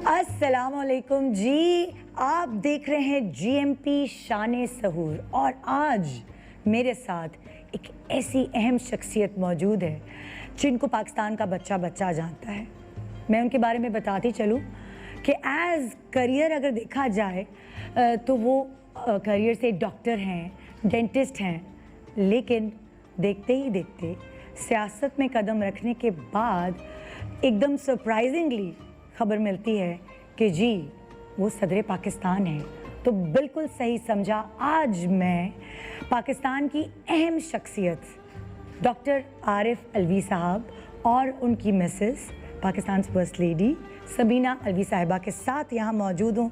अस्सलामुअलैकुम जी, आप देख रहे हैं जीएमपी शान सहूर और आज मेरे साथ एक ऐसी अहम शख्सियत मौजूद है जिनको पाकिस्तान का बच्चा बच्चा जानता है। मैं उनके बारे में बताती चलूँ कि एज़ करियर अगर देखा जाए तो वो करियर से डॉक्टर हैं, डेंटिस्ट हैं, लेकिन देखते ही देखते सियासत में कदम रखने के बाद एकदम सरप्राइजिंगली खबर मिलती है कि जी वो सदर पाकिस्तान है। तो बिल्कुल सही समझा, आज मैं पाकिस्तान की अहम शख्सियत डॉक्टर आरिफ अलवी साहब और उनकी Mrs Pakistan first lady Sabina Alvi साहिबा के साथ यहाँ मौजूद हूँ।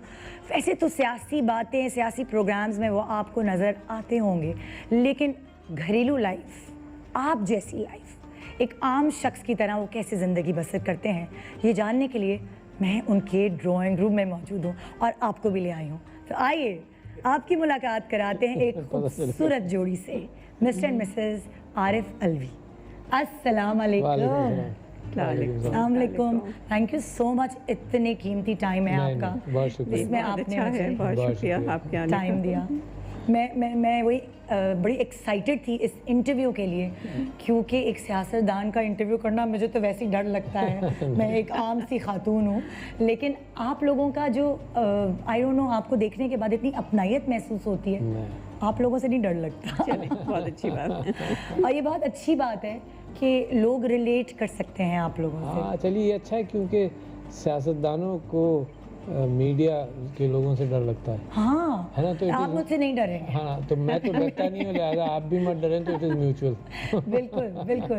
वैसे तो सियासी बातें, सियासी प्रोग्राम्स में वो आपको नज़र आते होंगे, लेकिन घरेलू लाइफ, आप जैसी लाइफ, एक आम शख्स की तरह वो कैसे ज़िंदगी बसर करते हैं, ये जानने के लिए मैं उनके ड्राइंग रूम में मौजूद हूँ और आपको भी ले आई हूँ। तो आइए आपकी मुलाकात कराते हैं एक खूबसूरत जोड़ी से, mister and Mrs Arif Alvi. अस्सलाम वालेकुम। थैंक यू सो मच, इतने कीमती टाइम है आपका जिसमें आपने मुझे टाइम दिया। मैं वही बड़ी एक्साइटेड थी इस इंटरव्यू के लिए, क्योंकि एक सियासतदान का इंटरव्यू करना मुझे तो वैसे ही डर लगता है। मैं एक आम सी खातून हूँ, लेकिन आप लोगों का जो आई डोंट नो, आपको देखने के बाद इतनी अपनायत महसूस होती है, आप लोगों से नहीं डर लगता। बहुत अच्छी बात है। और ये बहुत अच्छी बात है कि लोग रिलेट कर सकते हैं आप लोगों से। हाँ चलिए, ये अच्छा है क्योंकि सियासतदानों को मीडिया के लोगों से डर लगता है। हाँ है ना, तो आप मुझसे नहीं डरेंगे। हाँ, तो मैं तो डरता नहीं हूँ, लिहाजा आप भी मत डरें, तो इट इज़ म्यूचुअल। बिल्कुल बिल्कुल।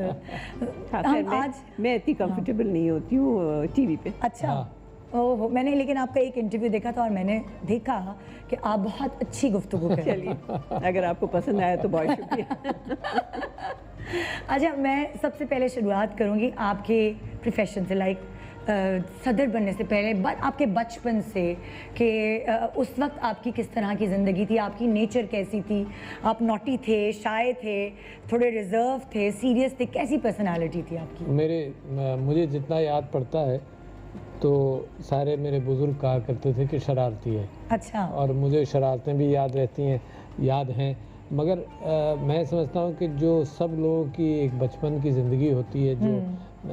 मैं इतनी कंफर्टेबल नहीं होती हूँ टीवी पे। अच्छा। हाँ। ओह, मैंने लेकिन आपका एक इंटरव्यू देखा था और मैंने देखा कि आप बहुत अच्छी गुफ्तगू कर रहे हैं। चलिए, अगर आपको पसंद आया तो बहुत शुक्रिया। अच्छा, मैं सबसे पहले शुरुआत करूँगी आपके प्रोफेशन से, लाइक सदर बनने से पहले, आपके बचपन से, कि उस वक्त आपकी किस तरह की ज़िंदगी थी, आपकी नेचर कैसी थी, आप नॉटी थे, शाय थे, थोड़े रिजर्व थे, सीरियस थे, कैसी पर्सनालिटी थी आपकी? मुझे जितना याद पड़ता है तो सारे मेरे बुज़ुर्ग कहा करते थे कि शरारती है। अच्छा। और मुझे शरारतें भी याद रहती हैं, याद हैं, मगर मैं समझता हूँ कि जो सब लोगों की एक बचपन की ज़िंदगी होती है, जो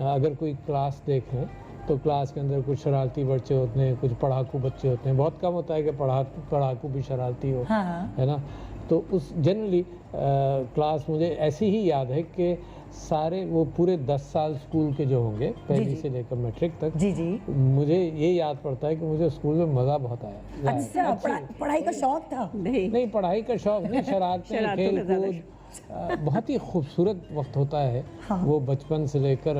अगर कोई क्लास देखें तो क्लास के अंदर कुछ शरारती बच्चे होते हैं, कुछ पढ़ाकू बच्चे होते हैं। बहुत कम होता है कि पढ़ाकू भी शरारती हो। हाँ। है ना, तो उस जनरली क्लास मुझे ऐसी ही याद है कि सारे वो पूरे 10 साल स्कूल के जो होंगे, पहली से लेकर मैट्रिक तक, जी जी, मुझे ये याद पड़ता है कि मुझे स्कूल में मज़ा बहुत आया। अच्छा, पढ़ाई का शौक था? नहीं, पढ़ाई का शौक नहीं, शरारतें, खेल कूद, बहुत ही खूबसूरत वक्त होता है। हाँ। वो बचपन से लेकर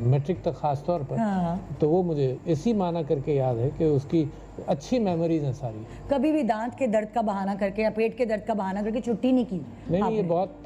मैट्रिक तक ख़ास तौर पर। हाँ। तो वो मुझे इसी माना करके याद है कि उसकी अच्छी मेमोरीज हैं सारी। कभी भी दांत के दर्द का बहाना करके या पेट के दर्द का बहाना करके छुट्टी नहीं की? नहीं, ये बहुत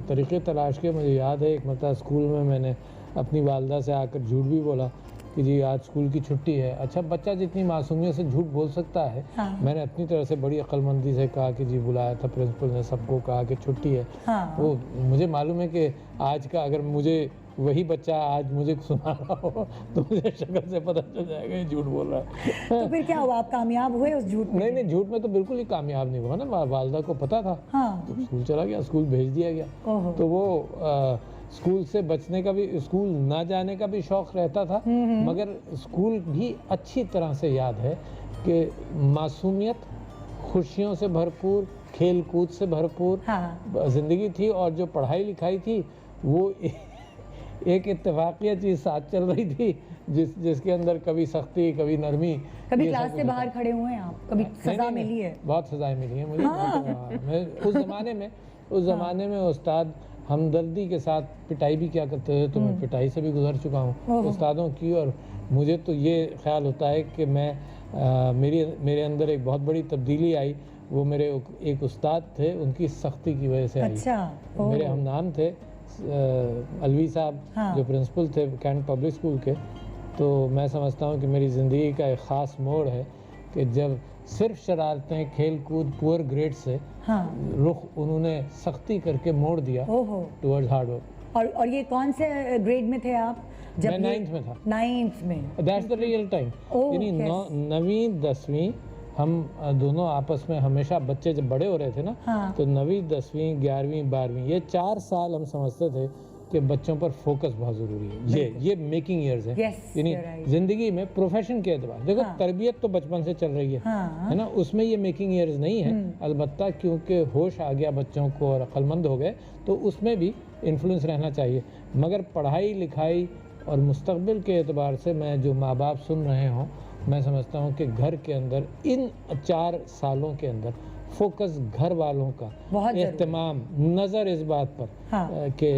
तरीके तलाश के। मुझे याद है एक मतलब स्कूल में मैंने अपनी वालदा से आकर झूठ भी बोला कि जी आज स्कूल की छुट्टी है। अच्छा, बच्चा जितनी मासूमियत से झूठ बोल सकता है। हाँ। मैंने अपनी तरफ से बड़ी अक्लमंदी से कहा कि जी बुलाया था प्रिंसिपल ने, सबको कहा कि छुट्टी है। हाँ। वो मुझे मालूम है कि आज का अगर मुझे वही बच्चा आज मुझे सुना रहा हो तो मुझे शक्ल से पता चल जाएगा ये झूठ बोल रहा है। तो फिर क्या हुआ, आप कामयाब हुए उस झूठ में? नहीं, झूठ में तो बिल्कुल ही कामयाब नहीं हुआ ना, वालदा को पता था। हाँ। तो स्कूल चला गया, स्कूल भेज दिया गया। तो वो स्कूल से बचने का भी, स्कूल ना जाने का भी शौक रहता था, मगर स्कूल भी अच्छी तरह से याद है कि मासूमियत, खुशियों से भरपूर, खेल कूद से भरपूर। हाँ। ज़िंदगी थी, और जो पढ़ाई लिखाई थी वो एक इत्तेफाकिया चीज़ साथ चल रही थी, जिसके अंदर कभी सख्ती, कभी नरमी। कभी क्लास से बाहर खड़े हुए हैं आप? कभी सज़ा मिली है? बहुत सज़ाएं मिली हैं मुझे। मैं उस ज़माने में उस्ताद हमदर्दी के साथ पिटाई भी क्या करते थे, तो मैं पिटाई से भी गुजर चुका हूँ उस्तादों की। और मुझे तो ये ख्याल होता है कि मैं मेरे अंदर एक बहुत बड़ी तब्दीली आई, वो मेरे एक उस्ताद थे, उनकी सख्ती की वजह से आई। अच्छा। मेरे हमनाम थे अलवी साहब। हाँ। जो प्रिंसिपल थे कैंट पब्लिक स्कूल के। तो मैं समझता हूँ कि मेरी ज़िंदगी का एक ख़ास मोड़ है कि जब सिर्फ शरारतें, खेल कूद, पुअर ग्रेड से, हाँ, रुख उन्होंने सख्ती करके मोड़ दिया टुवर्ड्स हार्ड वर्क। और ये कौन से ग्रेड में थे आप मैं 9th में था। 9th में। That's the real time. Oh, यानी yes. 9वीं 10वीं हम दोनों आपस में हमेशा, बच्चे जब बड़े हो रहे थे ना, हाँ। तो 9वीं 10वीं 11वीं 12वीं ये 4 साल हम समझते थे कि बच्चों पर फोकस बहुत ज़रूरी है। ये मेकिंग ईयर्स है। Yes, यानी you're right. जिंदगी में प्रोफेशन के एतबार देखो, हाँ। तरबियत तो बचपन से चल रही हाँ। है ना, उसमें ये मेकिंग ईयर्स नहीं है। अलबत्ता क्योंकि होश आ गया बच्चों को और अक्लमंद हो गए, तो उसमें भी इन्फ्लुएंस रहना चाहिए। मगर पढ़ाई लिखाई और मुस्तकबिल के एतबार से मैं जो माँ बाप सुन रहे हों, मैं समझता हूँ कि घर के अंदर इन 4 सालों के अंदर फोकस घर वालों का, बहुत जरूरी। एहतमाम, नज़र इस बात पर हाँ। कि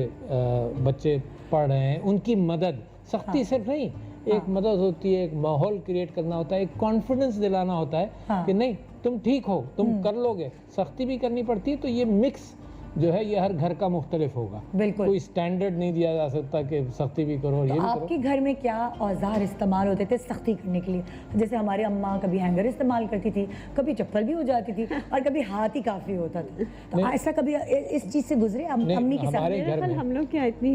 बच्चे पढ़ रहे हैं, उनकी मदद, सख्ती सिर्फ नहीं, एक मदद होती है, एक माहौल क्रिएट करना होता है, एक कॉन्फिडेंस दिलाना होता है हाँ। कि नहीं तुम ठीक हो, तुम कर लोगे। सख्ती भी करनी पड़ती है, तो ये मिक्स जो है ये हर घर का मुख्तलिफ होगा। बिल्कुल। कोई स्टैंडर्ड नहीं दिया जा सकता कि सख्ती भी करो, ये भी करो। आपके घर में क्या औजार इस्तेमाल होते थे सख्ती करने के लिए? जैसे हमारे अम्मा कभी हैंगर इस्तेमाल करती थी, कभी चप्पल भी हो जाती थी, और कभी हाथ ही काफ़ी होता था। तो ऐसा कभी इस चीज़ से गुजरे नहीं, अम्मी के साथ? हमारे घर में हम लोग क्या इतनी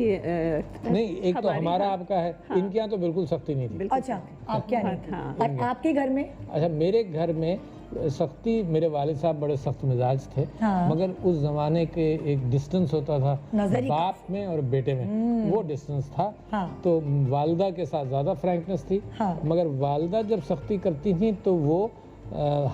नहीं, एक तो हमारा आपका है, इनके यहाँ तो बिल्कुल सख्ती नहीं थी। अच्छा, आप क्या नहीं थी? हाँ। और आपके घर में? अच्छा, मेरे घर में सख्ती, मेरे वालिद साहब बड़े सख्त मिजाज थे। हाँ। मगर उस जमाने के एक डिस्टेंस होता था नजरी बाप में और बेटे में, वो डिस्टेंस था। हाँ। तो वालदा के साथ ज़्यादा फ्रैंकनेस थी। हाँ। मगर वालदा जब सख्ती करती थी तो वो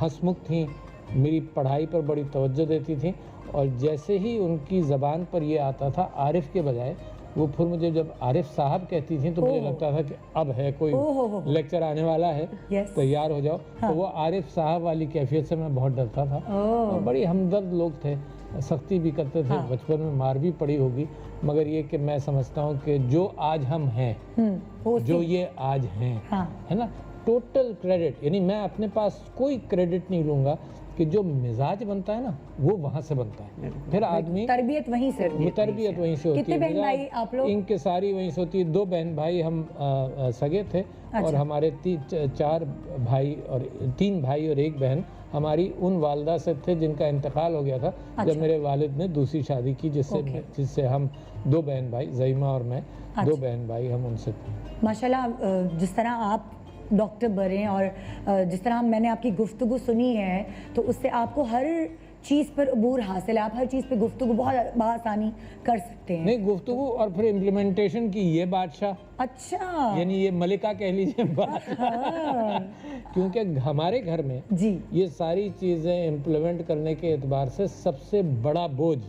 हंसमुख थी, मेरी पढ़ाई पर बड़ी तवज्जो देती थी। और जैसे ही उनकी ज़बान पर ये आता था आरिफ के बजाय, वो फिर मुझे जब आरिफ साहब कहती थी तो मुझे ओह। लगता था कि अब है कोई ओह। लेक्चर आने वाला है, Yes. तैयार हो जाओ। हाँ। तो वो आरिफ साहब वाली कैफियत से मैं बहुत डरता था। ओह। और बड़ी हमदर्द लोग थे, सख्ती भी करते थे। हाँ। बचपन में मार भी पड़ी होगी, मगर ये कि मैं समझता हूँ कि जो आज हम हैं, वो जो ये आज हैं, हाँ। है ना, टोटल क्रेडिट, यानी मैं अपने पास कोई क्रेडिट नहीं लूँगा कि जो मिजाज बनता है ना वो वहाँ से बनता है। फिर आदमी तरबियत वहीं से? तरबियत वहीं से होती है। कितने बहन मिजाज भाई आप लोग? इनके सारी वहीं से होती है। 2 बहन भाई हम सगे थे। और अच्छा। हमारे 4 भाई और 3 भाई और 1 बहन हमारी उन वालदा से थे जिनका इंतकाल हो गया था। अच्छा। जब मेरे वालिद ने दूसरी शादी की, जिससे हम 2 बहन भाई, ज़ईमा और मैं, 2 बहन भाई हम उनसे थे। माशाल्लाह, जिस तरह आप डॉक्टर बने और जिस तरह मैंने आपकी गुफ्तगू सुनी है, तो उससे आपको हर चीज़ पर अबूर हासिल है। आप हर चीज़ पे गुफ्तगू बहुत आसानी कर सकते हैं। नहीं, गुफ्तगू और फिर इम्प्लीमेंटेशन की ये बादशाह, अच्छा। यानी ये मलिका कह लीजिए बादशाह। क्योंकि हमारे घर में जी। ये सारी चीज़ें इम्प्लीमेंट करने के एतबार से सबसे बड़ा बोझ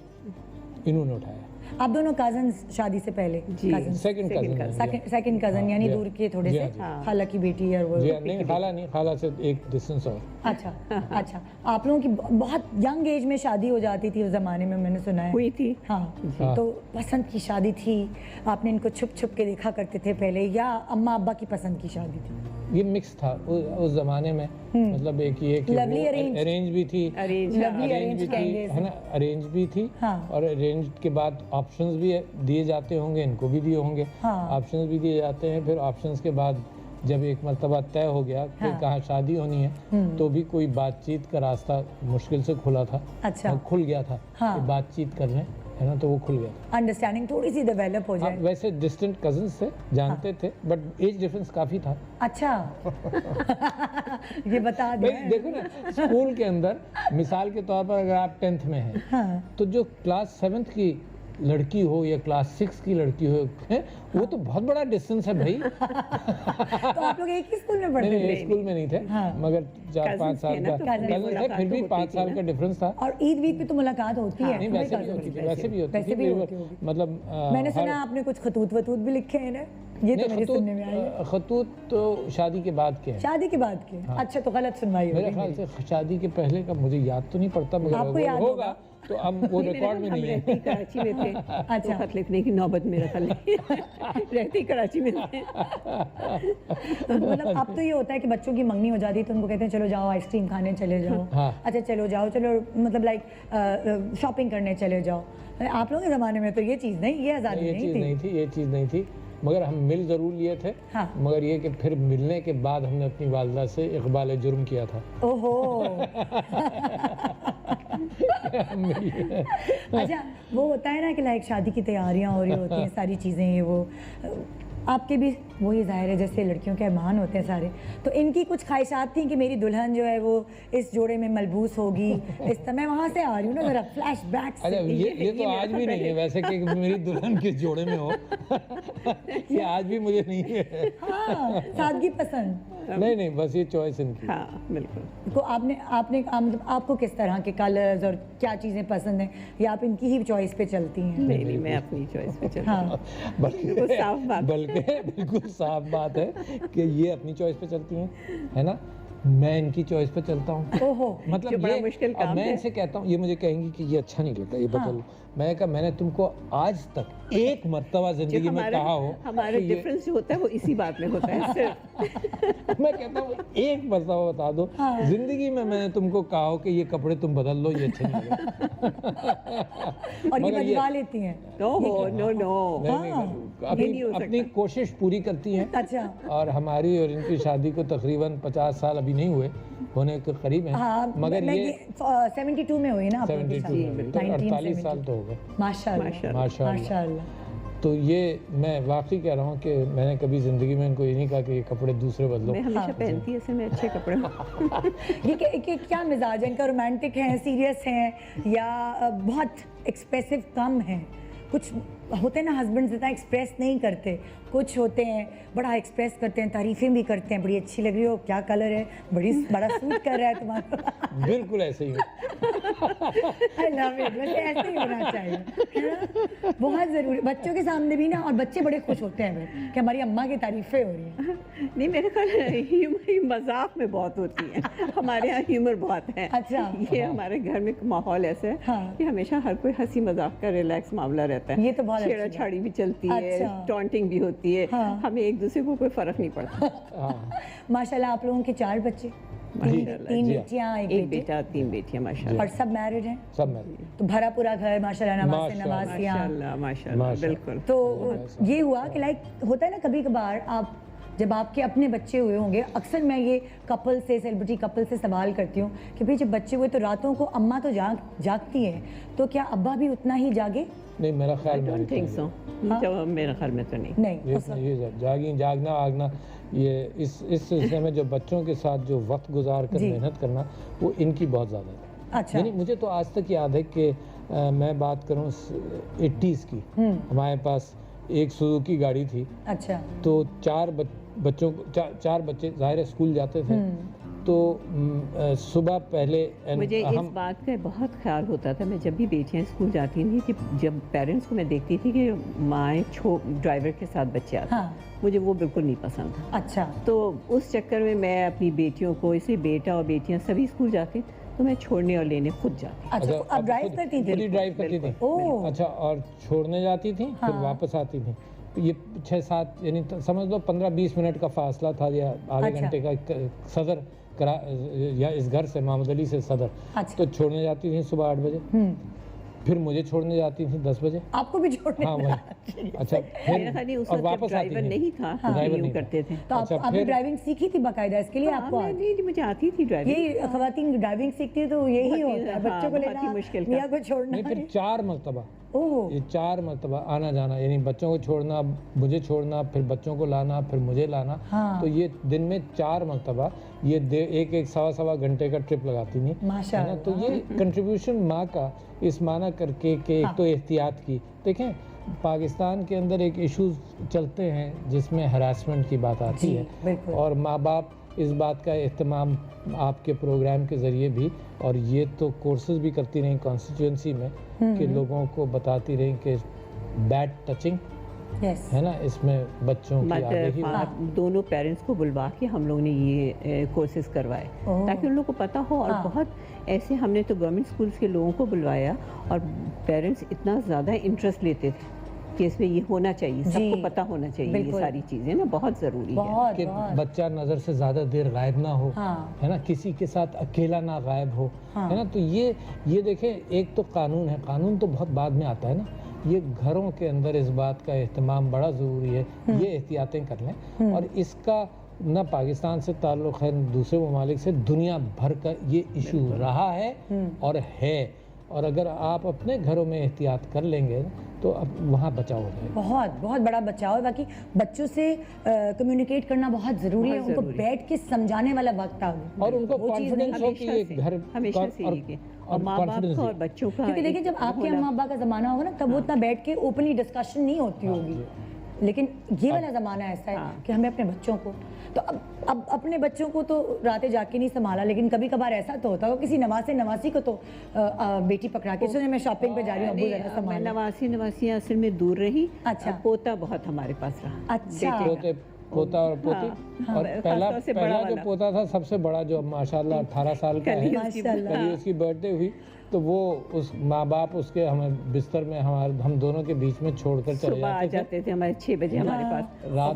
इन्होंने उठाया। आप दोनों कजन्स शादी से पहले? जी। Second cousin. सेकंड कजन, यानी जी। दूर के थोड़े जी, से, जी। खाला की बेटी और वो? जी हाँ, नहीं खाला नहीं, खाला से एक डिस्टेंस और। अच्छा अच्छा। आप लोगों की बहुत यंग एज में शादी हो जाती थी उस जमाने में, मैंने सुना है। हुई थी। हाँ। हाँ। तो पसंद की शादी थी, आपने इनको छुप छुप के देखा करते थे पहले, या अम्मा अब्बा की पसंद की शादी थी? ये मिक्स था उस जमाने में। मतलब एक ये कि Lovely arranged। अरेंज भी थी, अरेंज Lovely अरेंज भी arranged थी, कहेंगे है ना, अरेंज भी थी। हाँ। और अरेंज के बाद ऑप्शंस भी दिए जाते होंगे, इनको भी दिए होंगे। हाँ। ऑप्शंस भी दिए जाते हैं। फिर ऑप्शंस के बाद जब एक मर्तबा तय हो गया कि हाँ। कहाँ शादी होनी है, तो भी कोई बातचीत का रास्ता मुश्किल से खुला था। अच्छा। और खुल गया था हाँ। कि बातचीत करने, है ना, तो वो खुल गया था। अंडरस्टैंडिंग थोड़ी सी डेवलप हो जाए। वैसे डिस्टेंट कजन्स से जानते थे, बट एज डिफरेंस काफ़ी था। अच्छा। ये बता भाई दें। देखो ना, स्कूल के अंदर मिसाल के तौर पर अगर आप 10th में हैं, हाँ। तो जो क्लास 7th की लड़की हो या क्लास 6 की लड़की हो, है, वो तो बहुत बड़ा डिस्टेंस है भाई। तो आप लोग एक ही स्कूल में पढ़ते नहीं, थे? एक स्कूल में नहीं थे। हाँ। मगर 4-5 साल का cousins थे ना, तो cousins थे, फिर भी 5 साल का डिफरेंस था। और ईद वीद पे तो मुलाकात होती है? नहीं, वैसे भी होती थी, वैसे भी होती वैसे थी। भी होती होगी। मतलब मैंने सुना आपने कुछ खतूत वतूत भी लिखे हैं ना, ये तो मेरे सुनने में आई है। खतूत तो शादी के बाद के हैं। शादी के बाद के? अच्छा, तो गलत सुनवाई मेरे होगी। ख्याल से शादी के पहले का मुझे याद तो नहीं पड़ता, मगर आपको अगर याद होगा तो अब वो रिकॉर्ड में हम नहीं है। रहते ही कराची में थे। अच्छा। तो खत लिखने की नौबत मेरा ख्याल रहते ही कराची में थे। मतलब अब तो ये होता है कि बच्चों की मंगनी हो जाती है तो उनको कहते हैं चलो जाओ आइसक्रीम खाने चले जाओ। हाँ। अच्छा चलो जाओ, चलो मतलब लाइक शॉपिंग करने चले जाओ। आप लोगों के ज़माने में तो ये चीज़ नहीं, ये आज़ादी ये नहीं चीज़ थी। नहीं थी, ये चीज़ नहीं थी। मगर हम मिल ज़रूर लिए थे। हाँ। मगर ये कि फिर मिलने के बाद हमने अपनी वालदा से इकबाल जुर्म किया था। ओहो। अच्छा, वो होता है ना कि लाइक शादी की तैयारियां हो रही होती हैं, सारी चीज़ें ये वो, आपके भी वही ज़ाहिर है जैसे लड़कियों के अरमान होते हैं सारे, तो इनकी कुछ ख्वाहिशात थी कि मेरी दुल्हन जो है वो इस जोड़े में मलबूस होगी, इस समय वहाँ से आ रही हूँ ना जरा फ्लैश बैक। अच्छा, ये तो आज भी नहीं है वैसे कि मेरी दुल्हन किस जोड़े में हो। ये आज भी मुझे नहीं है। हाँ, सादगी पसंद। नहीं, बस ये चॉइस इनकी। हाँ बिल्कुल। को आपने मतलब आपको किस तरह के कलर्स और क्या चीज़ें पसंद हैं, या आप इनकी ही चॉइस पे चलती हैं? नहीं, मैं अपनी चॉइस पे चलती हाँ, बिल्कुल साफ बात। बल्कि बिल्कुल साफ बात है कि ये अपनी चॉइस पे चलती हैं, है ना, मैं इनकी चॉइस पे चलता हूँ। ओहो, मतलब जो बड़ा ये मुश्किल अब काम मैं है। इनसे कहता हूँ, ये मुझे कहेंगी कि ये अच्छा नहीं लगता, ये बदल लो। मैंने कहा मैंने तुमको आज तक एक मर्तबा जिंदगी में कहा हो हमारे कि ये- डिफरेंस जो होता है वो इसी बात में होता है सिर्फ। मैं कहता हूँ एक मर्तबा बता दो जिंदगी में मैंने तुमको कहा हो कि ये कपड़े तुम बदल लो, ये अच्छे नहीं लगे। और ये मगर बजवा लेती हैं? नो नो नो, नहीं, हाँ, ये नहीं हो अपनी सकता। कोशिश पूरी करती हैं। अच्छा, और हमारी और इनकी शादी को तकरीबन 50 साल अभी नहीं हुए, होने के करीब हैं, हाँ, मगर ये 72 में हुई ना आपकी 72 शादी? में, तो 48 साल तो हो गए। माशाल्लाह माशाल्लाह। माशाल्लाह। तो ये मैं वाकई कह रहा हूँ कि मैंने कभी ज़िंदगी में इनको ये नहीं कहा कि ये कपड़े दूसरे बदलो। मैं हमेशा पहनती ऐसे में अच्छे कपड़े। ये क्या मिजाज है इनका? रोमांटिक है, सीरियस है, या बहुत एक्सप्रेसिव कम है? कुछ होते हैं ना हस्बैंड इतना एक्सप्रेस नहीं करते, कुछ होते हैं बड़ा एक्सप्रेस करते हैं, तारीफें भी करते हैं, बड़ी अच्छी लग रही हो, क्या कलर है, बड़ा सूट कर रहा है तुम्हारा। बिल्कुल ऐसे ही आई लव इट। वैसे ऐसे ही होना चाहिए, है ना? बहुत ज़रूरी, बच्चों के सामने भी ना, और बच्चे बड़े खुश होते हैं फिर कि हमारी अम्मा की तारीफें हो रही हैं। नहीं, मेरे ख्याल मजाक में बहुत होती है, हमारे यहाँ ह्यूमर बहुत है। अच्छा। ये हमारे घर में माहौल ऐसा है हाँ। कि हमेशा हर कोई हंसी मजाक का रिलैक्स मामला रहता है। ये तो बहुत अच्छी बात। छेड़छाड़ी भी चलती है, अच्छा। टॉन्टिंग भी होती है, हाँ। हमें एक दूसरे को कोई फर्क नहीं पड़ता। हाँ, माशाल्लाह, आप लोगों के 4 बच्चे, माशाल्लाह, तीन जी हाँ। बेटियां, एक एक बेटी, बेटा 3 बेटियां माशाल्लाह। और सब मैरिड हैं? सब मैं तो भरा पूरा घर माशाल्लाह, नवाज से माशाल्लाह। नवाजियां। माशाल्लाह माशाल्लाह माशाल्लाह। बिल्कुल। तो ये हुआ कि लाइक होता है ना कभी कभार, आप जब आपके अपने बच्चे हुए होंगे, अक्सर मैं ये कपल से, सेलिब्रिटी कपल से सवाल करती हूँ कि भाई जब बच्चे हुए तो रातों को अम्मा तो जागती है, तो क्या अब्बा भी उतना ही जागे? नहीं, मेरा ख्याल में डोंट थिंक सो, जब मेरे ख्याल में तो नहीं। नहीं, ये जागना आगना, ये इस सिलसिले में जो बच्चों के साथ जो वक्त गुजार कर जी। मेहनत करना, वो इनकी बहुत ज़्यादा है। अच्छा, यानी मुझे तो आज तक याद है कि मैं बात करूँ 80s की, हमारे पास एक सुजुकी गाड़ी थी, अच्छा, तो चार बच्चे ज़ाहिर है स्कूल जाते थे, तो सुबह पहले मुझे इस बात का बहुत ख्याल होता था, मैं जब भी बेटियां स्कूल जाती थी कि जब पेरेंट्स को मैं देखती थी कि माएँ ड्राइवर के साथ बच्चे आते, हाँ, मुझे वो बिल्कुल नहीं पसंद था। अच्छा, तो उस चक्कर में मैं अपनी बेटियों को, इसलिए बेटा और बेटियां सभी स्कूल जाती, तो मैं छोड़ने और लेने खुद जाती। अच्छा, तो आप ड्राइव करती खुद ही थी? ड्राइव करती थी? ओह, अच्छा, और छोड़ने जाती थी फिर हाँ। वापस आती थी, ये 6-7 यानी समझ लो 15-20 मिनट का फासला था, या आधे अच्छा। घंटे का सदर करा, या इस घर से मोहम्मद अली से सदर, अच्छा, तो छोड़ने जाती थी सुबह 8 बजे, फिर मुझे छोड़ने जाती थी 10 बजे। आपको भी छोड़ने? हाँ वही, अच्छा, मेरा ख्याल है उस और वक्त जब वापस आती ड्राइवर थी। नहीं था, ड्राइवर यूं नहीं था। करते थे। तो अच्छा, आपने फिर- ड्राइविंग सीखी थी बाकायदा इसके लिए? आपको हाँ, नहीं, मुझे आती थी ड्राइविंग। यही खवातीन ड्राइविंग सीखती है तो यही बहुत ही- होता है, हाँ, बच्चों को बहुत ही लेना, मुश्किल का। मियाँ को छोड़ना। नहीं, फिर 4 मरतबा, ओह, ये 4 मरतबा आना जाना, यानी बच्चों को छोड़ना, मुझे छोड़ना, फिर बच्चों को लाना, फिर मुझे लाना, हाँ। तो ये दिन में 4 मरतबा ये एक सवा घंटे का ट्रिप लगाती थी, है ना। माशाल्लाह। तो ये कंट्रीब्यूशन माँ का इस माना करके कि एक तो एहतियात की, देखें पाकिस्तान के अंदर एक इश्यूज चलते हैं जिसमें हरासमेंट की बात आती जी, है, बिल्कुल। और माँ बाप इस बात का एहतमाम आपके प्रोग्राम के ज़रिए भी, और ये तो कोर्सेज भी करती रहीं कॉन्स्टिट्यूंसी में कि लोगों को बताती रहीं कि बैड टचिंग यस, है ना, इसमें बच्चों की आगे ही दोनों पेरेंट्स को बुलवा के हम लोग ने ये कोर्सेज करवाए ओह। ताकि उन लोग को पता हो। और हाँ। बहुत ऐसे हमने तो गवर्नमेंट स्कूल्स के लोगों को बुलवाया, और पेरेंट्स इतना ज़्यादा इंटरेस्ट लेते थे कि इसमें ये होना चाहिए, जी, सबको पता होना चाहिए, ये बिल्कुल। सारी चीज़ें ना बहुत ज़रूरी है। बहुत कि बहुत, बच्चा नज़र से ज़्यादा देर गायब ना हो, हाँ, है ना, किसी के साथ अकेला ना गायब हो, हाँ। है ना। तो ये देखें, एक तो कानून है, कानून तो बहुत बाद में आता है ना, ये घरों के अंदर इस बात का एहतमाम बड़ा ज़रूरी है, ये एहतियातें कर लें। और इसका न पाकिस्तान से ताल्लुक़ है न दूसरे ममालिक से, दुनिया भर का ये इशू रहा है और है। और अगर आप अपने घरों में एहतियात कर लेंगे तो अब वहाँ बचाव हो जाएगा। बहुत बहुत बड़ा बचाव है। बाकी बच्चों से कम्युनिकेट करना बहुत ज़रूरी है, बहुत उनको ज़रूरी। बैठ के समझाने वाला वक्त आ गया। और उनको वो चीज़ नहीं- कॉन्फिडेंस हो कि ये घर हमेशा से ही कि और माँ बाप confidence का और भी। बच्चों का क्योंकि देखिए जब आपके होना- अम्मा अब्बा का ज़माना होगा ना तब वो उतना बैठ के ओपनली डिस्कशन नहीं होती होगी, लेकिन ये वाला ज़माना ऐसा है हाँ। कि हमें अपने बच्चों को तो अब अपने बच्चों को तो रातें जाग के नहीं संभाला, लेकिन कभी कभार ऐसा तो होता होगा किसी नवासी को तो बेटी पकड़ा के सुने मैं शॉपिंग पे जा रही हूँ, अब्बू जरा मैं संभालो। नवासियाँ असल में दूर रही। अच्छा। पोता बहुत हमारे पास रहा। अच्छा। पोते पोता और पोती हाँ, और पहला खासतौर से बड़ा पहला जो वाला। पोता था सबसे बड़ा, जो अब माशाल्लाह 18 साल का है, माशाल्लाह। कल ही उसकी बर्थडे हुई, तो वो उस माँ बाप उसके हमें बिस्तर में हम दोनों के बीच में छोड़कर चले सुबह आ जाते थे। जाते थे हमारे 6 बजे हमारे पास। रात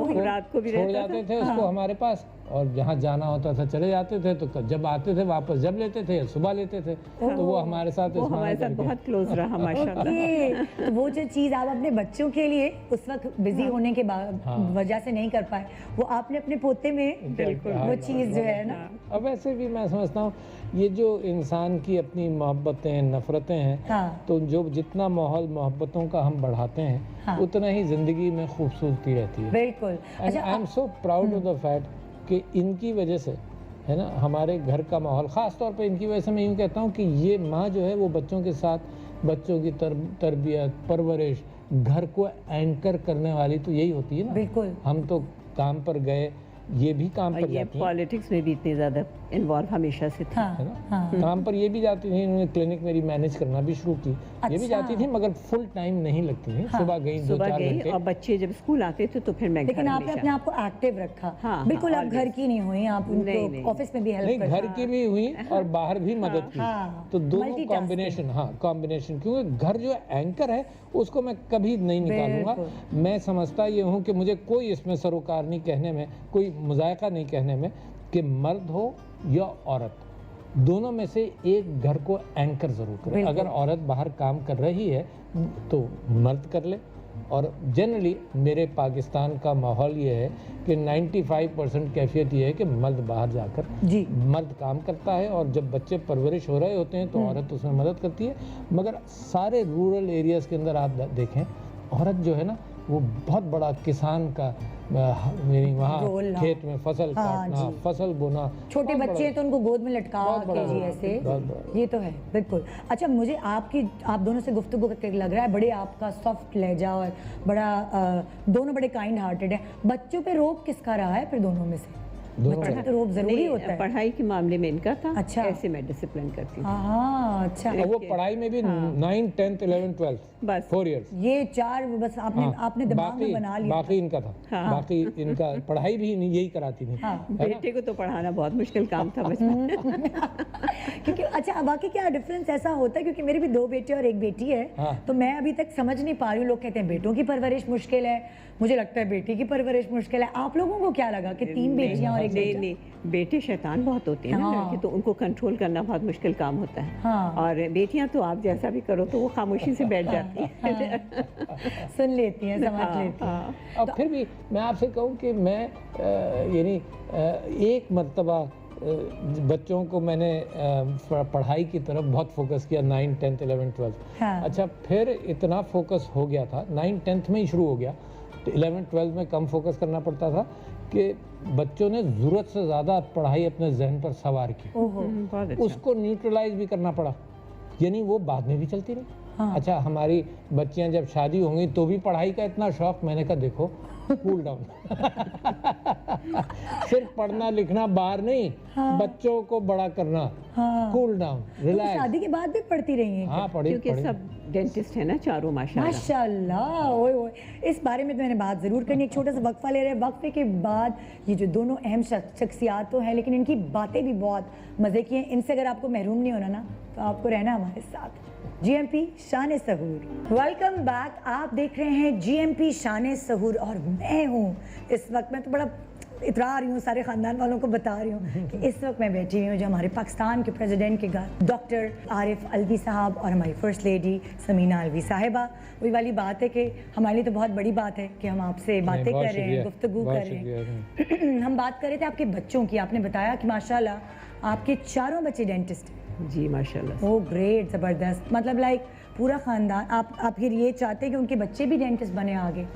को भी छोड़ रहता जाते था। थे उसको हमारे पास, और जहाँ जाना होता था चले जाते थे, तो जब आते थे वापस जब लेते थे या सुबह लेते थे, तो वो हमारे साथ वो इस हमारे साथ करके बहुत क्लोज रहा माशाल्लाह। ओके, तो वो जो चीज़ आप अपने बच्चों के लिए उस वक्त बिजी होने के बाद वजह से नहीं कर पाए, वो आपने अपने पोते में बिल्कुल, वो चीज़ जो है ना। अब वैसे भी मैं समझता हूँ ये जो इंसान की अपनी मोहब्बतें नफरतें हैं, हाँ। तो जो जितना माहौल मोहब्बतों का हम बढ़ाते हैं, हाँ। उतना ही ज़िंदगी में खूबसूरती रहती है। बिल्कुल। एंड अच्छा I am so proud of the fact कि इनकी वजह से, है ना, हमारे घर का माहौल, ख़ास तौर पे इनकी वजह से मैं यूँ कहता हूँ कि ये माँ जो है वो बच्चों के साथ बच्चों की तरबियत, परवरिश, घर को एंकर करने वाली तो यही होती है ना। बिल्कुल। हम तो काम पर गए, ये भी काम पर और ये जाती हैं, पॉलिटिक्स में भी इतने ज़्यादा इन्वॉल्व हमेशा से थी। हाँ है ना। हाँ। काम पर ये भी जाती थी, इन्होंने क्लिनिक मेरी मैनेज करना भी शुरू की। ये भी अच्छा। जाती थी मगर फुल टाइम नहीं लगती थी। सुबह गई सुबह 2-4 गई घंटे। और बच्चे जब स्कूल आते थे तो फिर मैं लेकिन घर आपने हमेशा- अपने आप को एक्टिव रखा। हाँ, बिल्कुल हाँ, आप घर की नहीं हुई, आप नहीं, उनको ऑफिस में भी नहीं, हेल्प घर की भी हुई और बाहर भी मदद की। हाँ, तो दोनों multitasking। कॉम्बिनेशन, हाँ कॉम्बिनेशन, क्योंकि घर जो एंकर है उसको मैं कभी नहीं निकालूंगा। मैं समझता ये हूँ कि मुझे कोई इसमें सरोकार नहीं कहने में, कोई मुजायका नहीं कहने में कि मर्द हो या औरत, दोनों में से एक घर को एंकर जरूर करे। अगर औरत बाहर काम कर रही है तो मर्द कर ले। और जनरली मेरे पाकिस्तान का माहौल ये है कि 95% कैफियत ये है कि मर्द बाहर जाकर जी। मर्द काम करता है, और जब बच्चे परवरिश हो रहे होते हैं तो औरत उसमें मदद करती है। मगर सारे रूरल एरियाज़ के अंदर आप देखें, औरत जो है ना वो बहुत बड़ा किसान का मेरी वहाँ रोल ना। खेत में फसल हाँ, काटना, जी। फसल बोना, छोटे बहुत बच्चे हैं तो उनको गोद में लटका बहुत बड़ा के जी रोल, ऐसे, बहुत बड़ा। ये तो है बिल्कुल। अच्छा, मुझे आप दोनों से गुफ्तगू करके लग रहा है बड़े आपका सॉफ्ट लहजा और बड़ा दोनों बड़े काइंड हार्टेड है। बच्चों पे रोब किसका रहा है फिर दोनों में से? दोनों बच्चों का। पे तो रोब जरूरी नहीं, होता है। पढ़ाई के मामले में इनका था। अच्छा। ऐसे मैं डिसिप्लिन करती थी। हाँ अच्छा। और वो पढ़ाई में भी 9, 10, 11, 12 बस 4 इयर्स। ये चार बस आपने दिमाग में बना लिया। बाकी इनका था। हाँ। बाकी इनका पढ़ाई भी यही कराती थी। हाँ। बेटे को तो पढ़ाना बहुत मुश्किल काम था बचपन में। क्योंकि अच्छा बाकी क्या डिफरेंस ऐसा होता है, क्योंकि मेरे भी 2 बेटे और 1 बेटी है। हाँ। तो मैं अभी तक समझ नहीं पा रही हूँ। लोग कहते हैं बेटों की परवरिश मुश्किल है, मुझे लगता है बेटी की परवरिश मुश्किल है। आप लोगों को क्या लगा कि 3 बेटियां और 1 नहीं बेटा? नहीं, बेटे शैतान बहुत होते हैं ना हाँ। लड़के, तो उनको कंट्रोल करना बहुत मुश्किल काम होता है। हाँ। और बेटियां तो आप जैसा भी करो तो वो खामोशी से बैठ जाती हैं। सुन लेती हैं, समझ लेती हैं। हाँ। अब फिर भी मैं आपसे कहूँ कि मैं यानी एक मर्तबा बच्चों को मैंने पढ़ाई की तरफ बहुत फोकस किया 9, 10, 11, 12। हाँ। अच्छा, फिर इतना फोकस हो गया था, 9, 10 में ही शुरू हो गया, तो 11, 12 में कम फोकस करना पड़ता था कि बच्चों ने ज़रूरत से ज़्यादा पढ़ाई अपने जहन पर सवार की। ओहो। बहुत अच्छा। उसको न्यूट्रलाइज भी करना पड़ा, यानी वो बाद में भी चलती रही। हाँ। अच्छा, हमारी बच्चियां जब शादी होंगी तो भी पढ़ाई का इतना शौक, मैंने कहा देखो कूल डाउन। सिर्फ पढ़ना लिखना बाहर नहीं, बच्चों को बड़ा करना, हाँ। कूल डाउन, तो रिलैक्स। शादी के बाद भी पढ़ती रही हैं? हाँ पढ़ी क्योंकि पढ़ी। सब डेंटिस्ट है ना चारों माशाल्लाह। माशाल्लाह, ओए ओए, इस बारे में तो मैंने बात ज़रूर करनी। एक छोटा सा वक्फा ले रहे हैं, वक्फे के बाद ये जो दोनों अहम शख्सियात तो हैं, लेकिन इनकी बातें भी बहुत मज़े की हैं। इनसे अगर आपको महरूम नहीं होना ना तो आपको रहना हमारे साथ। GMP शान सहूर, वेलकम बैक। आप देख रहे हैं GMP शान सहूर और मैं हूँ इस वक्त, मैं तो बड़ा इतरा रही हूँ, सारे ख़ानदान वालों को बता रही हूँ कि इस वक्त मैं बैठी हुई हूँ जो हमारे पाकिस्तान के प्रेसिडेंट के घर, डॉक्टर आरिफ अलवी साहब और हमारी फर्स्ट लेडी समीना अलवी साहिबा। वही वाली बात है कि हमारे लिए तो बहुत बड़ी बात है कि हम आपसे बातें बहुत कर रहे हैं, शुक्रिया, गुफ्तगू बहुत कर रहे शुक्रिया। हैं। हम बात कर रहे थे आपके बच्चों की। आपने बताया कि माशाल्लाह आपके चारों बच्चे डेंटिस्ट हैं। जी माशाल्लाह से। ओ ग्रेट, जबरदस्त। मतलब लाइक पूरा खानदान आप फिर ये चाहते हैं कि उनके बच्चे भी डेंटिस्ट बने आगे,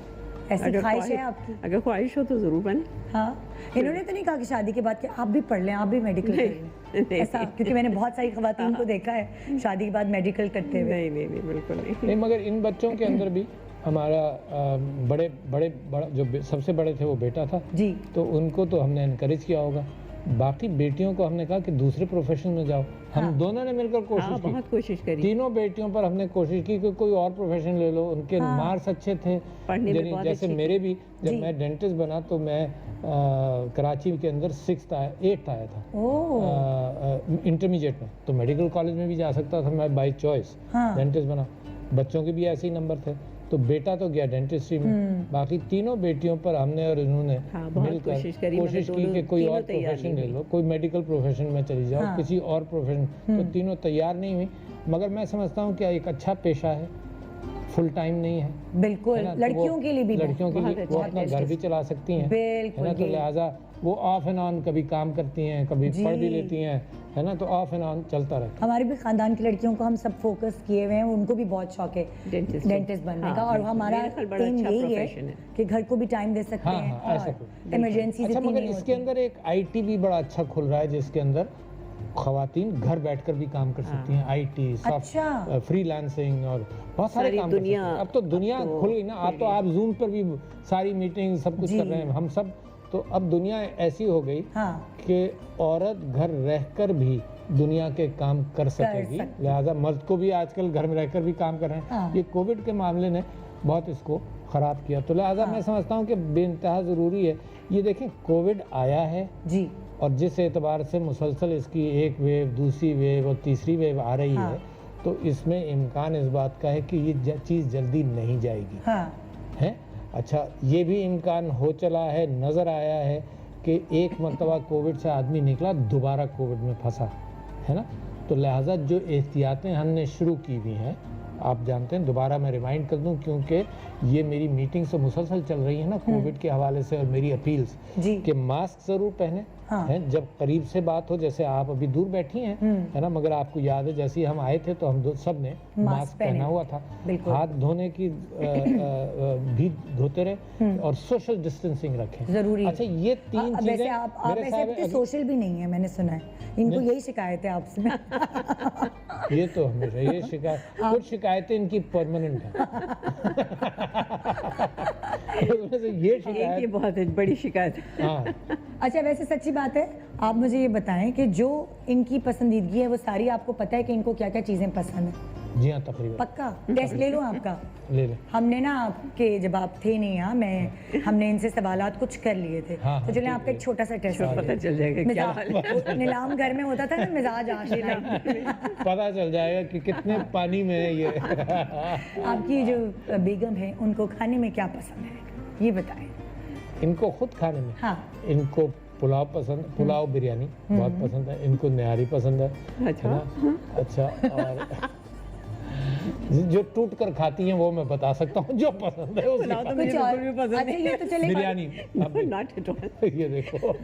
ऐसी ख्वाहिश है आपकी? अगर ख्वाहिश हो तो ज़रूर बने। हाँ, इन्होंने तो नहीं कहा कि शादी के बाद कि आप भी पढ़ लें, आप भी मेडिकल कर लें, ऐसा? क्योंकि मैंने बहुत सारी ख़वातीन को देखा है शादी के बाद मेडिकल करते हुए। नहीं बिल्कुल नहीं। नहीं, मगर इन बच्चों के अंदर भी हमारा बड़ा जो सबसे बड़े थे वो बेटा था जी। तो उनको तो हमने इनकरेज किया होगा। बाकी बेटियों को हमने कहा कि दूसरे प्रोफेशन में जाओ। हम दोनों ने मिलकर कोशिश की, बहुत कोशिश करी। तीनों बेटियों पर हमने कोशिश की कि कोई और प्रोफेशन ले लो। उनके मार्क्स अच्छे थे पढ़ने में बहुत जैसे अच्छी मेरे भी। जब मैं डेंटिस्ट बना तो मैं कराची के अंदर 8th आया था इंटरमीडिएट में, तो मेडिकल कॉलेज में भी जा सकता था मैं बाय चॉइस। डेंटिस्ट बना, बच्चों के भी ऐसे ही नंबर थे, तो बेटा तो गया डेंटिस्ट्री में। बाकी तीनों बेटियों पर हमने और इन्होंने मिलकर कोशिश की कि कोई और प्रोफेशन ले लो, कोई मेडिकल प्रोफेशन में चली जाओ, किसी और प्रोफेशन। तो तीनों तैयार नहीं हुई, मगर मैं समझता हूँ कि एक अच्छा पेशा है, फुल टाइम नहीं है। बिल्कुल, लड़कियों के लिए भी, लड़कियों के लिए वो अपना घर भी चला सकती हैं, है ना। तो लिहाजा वो ऑफ एंड ऑन कभी काम करती हैं, कभी पढ़ भी लेती हैं, है ना। तो ऑफ एंड ऑन चलता रहता है। हमारे भी खानदान की लड़कियों को हम सब फोकस किए हुए हैं, उनको भी बहुत शौक है डेंटिस्ट बनने का। और हमारा एम यही है कि घर को भी टाइम दे सकते हैं और इमरजेंसी। अच्छा, मगर इसके अंदर एक आईटी भी बड़ा अच्छा खुल रहा है, जिसके अंदर खवातीन घर बैठकर भी काम कर सकती हैं। आईटी, सॉफ्ट, फ्रीलांसिंग और बहुत सारे काम कर सकती हैं। अब तो दुनिया खुल गई ना। आप जूम पर भी सारी मीटिंग सब कुछ कर रहे हैं, हम सब। तो अब दुनिया ऐसी हो गई कि औरत घर रहकर भी दुनिया के काम कर सकेगी। लिहाजा मर्द को भी आजकल घर में रहकर भी काम कर रहे हैं। ये कोविड के मामले ने बहुत इसको ख़राब किया। तो लिहाजा मैं समझता हूँ कि बेइंतहा ज़रूरी है। ये देखें, कोविड आया है जी, और जिस एतबार से मुसलसल इसकी एक वेव, दूसरी वेव और तीसरी वेव आ रही है, तो इसमें इम्कान इस बात का है कि ये चीज़ जल्दी नहीं जाएगी। है अच्छा, ये भी इम्कान हो चला है, नज़र आया है कि एक मरतबा कोविड से आदमी निकला, दोबारा कोविड में फंसा, है ना। तो लिहाजा जो एहतियातें हमने शुरू की हुई हैं, आप जानते हैं, दोबारा मैं रिमाइंड कर दूं, क्योंकि ये मेरी मीटिंग से मुसलसल चल रही है ना कोविड के हवाले से, और मेरी अपील्स कि मास्क ज़रूर पहने। हैं, जब करीब से बात हो, जैसे आप अभी दूर बैठी हैं, है ना, मगर आपको याद है जैसे ही हम आए थे तो हम सब ने मास्क पहना हुआ था। हाथ धोने की भी धोते रहे और सोशल डिस्टेंसिंग रखें, जरूरी। अच्छा, ये तीन चीजें आप ऐसे सोशल भी नहीं है, मैंने सुना है, इनको यही शिकायत है आपसे। ये तो हमेशा ये शिकायत, कुछ शिकायतें इनकी परमानेंट है। ये शिकायत, ये बहुत बड़ी शिकायत है। हाँ। अच्छा, वैसे सच्ची बात है, आप मुझे ये बताएं कि जो इनकी पसंदीदगी है वो सारी आपको पता है कि इनको क्या क्या चीजें पसंद है? जी हाँ, तकरीबन। पक्का टेस्ट ले लो आपका? ले ले। हमने ना आपके, जब आप थे नहीं यहाँ, हमने इनसे सवालात कुछ कर लिए थे। तो चलिए आपका एक छोटा सा टेस्ट पता चल जाएगा क्या हाल है। नीलाम घर में होता था ना, मिजाज आशना, पता चल जाएगा कि कितने पानी में है ये। आपकी जो बेगम है, उनको खाने में क्या पसंद है ये बताएं। इनको खुद खाने में? हाँ। इनको पुलाव पसंद, पुलाव बिरयानी बहुत पसंद है। इनको निहारी पसंद है। अच्छा। अच्छा, और जो टूट कर खाती हैं वो मैं बता सकता हूँ, जो पसंद है पुलाव तो मुझे बिल्कुल भी पसंद नहीं। अच्छा, ये तो चलेगा। Biryani not at all. ये देखो,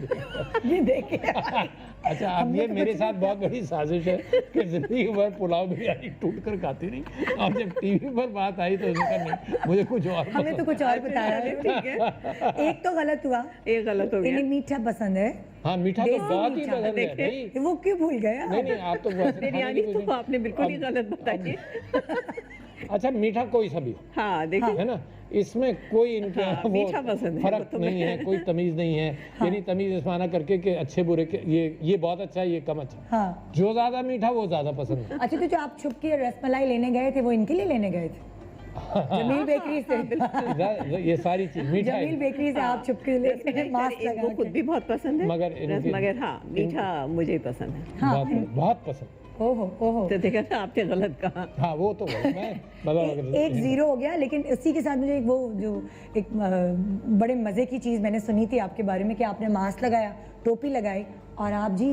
ये देखिए। अच्छा, अब ये मेरे साथ बहुत बड़ी साजिश है कि जिंदगी भर पुलाव बिरयानी टूट कर खाती रही, और जब टीवी पर बात आई तो उसका नहीं, मुझे कुछ और, हमें तो कुछ और बताया। ठीक है, एक तो गलत हुआ, एक गलत हो गया। इन्हें मीठा पसंद है। हाँ, मीठा तो बहुत ही पसंद है भाई। वो क्यों भूल गए? नहीं, आप तो बिरयानी तो आपने बिल्कुल ही गलत बताई। अच्छा, मीठा कोई सा भी, हाँ देखिए, है ना, इसमें कोई इनके मीठा पसंद है, फर्क नहीं है, कोई तमीज नहीं है। यानी तमीज इस माना करके कि अच्छे बुरे के, ये बहुत अच्छा है, ये कम अच्छा। जो ज्यादा मीठा वो ज्यादा पसंद है। अच्छा, तो जो आप छुप के रसमलाई लेने गए थे, वो इनके लिए लेने गए थे? जमील बेकरी से। ये सारी चीज मीठा, जमील बेकरी से आप छुप के लेके मास्क लगा खुद भी बहुत पसंद है, मगर हाँ, मीठा मुझे पसंद है, बहुत पसंद। ओहो ओहो, तो देखा ना आपने गलत कहा। हाँ, वो तो मैं मतलब 1-0 हो गया। लेकिन इसी के साथ मुझे एक वो जो एक बड़े मज़े की चीज़ मैंने सुनी थी आपके बारे में कि आपने मास्क लगाया, टोपी लगाई और आप जी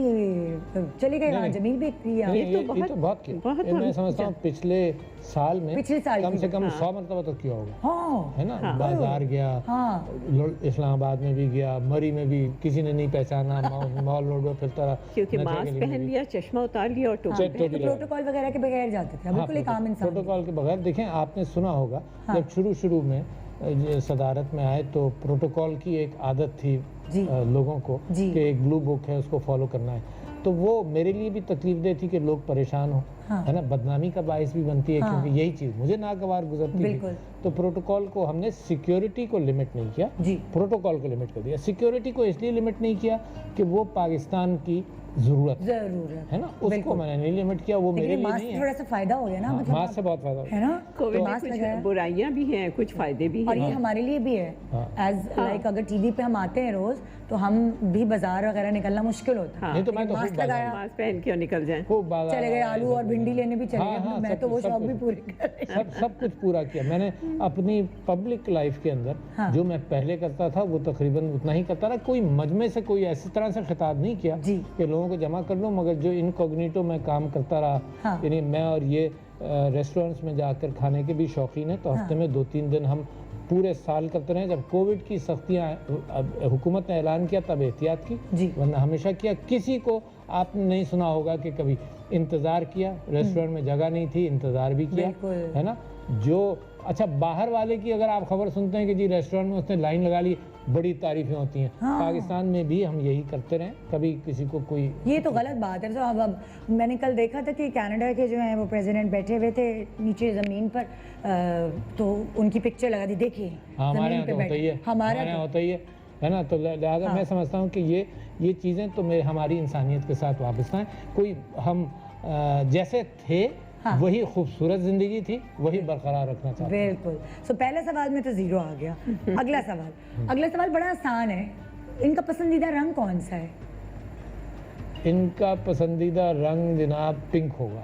चले गए वहाँ जमीन बेच दी आप। नहीं, ये तो ये तो बहुत किया। बहुत ये मैं समझता हूँ पिछले साल में पिछले साल कम की से कम 100 मरतबा तो किया होगा, हाँ है ना। बाजार गया, हाँ इस्लामाबाद में भी गया, मरी में भी किसी ने नहीं पहचाना, मॉल रोड में फिरता रहा, क्योंकि नशे के मास्क लिए पहन भी। लिया, चश्मा उतार लिया और टोपी टोपी लगा। प्रोटोकॉल वगैरह के बगैर जाते थे, हाँ, बिल्कुल एक आम इंसान। प्रोटोकॉल के बगैर। देखें, आपने सुना होगा जब शुरू में ये सदारत में आए तो प्रोटोकॉल की एक आदत थी जी। लोगों को जी। कि एक ब्लू बुक है उसको फॉलो करना है, तो वो मेरे लिए भी तकलीफदेह थी कि लोग परेशान हो, हाँ। है ना, बदनामी का बायस भी बनती है, हाँ। क्योंकि यही चीज़ मुझे नागवार गुजरती थी। बिल्कुल। तो प्रोटोकॉल को हमने सिक्योरिटी को लिमिट नहीं किया, जी। प्रोटोकॉल को लिमिट कर दिया। सिक्योरिटी को इसलिए लिमिट नहीं किया कि वो पाकिस्तान की ज़रूरत जरूरत है ना, उसको मैंने नहीं लिमिट किया, वो मेरे लेकिन लिए मास्क नहीं से है। थोड़ा सा फायदा हो गया ना, मतलब मास्क से बहुत फायदा है ना, कोविड में मास्क कुछ लगाया। बुराइयां भी हैं, कुछ फायदे भी और हैं। ये हमारे लिए भी है हाँ। एज लाइक अगर टीवी पे हम आते हैं रोज तो हम भी बाजार वगैरह निकलना मुश्किल होता है। हाँ। नहीं तो मैं तो मास्क खूब बाजार लगाया, मास्क पहन के और निकल जाए। खूब बाजार चले गए, आया, आलू सब और भिंडी लेने भी चले हाँ, गए, हाँ, मैं सब तो वो कुछ, सब शौक भी कुछ। पूरे कर रही सब कुछ पूरा किया मैंने अपनी पब्लिक लाइफ के अंदर। हाँ। जो मैं पहले करता था वो तकरीबन उतना ही करता रहा। कोई मजमे से कोई ऐसी तरह से खिताब नहीं किया जी। कि लोगों को जमा कर लो, मगर जो इनकॉग्निटो में काम करता रहा, हाँ। यानी मैं और ये रेस्टोरेंट्स में जाकर खाने के भी शौकीन है, तो हफ्ते में 2-3 दिन हम पूरे साल करते रहे। जब कोविड की सख्तियाँ हुकूमत ने ऐलान किया तब एहतियात की, जी। वरना हमेशा किया। किसी को आपने नहीं सुना होगा कि कभी इंतज़ार किया, रेस्टोरेंट में जगह नहीं थी, इंतज़ार भी किया, बिल्कुल। है ना। जो अच्छा बाहर वाले की अगर आप खबर सुनते हैं कि जी रेस्टोरेंट में उसने लाइन लगा ली, बड़ी तारीफें होती हैं। हाँ। पाकिस्तान में भी हम यही करते रहे, कभी किसी को कोई ये तो गलत बात है। तो अब मैंने कल देखा था कि कनाडा के जो हैं वो प्रेसिडेंट बैठे हुए थे नीचे ज़मीन पर, तो उनकी पिक्चर लगा दी, देखिए हमारे ज़मीन यहाँ पे तो होता बैठे। ही है, हमारे यहाँ होता ही है ना। तो लिहाजा मैं समझता हूँ कि ये चीज़ें तो हमारी इंसानियत के साथ वाबस्ता हैं। कोई हम जैसे थे वही खूबसूरत जिंदगी थी, वही बरकरार रखना चाहते हैं। बिल्कुल। सो पहले सवाल में तो जीरो आ गया। अगला सवाल बड़ा आसान है। इनका पसंदीदा रंग कौन सा है? इनका पसंदीदा रंग जनाब पिंक होगा।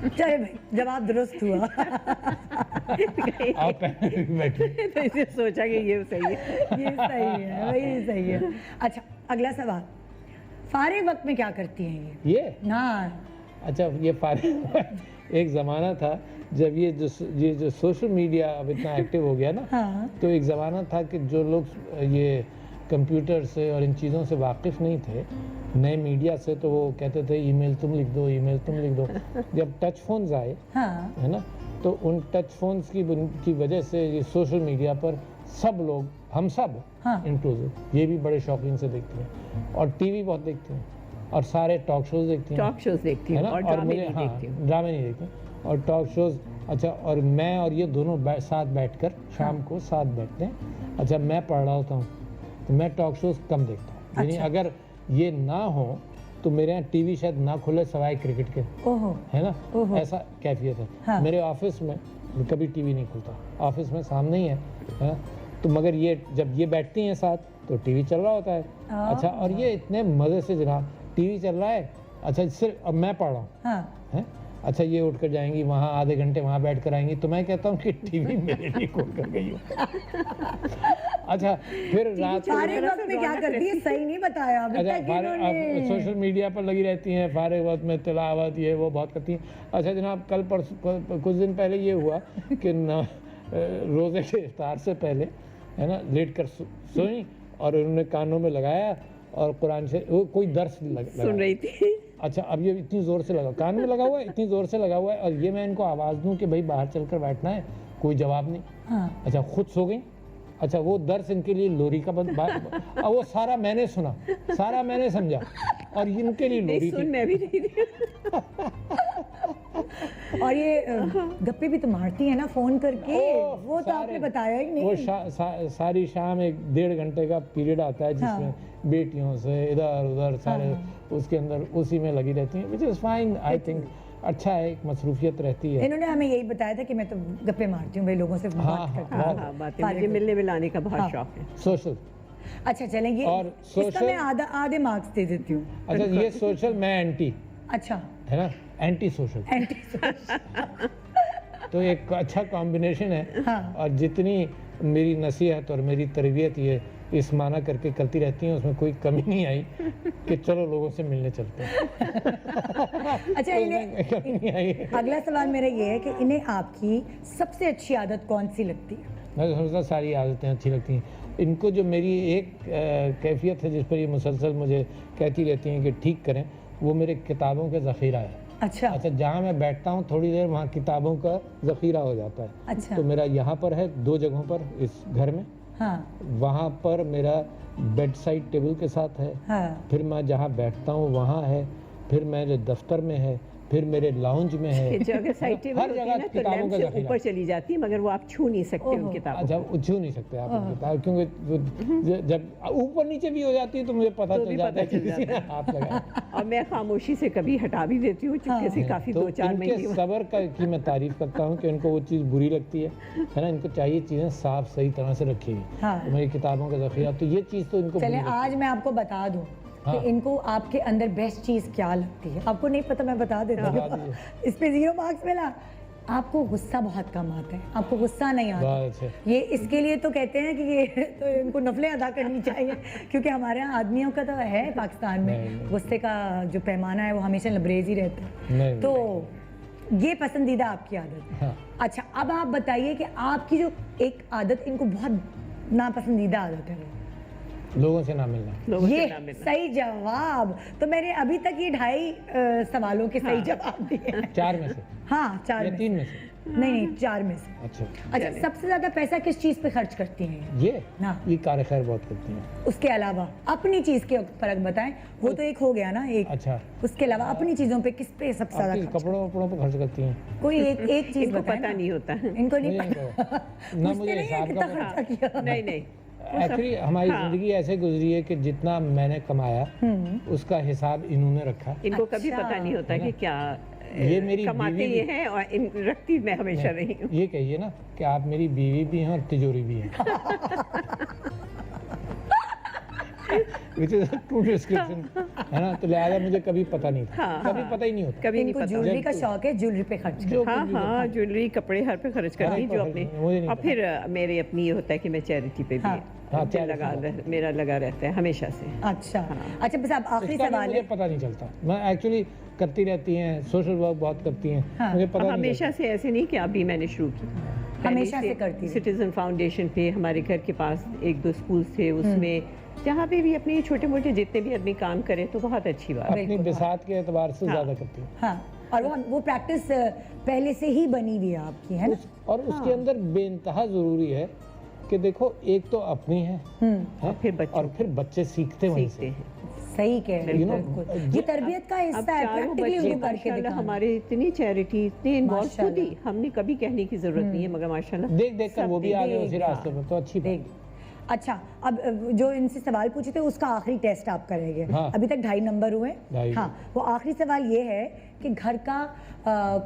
चले भाई, जवाब दुरुस्त हुआ। आप पहले भी बैठिए। तो इसे सोचा कि ये सही है। ये सही है, वही सही है। अच्छा, अगला सवाल, फारिग वक्त में क्या करती हैं ये ना? अच्छा, ये एक ज़माना था जब ये जो सोशल मीडिया अब इतना एक्टिव हो गया ना, हाँ। तो एक ज़माना था कि जो लोग ये कंप्यूटर से और इन चीज़ों से वाकिफ़ नहीं थे, नए मीडिया से, तो वो कहते थे ईमेल तुम लिख दो, ईमेल तुम लिख दो। जब टच फोन्स आए, हाँ। है ना, तो उन टच फोन्स की वजह से ये सोशल मीडिया पर सब लोग, हम सब हाँ। इंक्लूसिव, ये भी बड़े शौकीन से देखते हैं, और टीवी बहुत देखते हैं, और सारे टॉक शोज देखती हैं, टॉक शोज देखती है हूँ ना। और ड्रामे नहीं देखती हूँ। ड्रामे नहीं देखते और टॉक शोज। अच्छा, और मैं और ये दोनों साथ बैठकर शाम को साथ बैठते हैं। अच्छा, मैं पढ़ रहा होता हूँ तो मैं टॉक शोज कम देखता हूँ, यानी अच्छा। अगर ये ना हो तो मेरे यहाँ टीवी शायद ना खुले सवाए क्रिकेट के, ओहो। है ना, ओहो। ऐसा कैफियत है। हाँ। मेरे ऑफिस में कभी टीवी नहीं खुलता, ऑफिस में सामने ही है ना, तो मगर ये जब ये बैठती हैं साथ तो टीवी चल रहा होता है। अच्छा, और ये इतने मज़े से जनाब टीवी चल रहा है। अच्छा, सिर्फ अब मैं पढ़ रहा हूँ, हाँ। हैं? अच्छा, ये उठ कर जाएंगी वहाँ, आधे घंटे वहाँ बैठ कर आएंगी, तो मैं कहता हूँ कि टीवी मेरे लिए खोल कर गई हो। अच्छा, फिर रात को फारिग वक्त में क्या करती है? सही नहीं बताया अभी अच्छा, तक इन्होंने। अब सोशल मीडिया पर लगी रहती हैं, फारिग वक्त में तिलावत ये वो बहुत करती हैं। अच्छा जनाब, कल परसों कुछ दिन पहले ये हुआ कि रोज़े के इफ्तार से पहले, है ना, लेट कर सोई और उन्होंने कानों में लगाया और कुरान से वो कोई दर्स सुन रही थी। अच्छा, अब ये इतनी ज़ोर से लगा, कान में लगा हुआ है, इतनी ज़ोर से लगा हुआ है, और ये मैं इनको आवाज़ दूं कि भाई बाहर चलकर बैठना है, कोई जवाब नहीं। हाँ। अच्छा, खुद सो गई। अच्छा, वो दर्स इनके लिए लोरी का अब वो सारा मैंने सुना, सारा मैंने समझा, और इनके लिए लोरी सुन थी। मैं भी नहीं थी। और ये गप्पे भी तो मारती है ना फोन करके, वो तो आपने बताया ही वो नहीं। सारी शाम 1-1.5 घंटे का पीरियड आता है जिसमें हाँ। बेटियों से इधर उधर सारे उसके अंदर उसी में लगी रहती हैं, which is fine. I think अच्छा है, एक मसरूफियत रहती है। इन्होंने हमें यही बताया था कि मैं तो गप्पे मारती हूँ भाई, लोगों से बात हाँ, करती हाँ हूँ। हाँ, बातें मुझे मिलने मिलाने का बहुत हाँ। शौक है। सोशल, अच्छा चलेंगे, और इसका social- मैं आधे मार्क्स दे देती हूँ। अच्छा ये सोशल, मैं एंटी, अच्छा, है ना, एंटी सोशल, एंटी तो एक अच्छा कॉम्बिनेशन है। हाँ। और जितनी मेरी नसीहत और मेरी तरबियत ये इस माना करके करती रहती हैं, उसमें कोई कमी नहीं आई कि चलो लोगों से मिलने चलते हैं। अच्छा, इन्हें कमी नहीं आई। अगला सवाल मेरा ये है कि इन्हें आपकी सबसे अच्छी आदत कौन सी लगती है? मैं तो समझता सारी आदतें अच्छी लगती हैं इनको। जो मेरी एक कैफियत है जिस पर ये मुसलसल मुझे कहती रहती हैं कि ठीक करें, वो मेरे किताबों का ज़ख़ीरा है। अच्छा जहाँ मैं बैठता हूँ थोड़ी देर वहाँ किताबों का ज़ख़ीरा हो जाता है। अच्छा। तो मेरा यहाँ पर है 2 जगहों पर इस घर में, हाँ वहाँ पर मेरा बेड साइड टेबल के साथ है, हाँ फिर मैं जहाँ बैठता हूँ वहाँ है, फिर मेरे दफ्तर में है, फिर मेरे लाउंज में है। कि जगह साइड टेबल हर होती है जगह ना, तो किताबों लैंप का से ज़ख़ीरा। ऊपर चली जाती है, मगर वो आप छू नहीं सकते उन ओहो। किताबों अच्छा, छू नहीं सकते आप उनकी किताब, क्योंकि जब ऊपर नीचे भी हो जाती है तो मुझे पता तो चल भी जाता पता है कि चल किसी ने जाता हाथ लगाया। और मैं खामोशी से कभी हटा भी देती हूँ चुपके से, काफ़ी तो 2-4 इनके महीने। सब्र की मैं तारीफ करता हूँ कि इनको वो चीज़ बुरी लगती है ना। इनको चाहिए चीज़ें साफ सही तरह से रखी हुई। हाँ। तो मेरी किताबों का ज़ख़ीरा, तो ये चीज़ तो इनको चले बुरी लगती आज मैं आपको बता दूं हाँ। कि इनको आपके अंदर बेस्ट चीज क्या लगती है। आपको नहीं पता, मैं बता देती बता हूँ। दीजिए। इस पे 0 मार्क्स मिला। आपको गुस्सा बहुत कम आता है, आपको गुस्सा नहीं आता। बहुत अच्छे। ये इसके लिए तो कहते हैं कि ये तो इनको नफलें अदा करनी चाहिए, क्योंकि हमारे यहाँ आदमियों का तो है पाकिस्तान में नहीं। गुस्से का जो पैमाना है वो हमेशा लबरेज ही रहता है। नहीं, तो ये पसंदीदा आपकी आदत है। हाँ। अच्छा, अब आप बताइए कि आपकी जो एक आदत इनको बहुत नापसंदीदा आदत है वो। लोगों से ना मिलना। लोगों से ये ना मिलना। सही जवाब। तो मैंने अभी तक ये 2.5 सवालों के सही जवाब दिए हैं। 4 में से हाँ 4 या में 3 में से? नहीं 4 में से। अच्छा, अच्छा, चलें। सबसे ज्यादा पैसा किस चीज पे खर्च करती हैं ये? ये हाँ। ये कार खैर बहुत करती हैं। उसके अलावा अपनी चीज के फर्क बताएं। वो तो एक हो गया ना एक। अच्छा, उसके अलावा अपनी चीजों पे किस पे सबसे ज्यादा आपके खर्च? कपड़ों वपड़ों पर खर्च करती हैं? कोई एक चीज इनको बताएं पता ना। नहीं होता है। इनको नहीं मुझे नहीं पता। पता। ना पूछते मुझे नहीं हैं हिसाब कितना का खर्चा किया। नहीं नहीं, एक्चुअली हमारी हाँ। ज़िंदगी ऐसे गुजरी है कि जितना मैंने कमाया उसका हिसाब इन्होंने रखा। इनको कभी अच्छा। पता नहीं होता कि क्या ये मेरी कमाते बीवी ये भी- हैं और रखती मैं हमेशा रही हूँ। ये कहिए ना कि आप मेरी बीवी भी हैं और तिजोरी भी हैं। Which is a true description, है ना। तो लिहाजा मुझे कभी पता नहीं था, हाँ, कभी हाँ। पता ही नहीं होता। कभी नहीं इनको पता। ज्वेलरी का शौक है, ज्वेलरी पे खर्च जो करना। हाँ कुछ भी हाँ, ज्वेलरी कपड़े हर पे खर्च करती हर हूँ पे जो खर्च अपने। करती हूँ, मुझे नहीं और पता। फिर मेरे अपनी ये होता है कि मैं चैरिटी पे भी हाँ। हाँ, दिल charity लगा मेरा लगा रहता है हमेशा से। अच्छा अच्छा, बस अब आखिरी उसका भी सवाल मुझे है। पता नहीं चलता। मैं एक्चुअली करती रहती हैं, सोशल वर्क बहुत करती हैं, हाँ। मुझे अब पता नहीं हमेशा से ऐसे नहीं कि अभी मैंने शुरू की, हमेशा से करती रही। सिटीजन फाउंडेशन पे हमारे घर के पास 1-2 स्कूल थे, उसमें जहाँ पे भी अपने छोटे मोटे जितने भी आदमी काम करें तो बहुत अच्छी बात है। अपनी बिल्कुल, बिसात के एतबार से हाँ। ज़्यादा करती हैं। हाँ, और वो प्रैक्टिस पहले से ही बनी हुई है आपकी, है ना? और उसके अंदर बेइंतहा ज़रूरी है कि देखो, एक तो अपनी है, और फिर बच्चों और फिर बच्चे सीखते वहीं सीखते से। हैं। सही कह रहे You know, हैं, बिल्कुल। ये तरबियत का अब हिस्सा है, चारों प्रैक्टिकली बच्चे उनको करके माशाल्लाह दिखाना। हमारे इतनी चैरिटी इतने इन्वॉल्व खुद ही, माशाल्लाह। हमने कभी कहने की जरूरत नहीं है, मगर माशाल्लाह देख देख कर वो भी आ गए उसी देख, रास्ते पर, तो अच्छी बात। देख, अच्छा, अब जो इनसे सवाल पूछे थे उसका आखिरी टेस्ट आप करेंगे। हाँ। अभी तक 2.5 नंबर हुए। 2.5। हाँ, वो आखिरी सवाल ये है कि घर का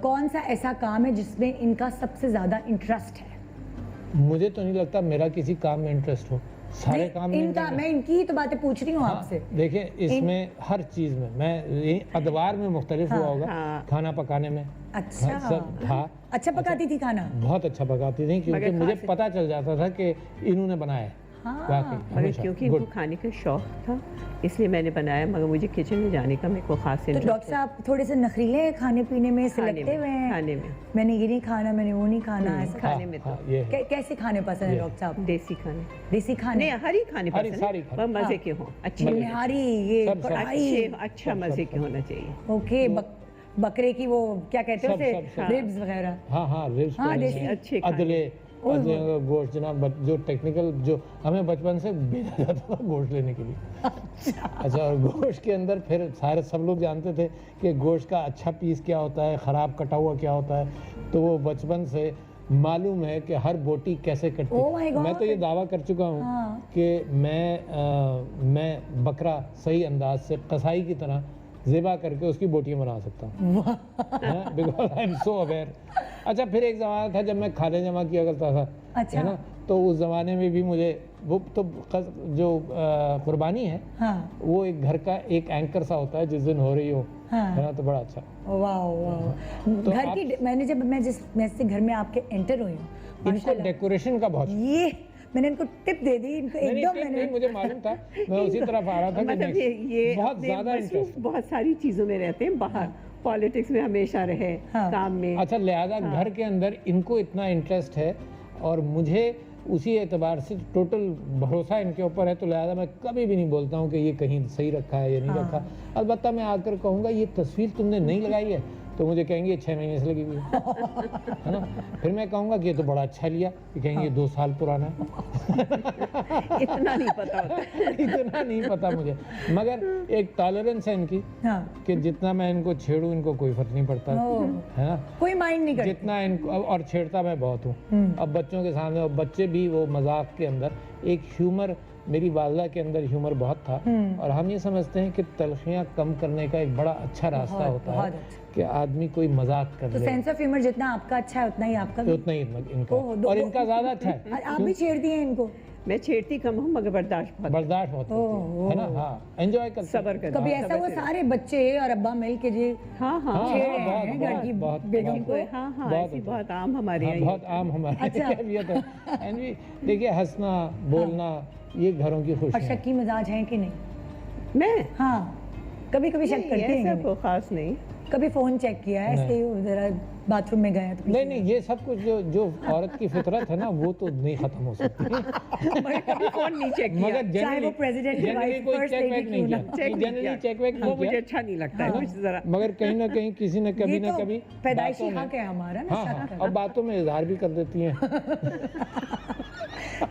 कौन सा ऐसा काम है जिसमें इनका सबसे ज्यादा इंटरेस्ट है? मुझे तो नहीं लगता मेरा किसी काम में इंटरेस्ट हो। सारे नहीं, काम में इनका, इंटरेस्ट मैं इनकी ही तो बातें पूछ रही हूँ हाँ, आपसे। देखिए, इसमें हर चीज़ में मैं अदवार में मुख्तलिफ हुआ होगा। हाँ। खाना पकाने में अच्छा, सब था। अच्छा पकाती थी खाना? बहुत अच्छा पकाती थी, क्योंकि मगर मुझे खास- पता चल जाता था कि इन्होंने बनाया है। हाँ। वाकई, मगर हमेशा, क्योंकि इनको good। खाने का शौक था इसलिए मैंने बनाया, मगर मुझे किचन में जाने का मेरे को खास तो इंटरेस्ट डॉक्टर साहब थोड़े से नखरीले हैं खाने पीने में, सिलेक्टिव हैं। खाने में मैंने ये नहीं खाना, मैंने वो नहीं खाना, ऐसा खाने हाँ, में हाँ, ये है। कैसे खाने पसंद है ये। डॉक्टर साहब? देसी खाने देसी खाने? नहीं, हरी खाने हरी, पसंद सारी है, खाने। पर मजे हाँ। के हों, अच्छे मजे के। निहारी, ये सब, सब। कढ़ाई। अच्छा मजे के होना चाहिए। ओके, बकरे की वो क्या कहते हैं सब, उसे, सब। रिब्स वगैरह। हाँ हाँ, रिब्स हाँ, पड़े देसी हैं, अच्छे खाने। अदले का गोश्त जनाब, जो टेक्निकल, जो हमें बचपन से भेजा जाता था गोश्त लेने के लिए। अच्छा, और गोश्त के अंदर फिर सारे सब लोग जानते थे कि गोश्त का अच्छा पीस क्या होता है, ख़राब कटा हुआ क्या होता है। तो वो बचपन से मालूम है कि हर बोटी कैसे कटती Oh my है। God! मैं तो ये दावा कर चुका हूँ हाँ। कि मैं बकरा सही अंदाज से कसाई की तरह ज़िबा करके उसकी बोटियाँ बना सकता हूँ, because I am so aware. अच्छा, फिर एक ज़माना था जब मैं खाने जमा किया करता था, अच्छा। है ना, तो उस ज़माने में भी मुझे वो तो जो कुर्बानी है, हाँ, वो एक घर का एक एंकर सा होता है जिस दिन हो रही हो, हाँ। है ना, तो बड़ा अच्छा। वाह वाह। तो घर की, मैंने जब मैं जिस मैस से घर में आपके एंटर हुई हूँ, इनको माशाल्लाह, डेकोरेशन का बहुत ये मैंने इनको टिप दे दी, इनको नहीं, एकदम नहीं, मैंने नहीं, मुझे मालूम था, मैं उसी तरफ आ रहा था कि मतलब next ये बहुत अपने ज्यादा मसरूफ इंटरेस्ट। बहुत सारी चीजों में रहते हैं, बाहर पॉलिटिक्स में हमेशा रहे, हाँ। काम में। अच्छा, लिहाजा घर के अंदर इनको इतना इंटरेस्ट है और मुझे उसी एतबार से टोटल भरोसा इनके ऊपर है, तो लिहाजा मैं कभी भी नहीं बोलता हूँ कि ये कहीं सही रखा है या नहीं रखा। अलबत्ता मैं आकर कहूँगा ये तस्वीर तुमने नहीं लगाई है, तो मुझे कहेंगे 6 महीने से लगी हुई है ना। फिर मैं कहूँगा कि ये तो बड़ा अच्छा लिया, ये कहेंगे 2 साल पुराना है। इतना नहीं पता होता। इतना नहीं पता मुझे, मगर एक टॉलरेंस है इनकी हाँ कि जितना मैं इनको छेड़ूं इनको कोई फर्क नहीं पड़ता, ओह। है ना। कोई माइंड नहीं करता। जितना इनको और छेड़ता मैं बहुत हूँ अब बच्चों के सामने, और बच्चे भी वो मजाक के अंदर एक ह्यूमर, मेरी वालदा के अंदर ह्यूमर बहुत था, और हम ये समझते हैं कि तलखियाँ कम करने का एक बड़ा अच्छा रास्ता बहुत, होता बहुत है अच्छा। कि आदमी कोई मजाक कर तो ले, सेंस ऑफ ह्यूमर जितना आपका अच्छा है उतना ही आपका तो भी। उतना ही इनका, ओह, और इनका ज्यादा अच्छा है, और आप भी छेड़ती हैं इनको? मैं छेड़ती कम हूँ मगर बर्दाश्त बहुत। बर्दाश्त बहुत करती है ना। हाँ, एंजॉय करते हैं। सब्र करते कभी हैं, ऐसा हुआ सब्र से। सारे बच्चे और अब्बा मिल के जी हाँ हाँ हाँ, छेड़ हाँ, रहे बहुत, हैं घर की बहुत, बेगम बहुत। को? हाँ हाँ बहुत ऐसी होता बहुत आम हमारे हाँ, यहाँ बहुत आम हमारी अच्छा। कैफियत है। And we- देखिए, हंसना बोलना ये घरों की और खुशी है। शक्की मिजाज हैं कि नहीं? मैं हाँ, कभी कभी शक नहीं, करती हैं ऐसा कि कोई खास नहीं। नहीं? कभी फोन चेक किया है ऐसे ही जरा बाथरूम में गए तो नहीं नहीं, ये सब कुछ जो औरत की फितरत है ना, वो तो नहीं खत्म हो सकती। मगर कभी फोन नहीं चेक किया। मगर चाहे वो president की जनरली wife, कोई first चेक lady बैक नहीं क्यों किया, ना- चेक नहीं जनरली किया। चेक बैक वो नहीं मुझे किया, अच्छा नहीं लगता है कुछ जरा। मगर कहीं ना कहीं किसी न कभी ये ना तो कभी पैदाइशी बातों में- हक है हमारा ना, हाँ शक हाँ, करना। और बातों में इजहार भी कर देती हैं।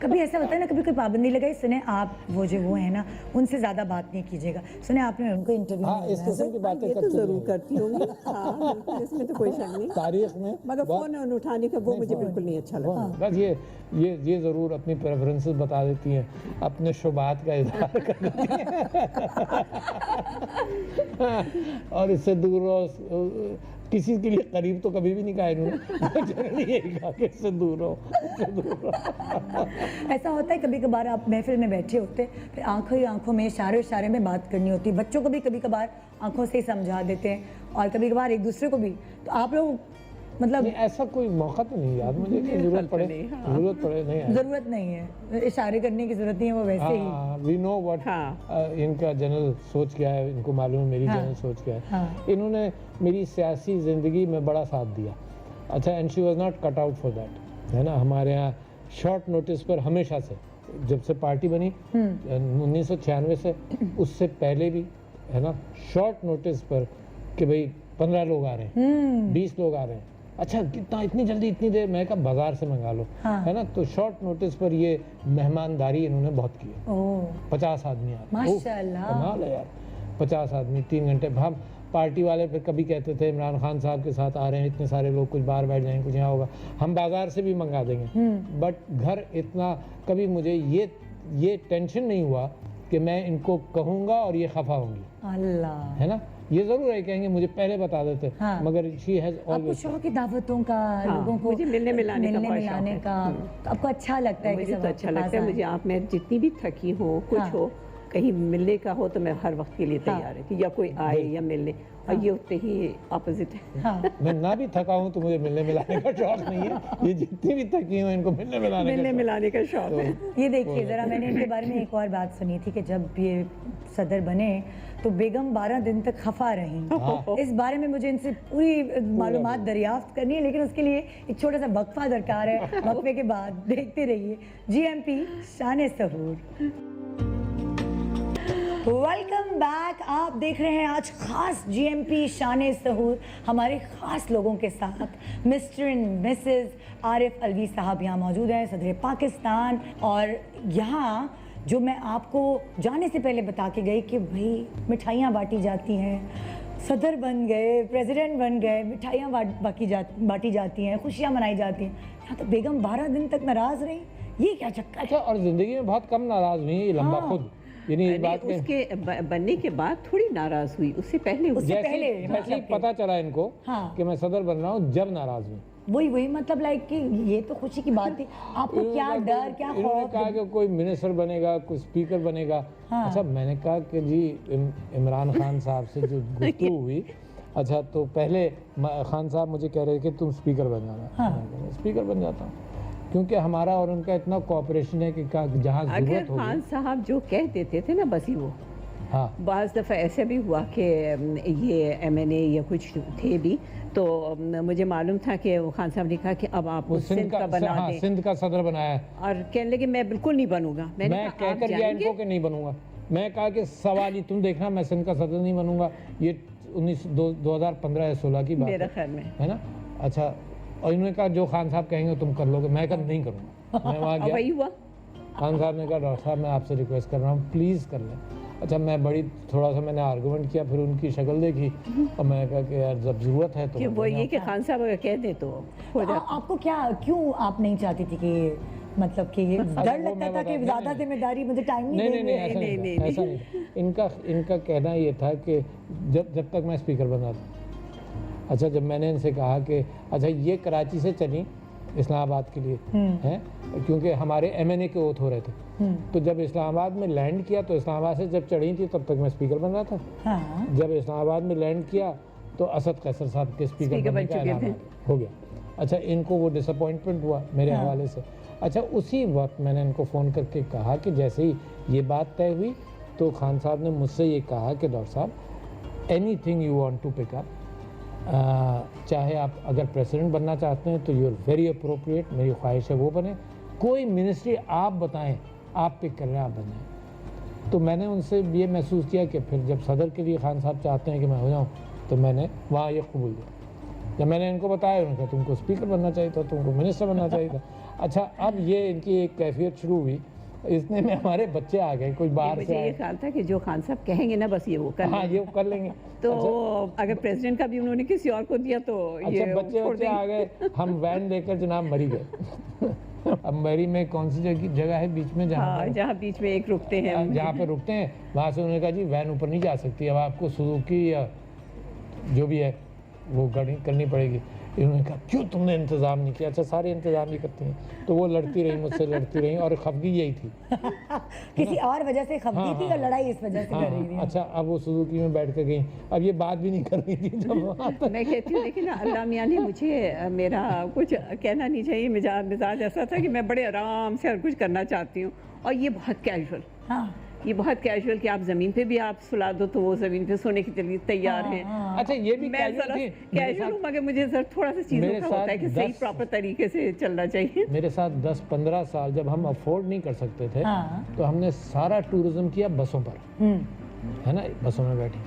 कभी ऐसा होता है ना, कभी कोई पाबंदी लगाई, सुने आप वो जो वो है ना उनसे ज्यादा बात नहीं कीजिएगा, सुने आपने उनको इंटरव्यू हाँ, इस किस्म की बातें ये तो करती जरूर हैं। करती होंगी। हाँ बिल्कुल, इसमें तो कोई शक नहीं। तारीख में मगर बहुत- फोन उठाने का वो मुझे बिल्कुल नहीं अच्छा लगता। बस ये ज़रूर अपनी प्रेफरेंसेस बता देती हैं, अपने शुबात का इजहार कर देती हैं। और इससे दूर रहो, किसी के लिए करीब तो कभी भी नहीं कहा इन्होंने, जनरली यही कहा कि इससे दूर रहो, इससे दूर रहो। ऐसा होता है कभी कभार आप महफिल में बैठे होते, फिर आंखों ही आंखों में इशारे इशारे में बात करनी होती है, बच्चों को भी कभी कभार आंखों से ही समझा देते हैं और कभी कभार एक दूसरे को भी, तो आप लोग मतलब नहीं, ऐसा कोई मौका तो नहीं याद मुझे कि जरूरत पड़े, नहीं, हाँ। जरूरत पड़े नहीं है। जरूरत नहीं है, इशारे करने की जरूरत नहीं है, वो वैसे ही। हाँ, वी नो व्हाट हाँ। इनका जनरल सोच क्या है, इनको मालूम है मेरी हाँ। जनरल सोच क्या है। हाँ। इन्होंने मेरी सियासी ज़िंदगी में बड़ा साथ दिया। अच्छा, and she was not cut out for that, है ना। हमारे यहाँ शॉर्ट नोटिस पर हमेशा से, जब से पार्टी बनी 1996 से, उससे पहले भी, है ना, शॉर्ट नोटिस पर कि भाई 15 लोग आ रहे हैं, 20 लोग आ रहे हैं, अच्छा कितना इतनी जल्दी इतनी देर, मैं कहा बाजार से मंगा लो, हाँ। है ना। तो शॉर्ट नोटिस पर ये मेहमानदारी इन्होंने बहुत की है। ओह 50 आदमी आ रहे हैं। माशाल्लाह। ओह, कमाल है यार, 50 आदमी 3 घंटे। हम पार्टी वाले फिर कभी कहते थे इमरान खान साहब के साथ आ रहे हैं इतने सारे लोग, कुछ बाहर बैठ जाएंगे, कुछ यहाँ होगा, हम बाजार से भी मंगा देंगे। बट घर इतना कभी मुझे ये टेंशन नहीं हुआ कि मैं इनको कहूँगा और ये खफा होंगी, अल्लाह। है ना। ये जरूर है, कहेंगे मुझे पहले बता देते, हाँ। मगर शी हैज आपको ऑलवेज। शौक है दावतों का, लोगों को मुझे मिलने मिलाने का बहुत शौक है। का, तो आपको अच्छा लगता है कि मुझे सब तो आपके अच्छा पास लगता है। आए? मुझे आप में जितनी भी थकी हो, कुछ हाँ। हो, कहीं मिलने का हो तो मैं हर वक्त के लिए तैयार है कि या कोई आए या मिलने, और ये उतने ही ऑपोजिट है। हाँ। मैं ना भी थका हूँ तो मुझे मिलने मिलाने का शौक नहीं है। ये जितनी भी थकी हूँ इनको मिलने मिलाने का मिलने शौक। मिलाने का शौक है। ये देखिए ज़रा, मैंने इनके बारे में एक और बात सुनी थी कि जब ये सदर बने तो बेगम 12 दिन तक खफा रहीं। इस बारे में मुझे इनसे पूरी मालूमात दरियाफ्त करनी है, लेकिन उसके लिए एक छोटा सा वक्फा दरकार है। वक्फे के बाद देखते रहिए GMP शान सहूर। Welcome back. आप देख रहे हैं आज खास GMP शान सहूर, हमारे खास लोगों के साथ mister and Mrs Arif Alvi साहब यहाँ मौजूद हैं, सदर पाकिस्तान। और यहाँ जो मैं आपको जाने से पहले बता के गई कि भाई मिठाइयाँ बांटी जाती हैं, सदर बन गए, प्रेसिडेंट बन गए, मिठाइयाँ बांटी जाती हैं, खुशियाँ मनाई जाती हैं। यहाँ तो बेगम 12 दिन तक नाराज़ रही, ये क्या चक्कर है? अच्छा, और जिंदगी में बहुत कम नाराज हुई है ये लंबा हाँ। खुद, यानी इस बात में उसके बनने के बाद थोड़ी नाराज हुई, उससे पहले हुई। उससे पहले जैसे मतलब कि- पता चला इनको हाँ। कि मैं सदर बन रहा हूँ, जब नाराज हुई। वही मतलब लाइक कि ये तो खुशी की बात थी, आपको क्या डर, क्या इन्होंने खौफ? कहा कि कोई मिनिस्टर बनेगा, कोई स्पीकर बनेगा। हाँ। अच्छा, मैंने कहा कि जी इमरान खान साहब से जो गुफ्तगू हुई, अच्छा तो पहले खान साहब मुझे कह रहे कि तुम स्पीकर बन जाना। हाँ। मैं स्पीकर बन जाता हूँ, क्योंकि हमारा और उनका इतना कोऑपरेशन है कि जहाँ अगर जरूरत होगी। खान साहब जो कह देते थे ना बस ही वो, हाँ बाज़ दफ़ा ऐसे भी हुआ कि ये MNA या कुछ थे भी, तो मुझे मालूम था कि वो खान साहब ने कहा कि अब आप वो सिंध का बना हाँ, दें, सिंध का सदर बनाया है। और कहने लगे मैं बिल्कुल नहीं बनूंगा। मैं कहा, आप कहकर गया जाएंगे? इनको कि नहीं बनूंगा। मैं कहा कि सवाल ही तुम देखना, मैं सिंध का सदर नहीं बनूंगा। ये 2015 या 16 की बात मेरा है, ख्याल में है ना। अच्छा, और इन्होंने कहा जो खान साहब कहेंगे तुम कर लोगे। मैं कहा नहीं करूँगा। मैं वहाँ और गया, वही हुआ। खान साहब ने कहा डॉक्टर साहब मैं आपसे रिक्वेस्ट कर रहा हूँ प्लीज़ कर लें। अच्छा, मैं थोड़ा सा मैंने आर्गूमेंट किया, फिर उनकी शक्ल देखी और मैंने कहा कि यार जब ज़रूरत है तो कि मैं वो बना। ये कि खान साहब अगर कह दे तो हो जाता। आपको क्या, क्यों आप नहीं चाहती थी कि मतलब कि ये डर वो लगता मैं था कि बता- ज़्यादा नहीं, जिम्मेदारी मुझे टाइम नहीं नहीं नहीं नहीं, देंगे? ऐसा नहीं नहीं, था, ऐसा नहीं था। इनका कहना ये था कि जब तक मैं स्पीकर बना था। अच्छा, जब मैंने इनसे कहा कि अच्छा ये कराची से चली इस्लामाबाद के लिए हैं, क्योंकि हमारे MNA के ओथ हो रहे थे, तो जब इस्लामाबाद में लैंड किया तो इस्लामाबाद से जब चढ़ी थी तब तक मैं स्पीकर बन रहा था। हाँ जब इस्लामाबाद में लैंड किया तो असद कैसर साहब के स्पीकर स्पीकर बनने बन का चुके ऐलान थे। हो गया। अच्छा, इनको वो डिसअपॉइंटमेंट हुआ मेरे हवाले से। अच्छा, उसी वक्त मैंने इनको फ़ोन करके कहा कि जैसे ही ये बात तय हुई तो खान साहब ने मुझसे ये कहा कि डॉक्टर साहब anything you want to pick up, चाहे आप अगर प्रेसिडेंट बनना चाहते हैं तो यू आर वेरी अप्रोप्रिएट, मेरी ख्वाहिश है वो बने। कोई मिनिस्ट्री आप बताएं, आप पिक कर रहे हैं, आप बनाएं। तो मैंने उनसे ये महसूस किया कि फिर जब सदर के लिए खान साहब चाहते हैं कि मैं हो जाऊँ, तो मैंने वहाँ ये कबूल किया। जब मैंने इनको बताया, उन्होंने कहा तुमको स्पीकर बनना चाहिए था, तुमको मिनिस्टर बनना चाहिए था। अच्छा, अब ये इनकी एक कैफियत शुरू हुई, इतने में हमारे बच्चे आ गए, कोई बाहर से मुझे ये आए। ख्याल था कि जो खान साहब कहेंगे ना बस ये वो कर हाँ, लेंगे। ये कर लेंगे। तो अच्छा, अगर प्रेसिडेंट का भी उन्होंने किसी और को दिया तो ये अच्छा बच्चे छोड़ बच्चे आ गए, हम वैन लेकर जनाब मरी गए। अब मरी में कौन सी जगह है बीच में हाँ, जहाँ बीच में एक रुकते हैं, जहाँ पे रुकते हैं, वहाँ से उन्होंने कहा जी वैन ऊपर नहीं जा सकती, अब आपको सुजुकी या जो भी है वो गाड़ी करनी पड़ेगी। इन्होंने कहा क्यों तुमने इंतज़ाम नहीं किया? अच्छा, सारे इंतज़ाम नहीं करती हैं। तो वो लड़ती रही मुझसे, लड़ती रही, और खफगी यही थी। किसी और वजह से खपती थी या लड़ाई इस वजह से कर रही थी? अच्छा, अब वो सुजुकी में बैठ कर गई, अब ये बात भी नहीं कर रही थी जब वहाँ तक। मैं कहती हूँ लेकिन अल्लाह मियाँ ने मुझे मेरा कुछ कहना नहीं चाहिए, मिजाज ऐसा था कि मैं बड़े आराम से हर कुछ करना चाहती हूँ, और ये बहुत कैजुअल, हाँ ये बहुत कैजुअल कि आप ज़मीन पे भी आप सुला दो तो वो ज़मीन पे सोने के लिए तैयार हैं। अच्छा, ये भी मैं कैजुअल ज़रा थी। कैजुअल हूँ, मगर मुझे सर थोड़ा सा चीज़ों मेरे का होता है कि साथ सही 10 प्रॉपर तरीके से चलना चाहिए। मेरे साथ 10-15 साल जब हम अफोर्ड नहीं कर सकते थे, हाँ। तो हमने सारा टूरिज्म किया बसों पर, है ना, बसों में बैठे।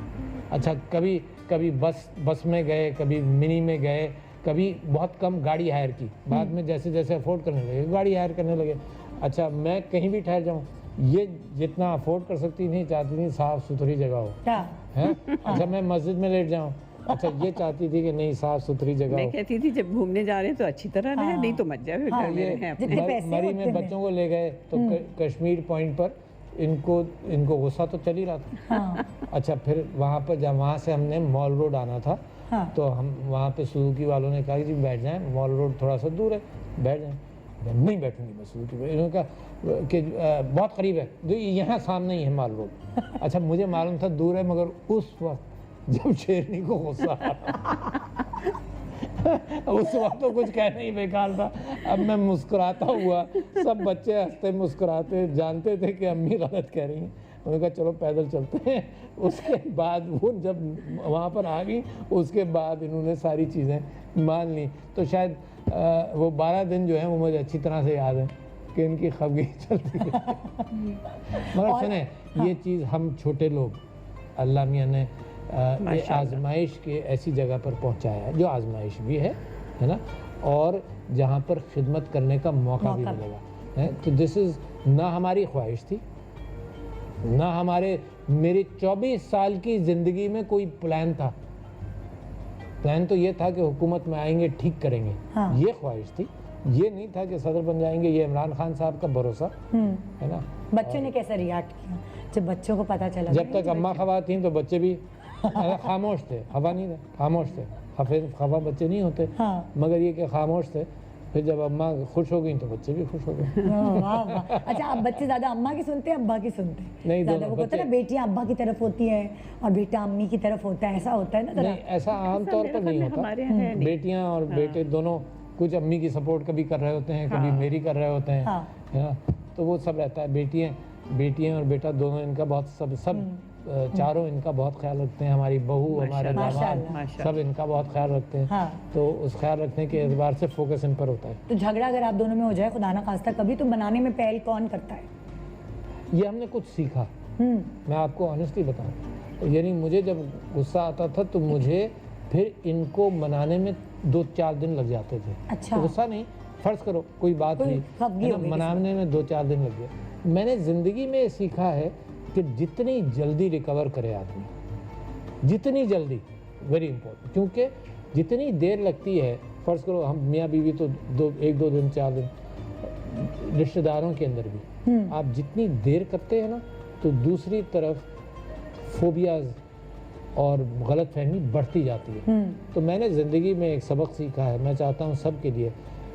अच्छा, कभी बस में गए, कभी मिनी में गए, कभी बहुत कम गाड़ी हायर की, बाद में जैसे जैसे अफोर्ड करने लगे गाड़ी हायर करने लगे। अच्छा, मैं कहीं भी ठहर जाऊँ, ये जितना अफोर्ड कर सकती नहीं, चाहती थी साफ़ सुथरी जगह हो, क्या? है। अच्छा, मैं मस्जिद में लेट जाऊँ, अच्छा ये चाहती थी कि नहीं साफ़ सुथरी जगह मैं हो। कहती थी जब घूमने जा रहे हैं तो अच्छी तरह रहे, नहीं तो मत जाए, हाँ, घर में ये रहें अपने। जितने पैसे मरी होते में हैं। बच्चों को ले गए तो कश्मीर पॉइंट पर इनको गुस्सा तो चल ही रहा था। हाँ अच्छा, फिर वहाँ पर जब वहाँ से हमने मॉल रोड आना था, हाँ। तो हम वहाँ पे सुजुकी वालों ने कहा कि जी बैठ जाएं, मॉल रोड थोड़ा सा दूर है, बैठ जाएं। मैं नहीं बैठूंगी मैं सुजुकी पे। इन्होंने कहा कि बहुत करीब है, तो यहाँ सामने ही है मॉल रोड। अच्छा, मुझे मालूम था दूर है, मगर उस वक्त जब शेरनी को गुस्सा आ रहा, उस वक्त तो कुछ कहना ही बेकार था। अब मैं मुस्कुराता हुआ, सब बच्चे हंसते मुस्कुराते, जानते थे कि अम्मी गलत कह रही हैं। उन्होंने कहा चलो पैदल चलते हैं। उसके बाद वो जब वहाँ पर आ गई, उसके बाद इन्होंने सारी चीज़ें मान ली। तो शायद वो 12 दिन जो हैं वो मुझे अच्छी तरह से याद है कि इनकी खबगी चलती है। मगर सुने, ये चीज़ हम छोटे लोग, अल्लाह मियाँ ने ये आजमाइश के ऐसी जगह पर पहुंचाया है, जो आजमाइश भी है ना, और जहां पर खिदमत करने का मौका भी मिलेगा, है। तो दिस इज़ ना हमारी ख्वाहिश थी, ना मेरी 24 साल की ज़िंदगी में कोई प्लान था। प्लान तो ये था कि हुकूमत में आएंगे, ठीक करेंगे, हाँ। ये ख्वाहिश थी। ये नहीं था कि सदर बन जाएंगे, ये इमरान खान साहब का भरोसा, है ना। बच्चों ने कैसे रिएक्ट किया जब बच्चों को पता चला? जब तक अम्मा खवा थी तो बच्चे भी खामोश थे, खफा नहीं थे, खामोश थे। खफा बच्चे नहीं होते, हाँ। मगर ये कि खामोश थे। फिर जब अम्मा खुश हो गई तो बच्चे भी खुश हो गए। वाह वाह। अच्छा, आप बच्चे ज्यादा अम्मा की सुनते हैं अब्बा की सुनते हैं? नहीं, ज्यादा दोनों वो कहते हैं ना, बेटियां अब्बा की तरफ होती है और बेटा अम्मी की तरफ होता है, ऐसा होता है ना जरा? नहीं, ऐसा आम तौर पर नहीं होता। हमारे यहाँ है नहीं। बेटियां और बेटे दोनों कुछ अम्मी की सपोर्ट कभी कर रहे होते हैं, कभी मेरी कर रहे होते हैं, हाँ। है ना, तो वो सब रहता है। बेटियां और बेटा दोनों इनका बहुत सब चारों इनका बहुत ख्याल रखते हैं। हमारी बहू, हमारे दामाद, माशाल्लाह। सब इनका बहुत ख्याल रखते हैं। हाँ। तो उस ख्याल रखने के एतबार से फोकस इन पर होता है। तो झगड़ा अगर आप दोनों में हो जाए खुदा ना खास्ता कभी, तो बनाने में पहल कौन करता है? ये हमने कुछ सीखा, मैं आपको ऑनेस्टली बताऊं, यानी मुझे जब गुस्सा आता था तो मुझे फिर इनको मनाने में 2-4 दिन लग जाते थे। अच्छा। तो गुस्सा नहीं, फर्ज करो कोई बात कोई हुई, खपगी है ना, हो गई मनाने में 2-4 दिन लग गए। मैंने ज़िंदगी में ये सीखा है कि जितनी जल्दी रिकवर करे आदमी, जितनी जल्दी, वेरी इंपॉर्टेंट, क्योंकि जितनी देर लगती है, फर्ज करो हम मियाँ बीवी तो 1-2 दिन 4 दिन, रिश्तेदारों के अंदर भी आप जितनी देर करते हैं ना, तो दूसरी तरफ फोबियाज और गलत फहमी बढ़ती जाती है। तो मैंने ज़िंदगी में एक सबक सीखा है, मैं चाहता हूँ सबके लिए,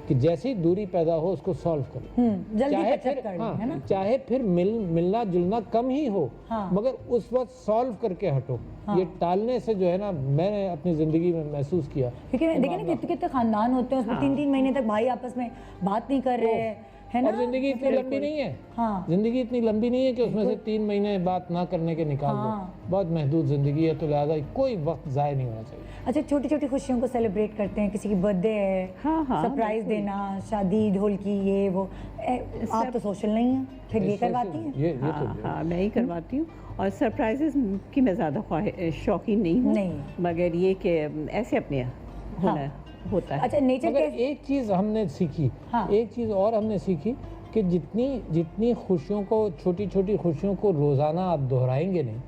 कि जैसे ही दूरी पैदा हो उसको सॉल्व करो। जल्दी चाहे कचक फिर कर लें, है ना? चाहे फिर मिलना जुलना कम ही हो, हाँ। मगर उस वक्त सॉल्व करके हटो। ये टालने से जो है ना, मैंने अपनी ज़िंदगी में महसूस किया। क्योंकि देखिए ना कितने कितने खानदान होते हैं उसमें 3-3 महीने तक भाई आपस में बात नहीं कर रहे हैं, है ना? और ज़िंदगी इतनी लंबी नहीं है, हाँ। ज़िंदगी इतनी लंबी नहीं है कि उसमें से 3 महीने बात ना करने के निकाल हाँ। दो। बहुत महदूद ज़िंदगी है, तो लिहाजा कोई वक्त ज़ाया नहीं होना चाहिए। अच्छा, छोटी छोटी खुशियों को सेलिब्रेट करते हैं, किसी की बर्थडे है, हाँ, सरप्राइज देना, शादी, ढोलकी, ये वो। आप तो सोशल नहीं हैं, फिर ये करवाती हैं? ये तो हाँ, मैं ही करवाती हूँ। और सरप्राइजेस की मैं ज़्यादा शौकीन नहीं हूँ, नहीं। मगर ये कि ऐसे अपने होना होता है। अच्छा, नेचर मगर के एक चीज़ हमने सीखी, हाँ। एक चीज़ और हमने सीखी कि जितनी खुशियों को, छोटी छोटी खुशियों को रोज़ाना आप दोहराएंगे नहीं,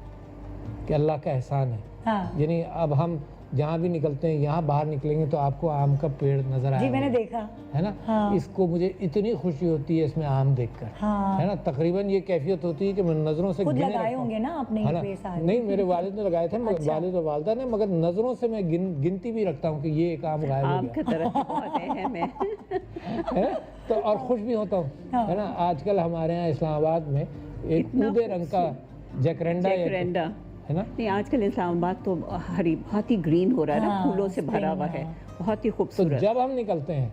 कि अल्लाह का एहसान है। हाँ यानी अब हम जहाँ भी निकलते हैं, यहाँ बाहर निकलेंगे तो आपको आम का पेड़ नजर जी, आएगा, मैंने देखा। है ना? हाँ। इसको मुझे इतनी खुशी होती है इसमें आम देखकर, हाँ। है ना? तकरीबन ये कैफियत होती है कि मैं नज़रों से खुद गिने लगाए रखता हूँ। होंगे ना आपने है ये ना? पेड़ सारे? नहीं, मेरे वालिद ने लगाए थे, अच्छा। वालिद और वालदा ने, मगर नज़रों से मैं गिनती भी रखता हूँ कि ये एक आम गायब हो आम गया, की तरह बहुत अहम है। है? तो और खुश भी होता हूँ, हाँ। है ना? आजकल हमारे यहाँ इस्लामाबाद में एक इतना ऊदे रंग का जैकरेंडा जैकरेंडा, है ना? नहीं आजकल इस्लामाबाद तो बहुत ही ग्रीन हो रहा है ना, हाँ, फूलों से भरा हुआ है, बहुत ही तो खूबसूरत। जब हम निकलते हैं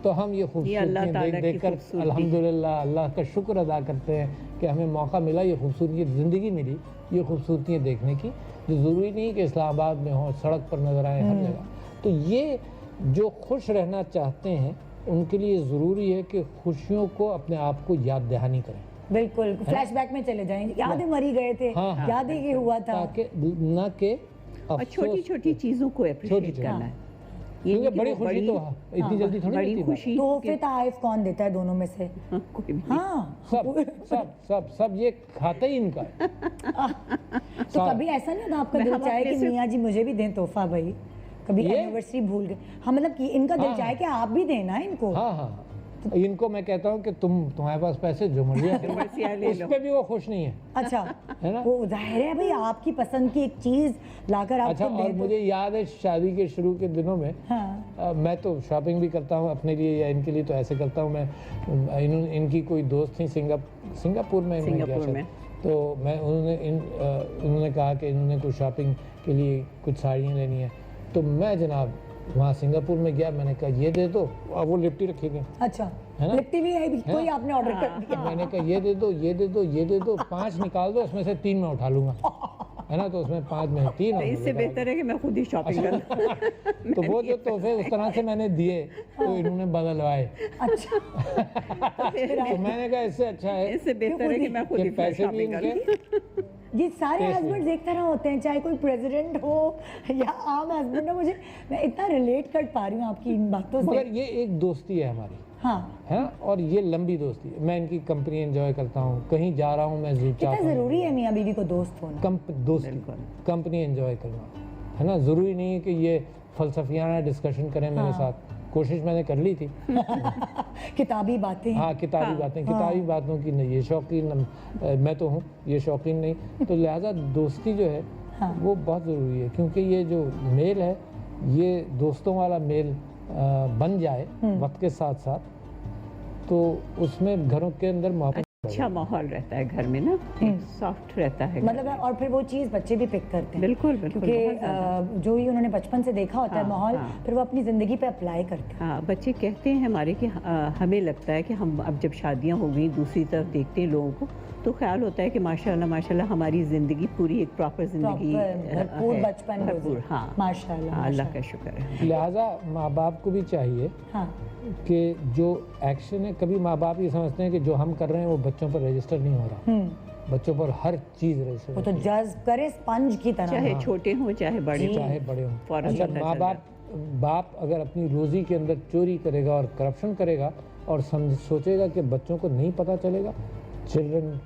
तो हम ये अल्लाह खूबसूरती ताला की देख कर खूबसूरती। अल्हम्दुलिल्लाह अल्लाह का शुक्र अदा करते हैं कि हमें मौका मिला, ये खूबसूरती, ज़िंदगी मिली ये खूबसूरतियाँ देखने की, जो ज़रूरी नहीं कि इस्लामाबाद में हो, सड़क पर नज़र आए हर जगह। तो ये जो खुश रहना चाहते हैं उनके लिए ज़रूरी है कि खुशियों को, अपने आप को याद दहानी करें, बिल्कुल, फ्लैशबैक में चले जाएंगे, याद है मरी गए थे, हाँ, हाँ। याद है कि हुआ था। ताकि न के और छोटी छोटी चीज़ों को अप्रिशिएट छोटी-छोटी। करना है। ये क्योंकि नहीं कि बड़ी वो खुशी तो इतनी जल्दी थोड़ी बड़ी मिलती है। खुशी तोहफे तोहफ़ कौन देता है दोनों में से? हाँ, कोई भी। हाँ। सब ये खाता ही इनका है। तो कभी ऐसा नहीं था आपका मैं दिल हम चाहे अपने कि से- मियाँ जी मुझे भी दें तोहफा भाई, कभी ये? एनिवर्सरी भूल गए? हाँ, मतलब कि इनका दिल हाँ। चाहे कि आप भी देना इनको। हाँ हाँ, इनको मैं कहता हूँ कि तुम्हारे पास पैसे जो मर्जी है, एनिवर्सरी ले उस लो। पे भी वो खुश नहीं है, अच्छा, है ना? वो जाहिर है भाई, आपकी पसंद की एक चीज लाकर अच्छा, आपको और दे दो। मुझे याद है शादी के शुरू के दिनों में हाँ मैं तो शॉपिंग भी करता हूँ अपने लिए या इनके लिए, तो ऐसे करता हूँ मैं। इनकी कोई दोस्त थी सिंगापुर में, मैं गया सिंगापुर शायद। में। तो मैं उन्होंने कहा कि इन्होंने कुछ शॉपिंग के लिए कुछ साड़ियाँ लेनी है, तो मैं जनाब वहाँ सिंगापुर में गया, मैंने कहा ये दे दो, और वो लिपटी रखी थी, अच्छा, है ना? लिपटी भी है, कोई आपने ऑर्डर कर दिया? मैंने कहा ये दे दो, ये दे दो, ये दे दो, 5 निकाल दो, उसमें से 3 मैं उठा लूंगा, है ना? तो उसमें 5 में 3 तो इससे बेहतर है कि मैं खुद ही शॉपिंग कर लूं। तो वो जो तोहफे उस तरह से मैंने दिए तो इन्होंने बदलवाए, अच्छा, तो मैंने कहा इससे अच्छा है इससे बेहतर है कि मैं खुद कि ही पैसे भी शॉपिंग कर लूं। इनके। ये सारे टेस्ट हस्बैंड एक तरह होते हैं, चाहे कोई प्रेसिडेंट हो या आम हस्बैंड हो। मैं इतना रिलेट कर पा रही हूँ आपकी इन बातों से। मगर ये एक दोस्ती है हमारी, हाँ, है ना? और ये लंबी दोस्ती है, मैं इनकी कंपनी एंजॉय करता हूँ, कहीं जा रहा हूँ मैं कितना चाहता हूँ जरूरी है मियाँ बीवी को दोस्त होना। दोस्ती, बिल्कुल। कंपनी एंजॉय करना, है ना? ज़रूरी नहीं है कि ये फलसफियाना डिस्कशन करें मेरे साथ, कोशिश मैंने कर ली थी। किताबी बातें। हाँ, किताबी बातें, किताबी बातों की नहीं, ये शौकीन मैं तो हूँ, ये शौकीन नहीं, तो लिहाजा दोस्ती जो है वो बहुत ज़रूरी है, क्योंकि ये जो मेल है ये दोस्तों वाला मेल बन जाए वक्त के साथ साथ, तो उसमें घरों के अंदर मोहब्बत अच्छा माहौल रहता है घर में ना, सॉफ्ट रहता है घर मतलब में। और फिर वो चीज़ बच्चे भी पिक करते हैं, बिल्कुल बिल्कुल, क्योंकि बहुत ज़्यादा। जो ही उन्होंने बचपन से देखा होता है हाँ, माहौल, हाँ। फिर वो अपनी ज़िंदगी पे अप्लाई करते हैं। हाँ, बच्चे कहते हैं हमारे कि हमें लगता है कि हम अब जब शादियां हो गई दूसरी तरफ देखते हैं लोगों को, तो ख्याल होता है कि माशाल्लाह माशाल्लाह हमारी ज़िंदगी पूरी एक प्रॉपर ज़िंदगी भरपूर है, बचपन भरपूर, गुजरा। हाँ माशाल्लाह, हाँ, अल्लाह का माशाल्लाह। शुक्र है। लिहाजा माँ बाप को भी चाहिए हाँ, कि जो एक्शन है, कभी माँ बाप ये समझते हैं कि जो हम कर रहे हैं वो बच्चों पर रजिस्टर नहीं हो रहा, बच्चों पर हर चीज़ रजिस्टर वो तो होती है, जज्ब करे स्पंज की तरह। चाहे छोटे हों चाहे बड़े हों। चाहे बड़े हों। फौरन अच्छा, पता माँ चल बाप अगर अपनी रोज़ी के अंदर चोरी करेगा और करप्शन करेगा और सोचेगा कि बच्चों को नहीं पता चलेगा, चिल्ड्रन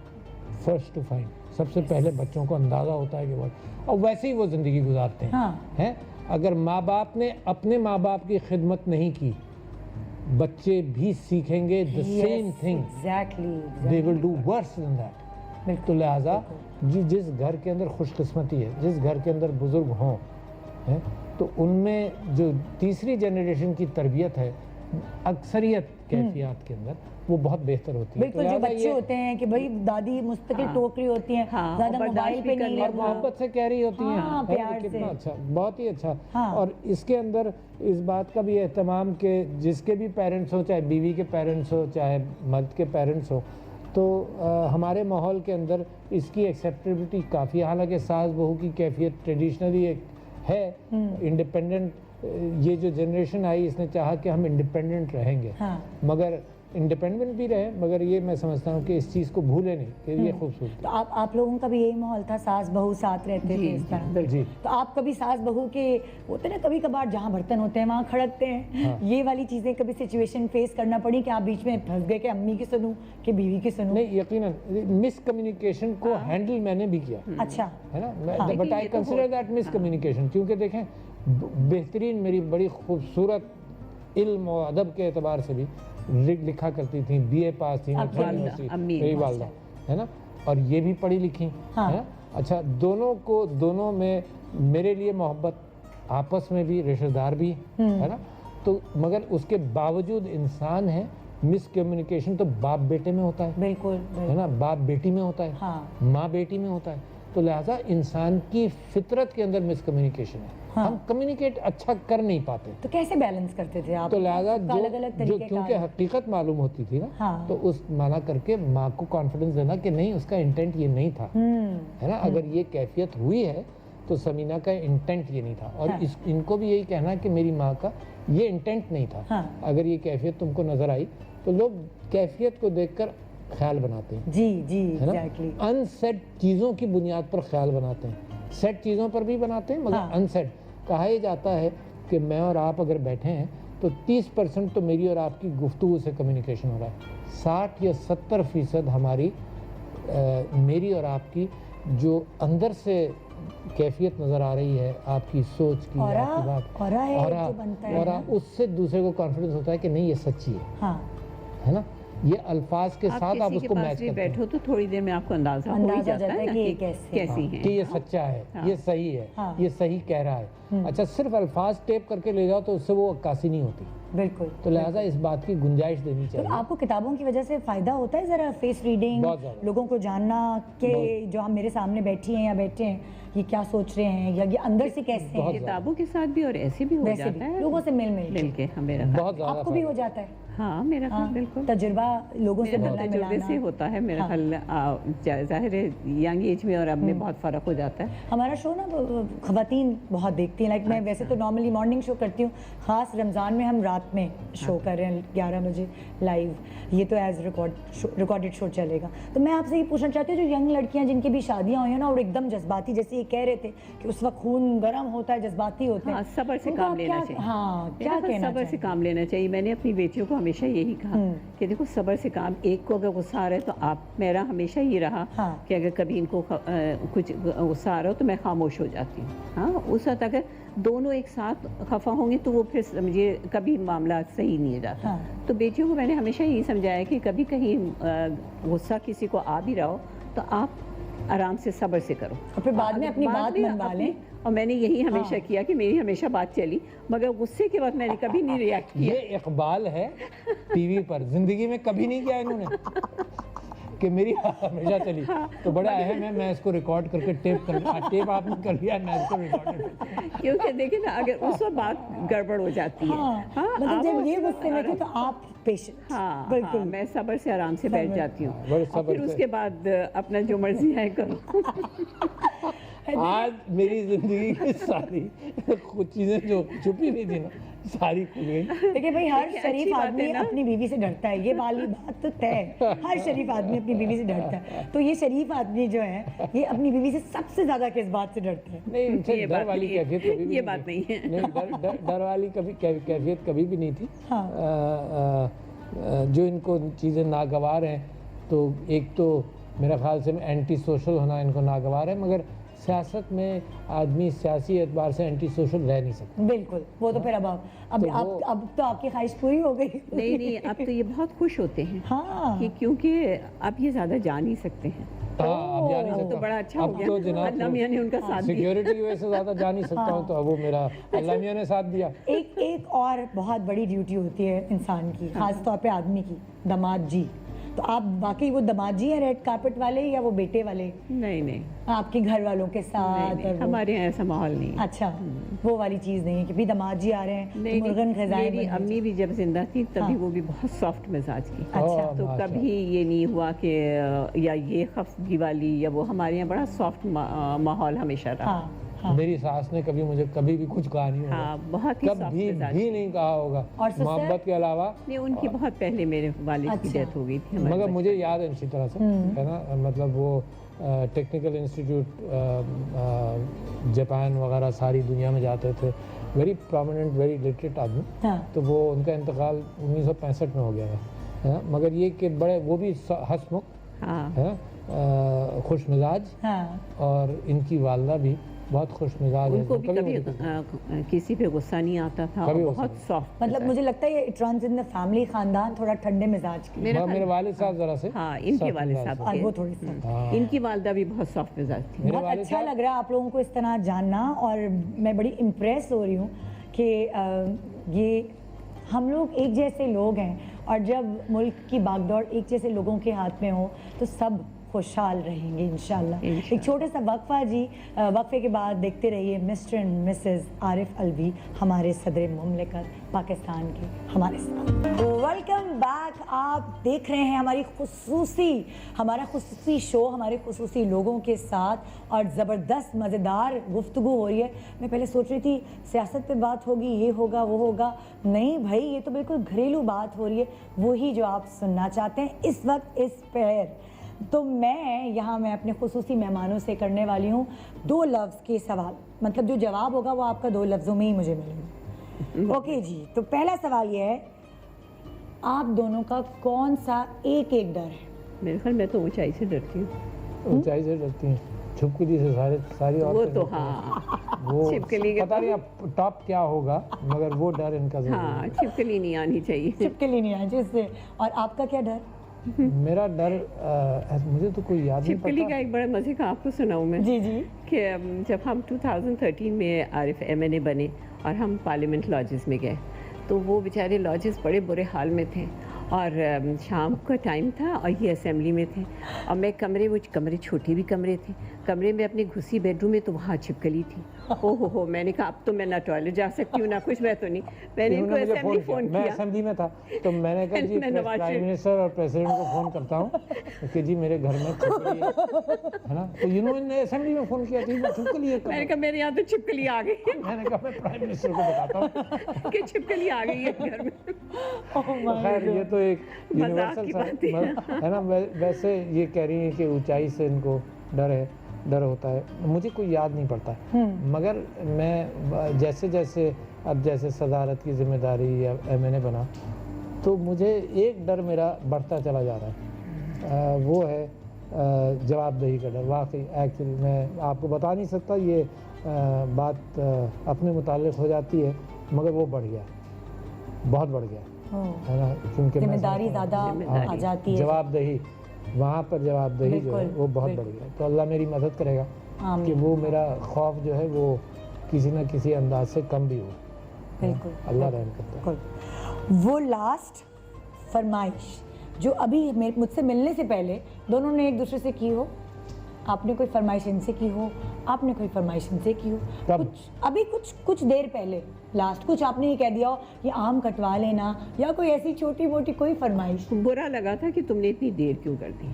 फर्स्ट टू फाइंड, सबसे पहले बच्चों को अंदाज़ा होता है कि वो, और वैसे ही वो ज़िंदगी गुजारते हैं। हाँ। हैं, अगर माँ बाप ने अपने माँ बाप की खिदमत नहीं की, बच्चे भी सीखेंगे the same thing, exactly. They will do worse than that. तो लिहाजा जिस घर के अंदर खुशकिस्मती है, जिस घर के अंदर बुजुर्ग हों, हैं, तो उनमें जो तीसरी जनरेशन की तरबियत है, अक्सरियत कैफियत के अंदर वो बहुत बेहतर होती है। बिल्कुल, तो जो लिहाजा बच्चे ये- होते हैं कि भाई दादी मुस्तकिल टोक रही होती हैं, हाँ, ज्यादा और बर्दाश्त मोबाइल भी पे कर नहीं लेते और मोहब्बत से कह रही होती हैं, हाँ, है, प्यार कितना से। अच्छा, बहुत ही अच्छा। हाँ। और इसके अंदर इस बात का भी एहतमाम कि जिसके भी पेरेंट्स हो, चाहे बीवी के पेरेंट्स हो चाहे मर्द के पेरेंट्स हो, तो हमारे माहौल के अंदर इसकी एक्सेप्टेबिलिटी काफ़ी है। हालांकि सास बहू की कैफियत ट्रेडिशनली एक है इंडिपेंडेंट, ये जो जनरेशन आई इसने चाहा कि हम इंडिपेंडेंट रहेंगे, हाँ। मगर इंडिपेंडेंट भी रहे, मगर ये मैं समझता हूँ कि इस चीज़ को भूले नहीं कि ये खूबसूरती। तो आप लोगों का भी यही माहौल था, सास बहू साथ रहते थे इस तरह? जी, तो आप कभी सास बहू के होते ना, कभी कभार जहाँ बर्तन होते हैं वहाँ खड़कते हैं, हाँ। ये वाली चीजें कभी सिचुएशन फेस करना पड़ी कि आप बीच में फंस गए कि अम्मी की सुनूं कि बीवी की सुनूं? नहीं, यकीनन मिसकम्युनिकेशन को हैंडल मैंने भी किया अच्छा। है ना, हाँ। But I consider that miscommunication, क्योंकि देखें बेहतरीन मेरी बड़ी खूबसूरत इल्म और अदब के एतबार से भी लिखा करती थी, बीए पास थी, आपकी नटवर वालिदा, यूनिवर्सिटी, अम्मी, मेरी अच्छा। वालदा, है ना, और ये भी पढ़ी लिखी, हाँ। है ना। अच्छा, दोनों में मेरे लिए मोहब्बत, आपस में भी, रिश्तेदार भी, है ना, तो मगर उसके बावजूद इंसान है, मिसकम्युनिकेशन तो बाप बेटे में होता है बिल्कुल, है ना, बाप बेटी में होता है, हाँ। माँ बेटी में होता है, तो लिहाजा इंसान की फितरत के अंदर मिसकम्युनिकेशन है, हाँ। हम कम्युनिकेट अच्छा कर नहीं पाते। तो कैसे बैलेंस करते थे आप? तो लिहाजा अलग अलग जो तरीके क्योंकि हकीकत मालूम होती थी ना, हाँ। तो उस माना करके माँ को कॉन्फिडेंस देना कि नहीं, उसका इंटेंट ये नहीं था, है ना, अगर ये कैफियत हुई है तो समीना का इंटेंट ये नहीं था, और हाँ। इनको भी यही कहना कि मेरी माँ का ये इंटेंट नहीं था। हाँ। अगर ये कैफियत तुमको नजर आई तो लोग कैफियत को देखकर ख्याल बनाते हैं, जी जी, है ना, एग्जैक्टली। अनसेट चीज़ों की बुनियाद पर ख्याल बनाते हैं, सेट चीज़ों पर भी बनाते हैं, मगर हाँ। अनसेट। कहा यह जाता है कि मैं और आप अगर बैठे हैं तो 30% तो मेरी और आपकी गुफ्तगू से कम्युनिकेशन हो रहा है, 60 या 70% हमारी मेरी और आपकी जो अंदर से कैफियत नज़र आ रही है, आपकी सोच की, औरा- आपकी बात, औरा है जो बनता है औरा, ना। उससे दूसरे को कॉन्फिडेंस होता है कि नहीं ये सच्ची हाँ, है ना, ये अल्फाज के आप साथ आप किसी के उसको पास मैच भी करते हैं बैठो तो थोड़ी देर में आपको अंदाजा हो ही अंदाजा जाता है ना कि ये कि कैसे कैसी कि है। ये सच्चा है, ये सही है, हाँ। ये सही कह रहा है। अच्छा, सिर्फ अल्फाज टेप करके ले जाओ तो उससे वो अक्कासी नहीं होती, बिल्कुल। तो लिहाजा इस बात की गुंजाइश देनी तो चाहिए। आपको किताबों की वजह से फायदा होता है जरा फेस रीडिंग, बहुत ज़्यादा। लोगों को जानना कि जो हम मेरे सामने बैठी हैं या बैठे हैं ये क्या सोच रहे हैं, या ये अंदर से कैसे हैं, बहुत किताबों के साथ भी और ऐसे भी हो वैसे जाता भी है, लोगों से मिल मिल के। मिलके हाँ, मेरा बहुत ज़्यादा आपको भी हो फायदा। जाता है? हाँ, मेरा ख्याल हाँ, बिल्कुल तजुर्बा लोगों से मेरे मिलना तजुर्बे से मिलाना। होता है मेरा हाँ। ख्याल, जाहिर है यंग एज में और अब में बहुत फ़र्क हो जाता है। हमारा शो ना खवातीन बहुत देखती हैं, लाइक मैं वैसे तो नॉर्मली मॉर्निंग शो करती हूँ, ख़ास रमज़ान में हम रात में शो कर रहे हैं 11 बजे लाइव, ये तो एज रिकॉर्डेड शो चलेगा। तो मैं आपसे ये पूछना चाहती हूँ, जो यंग लड़कियाँ जिनकी भी शादियाँ हुई हैं ना और एकदम जज्बाती, जैसे ये कह रहे थे कि उस वक्त खून गर्म होता है, जज्बाती होते हैं, हाँ, सब्र से उनको काम आप लेना क्या- चाहिए। हाँ, मेरा क्या ख्याल कहना सब्र से चाहिए? काम लेना चाहिए। मैंने अपनी बेटियों को हमेशा यही कहा कि देखो सब्र से काम, एक को अगर गुस्सा आ रहा है तो आप, मेरा हमेशा ये रहा हाँ। कि अगर कभी इनको कुछ गुस्सा आ रहा हो तो मैं खामोश हो जाती हूँ। हाँ, उस वक्त अगर दोनों एक साथ खफा होंगे तो वो फिर समझिए कभी मामला सही नहीं जाता। हाँ। तो बेटियों को मैंने हमेशा यही समझाया कि कभी कहीं गुस्सा किसी को आ भी रहा हो तो आप आराम से सब्र से करो और फिर बाद में अपनी बात मनवा लें। और मैंने यही हमेशा किया कि मेरी हमेशा बात चली, मगर गुस्से के बाद मैंने कभी नहीं रिएक्ट किया। ये इकबाल है टीवी पर, जिंदगी में कभी नहीं किया इन्होंने। कि मेरी हमेशा चली, तो बड़ा अहम है मैं इसको रिकॉर्ड करके टेप आपने कर लिया, मैं इसको रिकॉर्ड क्योंकि देखिए ना, अगर उस वक्त बात गड़बड़ हो जाती है, हाँ, मतलब जब ये गुस्से में थे तो आप पेशेंट। हाँ, बिल्कुल। हाँ, मैं सब्र से आराम से बैठ जाती हूँ, बड़े और सब्र फिर से। उसके बाद अपना जो मर्जी है करो। आज मेरी जिंदगी की सारी कुछ चीजें जो छुपी नहीं थी ना, सारी खुल गई। देखिए भाई, हर अच्छी शरीफ बात आदमी है ना। अपनी बीवी से डरता है, ये वाली बात तो तय है। हर शरीफ आदमी अपनी बीवी से डरता है, तो ये शरीफ आदमी जो है ये अपनी बीवी से सबसे ज्यादा किस बात से डरता है? नहीं, इनसे ये डर बात वाली नहीं है। कैफियत कभी भी ये नहीं बात थी। नहीं है। नहीं, डर वाली कैफियत कभी भी नहीं थी। हाँ। जो इनको चीज़ें नागवार हैं, तो एक तो मेरा ख्याल से एंटी सोशल होना इनको नागवार है, मगर सियासत में आदमी सियासी एतबार से एंटी सोशल रह नहीं सकता। बिल्कुल, वो तो फिर अब अब तो आपकी ख्वाहिश पूरी हो गई। नहीं नहीं, अब तो ये बहुत खुश होते हैं हाँ, कि क्योंकि अब ये ज्यादा जा नहीं सकते हैं। हाँ, अब जा नहीं अब सकता। तो बड़ा अच्छा हो अब गया, तो जनाब अल्लाह मियां ने उनका साथ दिया। सिक्योरिटी की वजह से ज़्यादा जा नहीं सकता हूँ, तो अब वो मेरा अल्लाह मियां ने साथ दिया। एक और बहुत बड़ी ड्यूटी होती है इंसान की, खास तौर पे आदमी की, दामाद जी। तो आप वाकई वो दामाद जी हैं रेड कार्पेट वाले, या वो बेटे वाले नहीं नहीं, आपके घर वालों के साथ? नहीं, नहीं, और वो- हमारे यहाँ ऐसा माहौल नहीं है। अच्छा, वो वाली चीज़ नहीं है कि भाई दामाद जी आ रहे हैं नहीं, तो मुर्गन नहीं, खजाएं मेरी बन अम्मी भी जब जिंदा थी तभी हाँ। वो भी बहुत सॉफ्ट मिजाज की। अच्छा। ओह, तो माशा। कभी ये नहीं हुआ कि या ये खफगी वाली या वो, हमारे यहाँ बड़ा सॉफ्ट माहौल हमेशा रहा। हाँ, हाँ। मेरी सास ने कभी मुझे कभी भी कुछ कहा नहीं होगा, हाँ, बहुत ही सॉफ्ट कभी मिजाज। भी नहीं कहा होगा, और ससुर? मोहब्बत के अलावा। नहीं, उनकी बहुत पहले मेरे वालिद की अच्छा। डेथ हो गई थी हमारे मगर बचपन मुझे याद है अच्छी तरह से, है ना, मतलब वो टेक्निकल इंस्टीट्यूट जापान वगैरह सारी दुनिया में जाते थे, वेरी प्रोमिनेंट वेरी लिटरेट आदमी। हाँ, तो वो उनका इंतकाल 1965 में हो गया है ना? मगर ये कि बड़े वो भी हंसमुख हाँ, है, खुश मिजाज, हाँ, और इनकी वालदा भी बहुत खुश मिजाज है। उनको भी कभी मुझे किसी पे गुस्सा नहीं आता था, और कभी गुस्सा बहुत सॉफ्ट। मतलब मुझे लगता है ये it runs in the family, खानदान थोड़ा ठंडे मिजाज की। मेरे वालिद साहब जरा से हाँ, इनके सख्त वालिद मिजाज साहब थे। और वो थोड़ी सी हाँ। इनकी वालदा भी बहुत सॉफ्ट मिजाज थी। मेरे बहुत वालिद अच्छा साहब- लग रहा है आप लोगों को इस तरह जानना, और मैं बड़ी इम्प्रेस हो रही हूँ कि ये हम लोग एक जैसे लोग हैं, और जब मुल्क की बागडोर एक जैसे लोगों के हाथ में हो तो सब खुशहाल रहेंगे इंशाल्लाह। एक छोटा सा वक्फा जी, वक्फे के बाद देखते रहिए mister and Mrs Arif Alvi हमारे सदर मुमलिकत पाकिस्तान के हमारे साथ। Welcome back. आप देख रहे हैं हमारा खुसूसी शो, हमारे खुसूसी लोगों के साथ, और ज़बरदस्त मज़ेदार गुफ्तगू हो रही है। मैं पहले सोच रही थी सियासत पे बात होगी, ये होगा वो होगा, नहीं भाई, ये तो बिल्कुल घरेलू बात हो रही है, वही जो आप सुनना चाहते हैं इस वक्त इस पैर। तो मैं अपने खुसूसी मेहमानों से करने वाली हूँ 2 लफ्ज़ के सवाल, मतलब जो जवाब होगा वो आपका 2 लफ्ज़ों में ही मुझे मिलेगा। ओके जी, तो पहला सवाल ये है, आप दोनों का कौन सा एक डर है? मेरे ख्याल मैं तो ऊंचाई से डरती हूँ। ऊंचाई से डरती हैं, छिपकली से सारी वो औरतें तो डरती हैं। हाँ, वो छिपकली के पता नहीं अब टॉप क्या होगा, मगर वो डर इनका जरूर हाँ, छिपकली नहीं आनी चाहिए। छिपकली नहीं है जिससे। और आपका क्या डर? है। मेरा डर मुझे तो कोई याद नहीं छिपकली का पड़ता। एक बड़ा मजे का आपको सुनाऊँ मैं जी जी। कि जब हम 2013 में आरिफ MNA बने और हम पार्लियामेंट लॉजेस में गए, तो वो बेचारे लॉजेस बड़े बुरे हाल में थे, और शाम का टाइम था और ये असेंबली में थे, और मैं कमरे छोटे भी कमरे थे, कमरे में अपनी घुसी बेडरूम में, तो वहाँ छिपकली थी। ओहो हो, मैंने कहा अब तो मैं ना टॉयलेट जा सकती हूँ ना कुछ, मैं तो नहीं। मैंने इनको इन्होंने मुझे असेंबली फ़ोन मैं किया। असेंबली में था, तो मैंने कहा जी मैं नवाज प्राइम शरीफ- मिनिस्टर और प्रेसिडेंट को फ़ोन करता हूँ कि जी मेरे घर में छिपकली है ना? तो इन्होंने असेंबली में फ़ोन किया, ठीक है छिपकली है मैंने कहा मेरे यहाँ तो छिपकली आ गई है। मैंने कहा मैं प्राइम मिनिस्टर को बताता हूँ। कि छिपकली आ गई है घर में। तो खैर ये तो एक यूनिवर्सल की सा बात है। है ना। वैसे ये कह रही है कि ऊंचाई से इनको डर होता है, मुझे कोई याद नहीं पड़ता, मगर मैं जैसे सदारत की जिम्मेदारी या MNA बना, तो मुझे एक डर मेरा बढ़ता चला जा रहा है, वो है जवाबदेही का डर। वाकई एक्चुअली मैं आपको बता नहीं सकता, ये बात अपने मुताल्लिक हो जाती है, मगर वो बढ़ गया, बहुत बढ़ गया है ना, क्योंकि मैं जिम्मेदारी ज़्यादा आ जाती है। जवाबदेही, वहाँ पर जवाबदेही जो है बिल्कुल, वो बहुत बढ़ गया। तो अल्लाह मेरी मदद करेगा आमीन। कि वो मेरा खौफ जो है वो किसी न किसी अंदाज से कम भी हो। बिल्कुल अल्लाह रहम करता है। बिल्कुल। वो लास्ट फरमाइश जो अभी मुझसे मिलने से पहले दोनों ने एक दूसरे से की हो? आपने कोई फरमाइश इनसे की हो, आपने कोई फरमाइश इनसे की हो? कब? कुछ देर पहले, लास्ट कुछ आपने ये कह दिया हो ये आम कटवा लेना, या कोई ऐसी छोटी मोटी कोई फरमाइश? बुरा लगा था कि तुमने इतनी देर क्यों कर दी।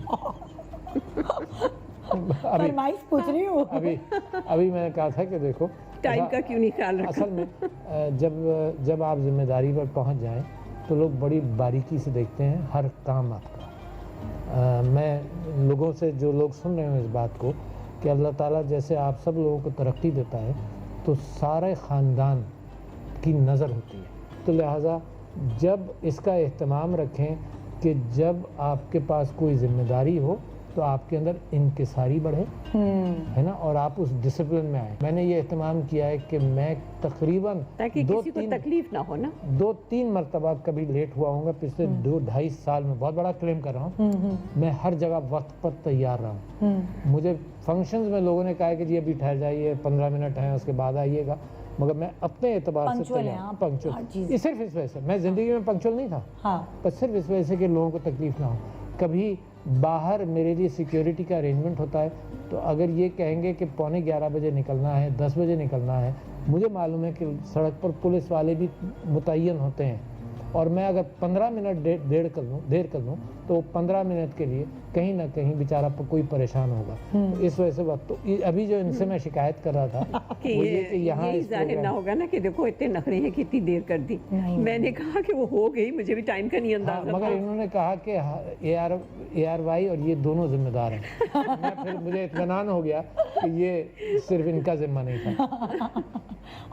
फरमाइश पूछ रही हूँ। अभी मैंने कहा था कि देखो टाइम का क्यों नहीं ख्याल रखा। असल में जब आप जिम्मेदारी पर पहुंच जाएं तो लोग बड़ी बारीकी से देखते हैं हर काम आपका। मैं लोगों से, जो लोग सुन रहे हो इस बात को, कि अल्लाह ताला जैसे आप सब लोगों को तरक्की देता है तो सारे ख़ानदान की नज़र होती है। तो लिहाजा जब इसका एहतमाम रखें कि जब आपके पास कोई ज़िम्मेदारी हो तो आपके अंदर इनकिसारी बढ़े, है ना, और आप उस डिसिप्लिन में आए। मैंने ये एहतमाम किया है कि मैं तकरीबन ताकि किसी को तकलीफ ना हो ना। 2-3 मरतबा कभी लेट हुआ हूँ पिछले 2-2.5 साल में। बहुत बड़ा क्लेम कर रहा हूँ। मैं हर जगह वक्त पर तैयार रहा हूँ। मुझे फंक्शंस में लोगों ने कहा है कि जी अभी ठहर जाइए, 15 मिनट हैं, उसके बाद आइएगा, मगर मैं अपने एतबार से तैयार। पंक्चुअल, ये सिर्फ इस वजह से, मैं ज़िंदगी में पंक्चुअल नहीं था, पर सिर्फ इस वजह से कि लोगों को तकलीफ ना हो। कभी बाहर मेरे लिए सिक्योरिटी का अरेंजमेंट होता है, तो अगर ये कहेंगे कि 11:45 बजे निकलना है, 10 बजे निकलना है, मुझे मालूम है कि सड़क पर पुलिस वाले भी मुतय्यन होते हैं, और मैं अगर 15 मिनट देर कर लूँ तो 15 मिनट के लिए कहीं ना कहीं बेचारा कोई परेशान होगा। तो इस वजह से वक्त, तो अभी जो इनसे मैं शिकायत कर रहा था कि यहाँ जाहिर ना होगा ना कि देखो इतने नखरे हैं, कितनी देर कर दी। मैंने कहा कि वो हो गई, मुझे भी टाइम का नहीं अंदाजा। मगर इन्होंने कहा कि ARY और ये दोनों जिम्मेदार हैं। फिर मुझे इत्मीनान हो गया कि ये सिर्फ इनका जिम्मा नहीं था।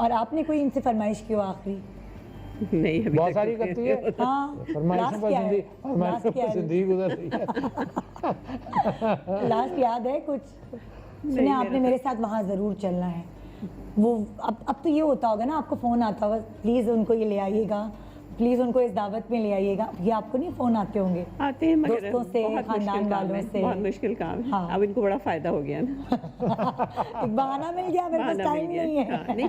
और आपने कोई इनसे फरमाइश की हो आखिरी? नहीं, अभी बहुत सारी करती है। हाँ, फरमाइशों पर जिंदगी गुजर रही है। लास्ट याद है कुछ? सुने, आपने मेरे साथ वहाँ ज़रूर चलना है। वो अब तो ये होता होगा ना, आपको फ़ोन आता होगा, प्लीज़ उनको ये ले आइएगा, प्लीज़ उनको इस दावत में ले आइएगा। ये आपको नहीं फ़ोन आते होंगे? आते हैं, मगर दोस्तों से, खानदान वालों से। बहुत मुश्किल काम है। हाँ। अब इनको बड़ा फायदा हो गया ना। एक बहाना मिल गया, मेरे पास टाइम नहीं है। नहीं,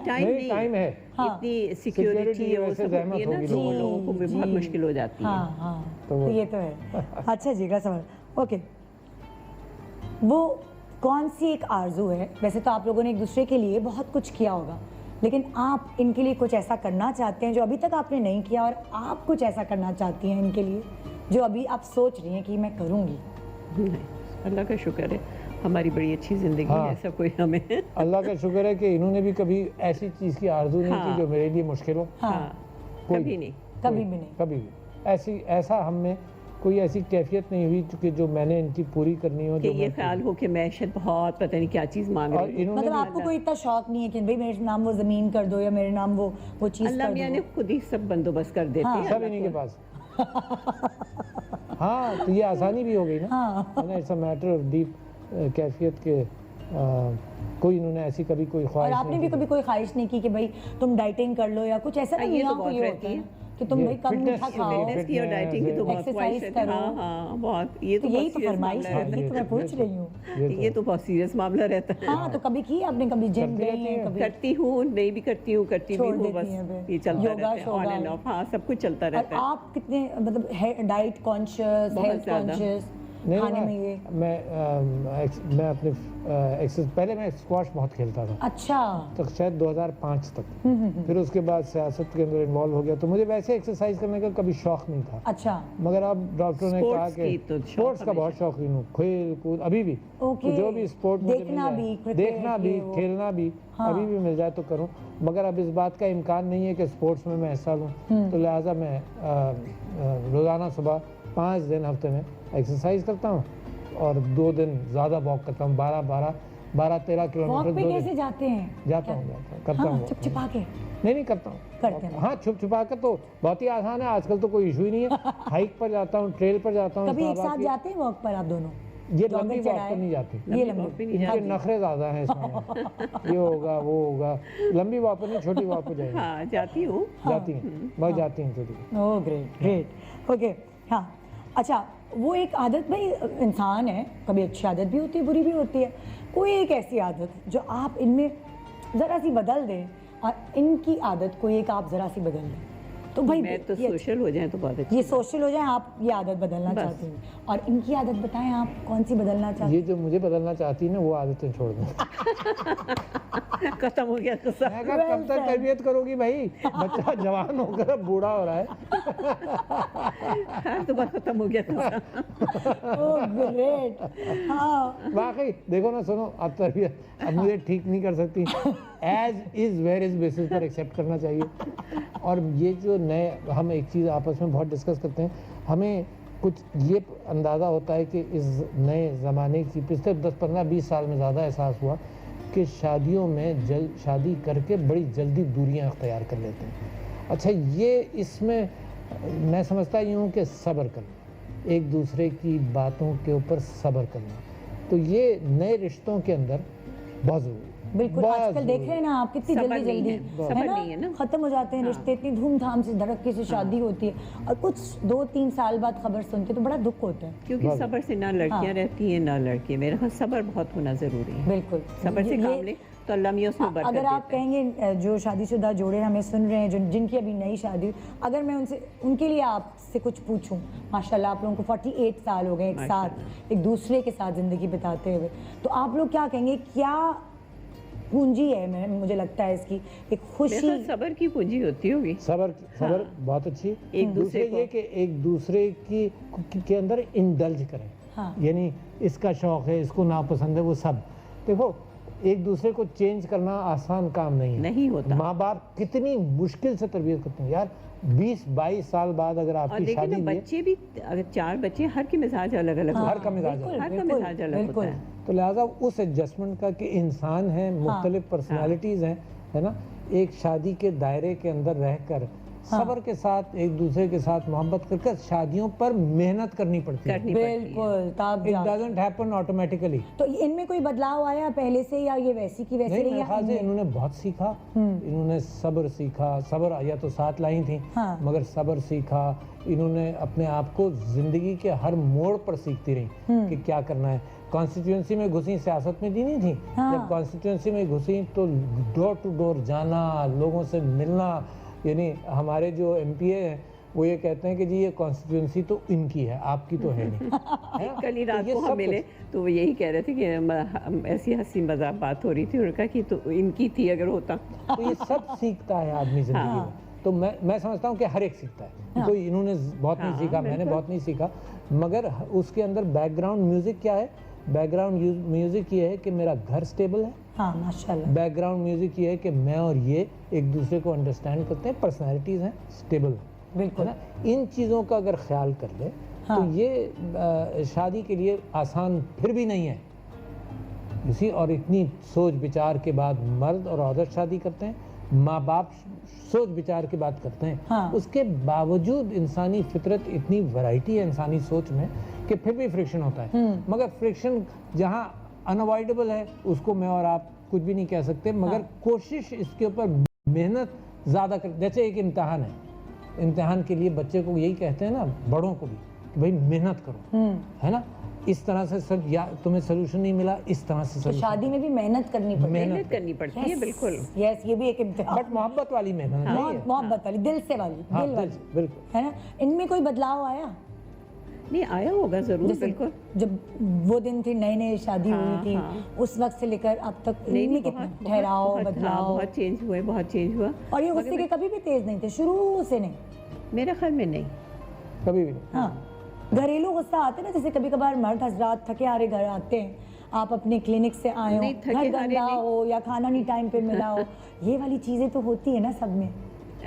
टाइम है। इतनी सिक्योरिटी और सब होती है ना, तो लोगों को भी बहुत मुश्किल हो जाती है। हाँ, तो ये तो है। अच्छा जी, अगला सवाल। ओके, वो कौन सी एक आरजू है? वैसे तो आप लोगों ने एक दूसरे के लिए बहुत कुछ किया होगा, लेकिन आप इनके लिए कुछ ऐसा करना चाहते हैं जो अभी तक आपने नहीं किया, और आप कुछ ऐसा करना चाहती हैं इनके लिए जो अभी आप सोच रही हैं कि मैं करूँगी? अल्लाह का शुक्र है, हमारी बड़ी अच्छी ज़िंदगी है, ऐसा कोई हमें अल्लाह का शुक्र है कि इन्होंने भी कभी ऐसी चीज़ की आरज़ू नहीं की जो मेरे लिए मुश्किल हो। कभी नहीं, कभी भी ऐसा हम में कोई ऐसी कैफियत नहीं हुई कि जो मैंने इनकी पूरी करनी हो। कि ये ख्याल हो कि मैं शायद बहुत पता नहीं क्या चीज़ मांग रही हूँ। मतलब आपको कोई इतना शौक नहीं है कि भाई मेरे नाम वो ज़मीन कर दो या मेरे नाम वो चीज़ कर दो? अल्लाह मियां ने खुद ही सब बंदोबस्त कर देते हैं। सब इन्हीं के पास। हाँ, तो ये आसानी भी हो गई ना। It's a matter of deep कैफियत के कोई इन्होंने ऐसी कभी कोई ख्वाहिश। और आपने भी कभी कोई ख्वाहिश नहीं की कि भाई तुम डाइटिंग कर लो या कुछ ऐसा? ये तो बहुत रहती है कि तुम भाई कम मीठा खाओ, फिटनेस की और डाइटिंग की तो बहुत एक्सरसाइज करो। हाँ, बहुत। ये तो यही तो फरमाइश है, ये तो मैं पूछ रही हूँ। ये तो बहुत सीरियस मामला रहता है। हाँ, तो कभी की आपने? कभी जिम गई हैं? कभी करती हूँ, नहीं भी करती हूँ, करती भी हूँ, बस ये चलता रहता है, ऑन एंड ऑफ। हाँ, सब कुछ चलता रहता है। आप कितने मतलब डाइट कॉन्शियस, हेल्थ कॉन्शियस खाने में? ये मैं अपने पहले मैं स्क्वाश बहुत खेलता था। अच्छा। तो शायद 2005 तक। फिर उसके बाद सियासत के अंदर इन्वॉल्व हो गया, तो मुझे वैसे एक्सरसाइज करने का कभी शौक नहीं था। अच्छा। मगर अब डॉक्टर ने कहा कि स्पोर्ट्स का बहुत शौकीन हूँ, खेल कूद अभी भी। तो जो भी स्पोर्ट देखना भी, खेलना भी अभी भी मिल जाए तो करूँ। मगर अब इस बात का इम्कान नहीं है कि स्पोर्ट्स में मैं हिस्सा लूँ, तो लिहाजा मैं रोज़ाना सुबह 5 दिन हफ्ते में एक्सरसाइज करता हूँ और 2 दिन ज़्यादा वॉक करता हूँ। 12-13 किलोमीटर। वॉक पे कैसे जाते हैं? जाता हूँ करता हूँ। छुपा के? नहीं करता हूँ। करते हैं? हाँ, छुपा कर तो बहुत ही आसान है, आजकल तो कोई इशू ही नहीं है। हाइक पर जाता हूँ, ट्रेल पर जाता हूँ। कभी एक साथ जाते हैं वॉक पर आप दोनों? ये लंबी वॉक पर नहीं जाती, ये लंबी इनके नखरे ज़्यादा हैं इसमें। ये होगा वो होगा, लंबी वॉक पर नहीं, छोटी वॉक पर जाएंगे। हाँ, जाती हूँ। जाती हैं, बहुत जाती हैं छोटी। Oh great. ओके, हाँ। अच्छा, वो एक आदत, भाई इंसान है, कभी अच्छी आदत भी होती है, बुरी भी होती है। कोई एक ऐसी आदत जो आप इनमें ज़रा सी बदल दें, और इनकी आदत कोई एक आप ज़रा सी बदल दें, तो भाई मैं तो ये- सोशल हो जाए तो बहुत अच्छा। ये सोशल हो जाए, आप ये आदत बदलना बस। चाहती हैं, और इनकी आदत बताएं आप कौन सी बदलना चाहती ये जो मुझे बदलना चाहती है ना वो आदतें छोड़ दो। खत्म हो गया तो सब। मैं कहा कब तक तरबियत करोगी भाई, बच्चा जवान होकर अब बूढ़ा हो रहा है। तो बस खत्म हो गया तो सब। Oh great. हाँ वाकई देखो ना, सुनो, अब तरबियत अब मुझे ठीक नहीं कर सकती, as is where is basis पर एक्सेप्ट करना चाहिए। और ये जो नए, हम एक चीज़ आपस में बहुत डिस्कस करते हैं, हमें कुछ ये अंदाज़ा होता है कि इस नए ज़माने की पिछले 10-15-20 साल में ज़्यादा एहसास हुआ कि शादियों में शादी करके बड़ी जल्दी दूरियां अख्तियार कर लेते हैं। अच्छा, ये इसमें मैं समझता यूँ हूँ कि सब्र करना, एक दूसरे की बातों के ऊपर सब्र करना, तो ये नए रिश्तों के अंदर बहुत ज़रूरी है। बिल्कुल। बहुत आजकल देख रहे हैं ना आप कितनी सब्र जल्दी नहीं जल्दी है, सब्र नहीं है ना। खत्म हो जाते हैं रिश्ते, इतनी धूमधाम से धड़के से शादी होती है, और कुछ 2-3 साल बाद खबर सुनते तो बड़ा दुख होता है। क्योंकि बहुत। सब्र से ना लड़कियां हाँ। रहती हैं ना लड़के। मेरे ख्याल सब्र बहुत होना ज़रूरी है। बिल्कुल। सब्र से ये- काम ले तो अल्लाह मियां उसमें बरकत अगर आप देता है। कहेंगे जो शादीशुदा जोड़े हमें सुन रहे हैं, जिनकी अभी नई शादी, अगर मैं उनके लिए आपसे कुछ पूछूं, माशाल्लाह आप लोगों को 48 साल हो गए एक साथ, एक दूसरे के साथ ज़िंदगी बिताते हुए, तो आप लोग क्या कहेंगे, क्या पूंजी है मुझे लगता है इसकी, एक मेरे खुशी? ख्याल सब्र की पूंजी होती होगी। सब्र बहुत अच्छी। एक दूसरे दूसरे ये कि एक दूसरे के अंदर इंडल्ज करें, हाँ। यानी इसका शौक है, इसको नापसंद है, वो सब देखो, एक दूसरे को चेंज करना आसान काम नहीं है। नहीं होता। माँ बाप कितनी मुश्किल से तरबियत करते हैं यार, 20-22 साल बाद अगर और आपकी देखिए शादी ना, हुई है, बच्चे भी, अगर 4 बच्चे, हर के मिजाज अलग अलग हर का मिजाज बिल्कुल, अलग। हर का बिल्कुल, मिजाज अलग बिल्कुल। होता है। तो लिहाजा उस एडजस्टमेंट का कि इंसान है, मुख्तलिफ पर्सनालिटीज़ हैं, है ना, एक शादी के दायरे के अंदर रहकर सब्र के साथ एक दूसरे के साथ मोहब्बत करके शादियों पर मेहनत करनी पड़ती है। करनी पड़ती है। बिल्कुल। तब इट जा- डजंट हैपन ऑटोमेटिकली। तो इनमें कोई बदलाव आया पहले से, या ये वैसी की वैसी नहीं, रही, मेरे या ख्याल से इन्होंने बहुत सीखा, इन्होंने सब्र सीखा। सब्र या तो 7 लाई थी, हाँ। मगर सब्र सीखा। इन्होंने अपने आप को जिंदगी के हर मोड़ पर सीखती रही कि क्या करना है। कॉन्स्टिट्यूंसी में घुसी, सियासत में दी नहीं थी। हाँ। जब कॉन्स्टिट्यूंसी में घुसी तो डोर टू डोर जाना, लोगों से मिलना, यानी हमारे जो एमपीए हैं वो ये कहते हैं कि जी ये कॉन्स्टिट्यूंसी तो इनकी है, आपकी तो है नहीं। है ना? कल ही तो रात ये को सब हम मिले तो वो यही कह रहे थे कि ऐसी हंसी मजाक बात हो रही थी, उनका कि तो इनकी थी अगर होता। तो ये सब सीखता है आदमी जिंदगी में। तो मैं समझता हूँ कि हर एक सीखता है। कोई इन्होंने बहुत नहीं सीखा, मैंने बहुत नहीं सीखा, मगर उसके अंदर बैकग्राउंड म्यूजिक क्या है? बैकग्राउंड म्यूजिक ये है कि मेरा घर स्टेबल है। हाँ माशाल्लाह। बैकग्राउंड म्यूजिक ये है कि मैं और ये एक दूसरे को अंडरस्टैंड करते हैं, पर्सनैलिटीज़ हैं, स्टेबल है बिल्कुल। ना। इन चीज़ों का अगर ख्याल कर ले हाँ। तो ये शादी के लिए आसान फिर भी नहीं है इसी। और इतनी सोच विचार के बाद मर्द और औरत शादी करते हैं, माँ बाप सोच विचार की बात करते हैं। हाँ। उसके बावजूद इंसानी फितरत, इतनी वैरायटी है इंसानी सोच में कि फिर भी फ्रिक्शन होता है। मगर फ्रिक्शन जहाँ अनअवॉइडेबल है उसको मैं और आप कुछ भी नहीं कह सकते, मगर कोशिश इसके ऊपर मेहनत ज़्यादा कर। जैसे एक इम्तहान है, इम्तहान के लिए बच्चे को यही कहते हैं ना, बड़ों को भी, कि भाई मेहनत करो, है ना। इस तरह से सब, या तुम्हें सोल्यूशन नहीं मिला, इस तरह से तो solution। शादी में भी मेहनत करनी पड़ती है। मेहनत करनी पड़ती है, बिल्कुल। यस, ये भी एक इम्तिहान। बट मोहब्बत वाली मेहनत नहीं है। मोहब्बत वाली, दिल से वाली, हाँ, दिल वाली, बिल्कुल। है ना। इनमें कोई बदलाव आया? नहीं आया होगा जरूर, जैसे बिल्कुल। जब वो दिन थे, नई नई शादी हुई हाँ, थी, हाँ। उस वक्त से लेकर अब तक नहीं इनमें नहीं, कितना बहुत ठहराव, बहुत, हाँ, बदलाव? बहुत चेंज हुए, बहुत चेंज हुआ। और ये गुस्से के कभी भी तेज नहीं थे, शुरू से नहीं? मेरे ख्याल में नहीं। कभी भी नहीं। हाँ। घरेलू गुस्सा आते ना, जैसे कभी कभार मर्द हजरात थके हारे घर आते हैं, आप अपने क्लिनिक से आए हो, नहीं, थके घर हारे गंदा नहीं। हो या खाना नहीं टाइम पे मिला हो, ये वाली चीजें तो होती है ना सब में।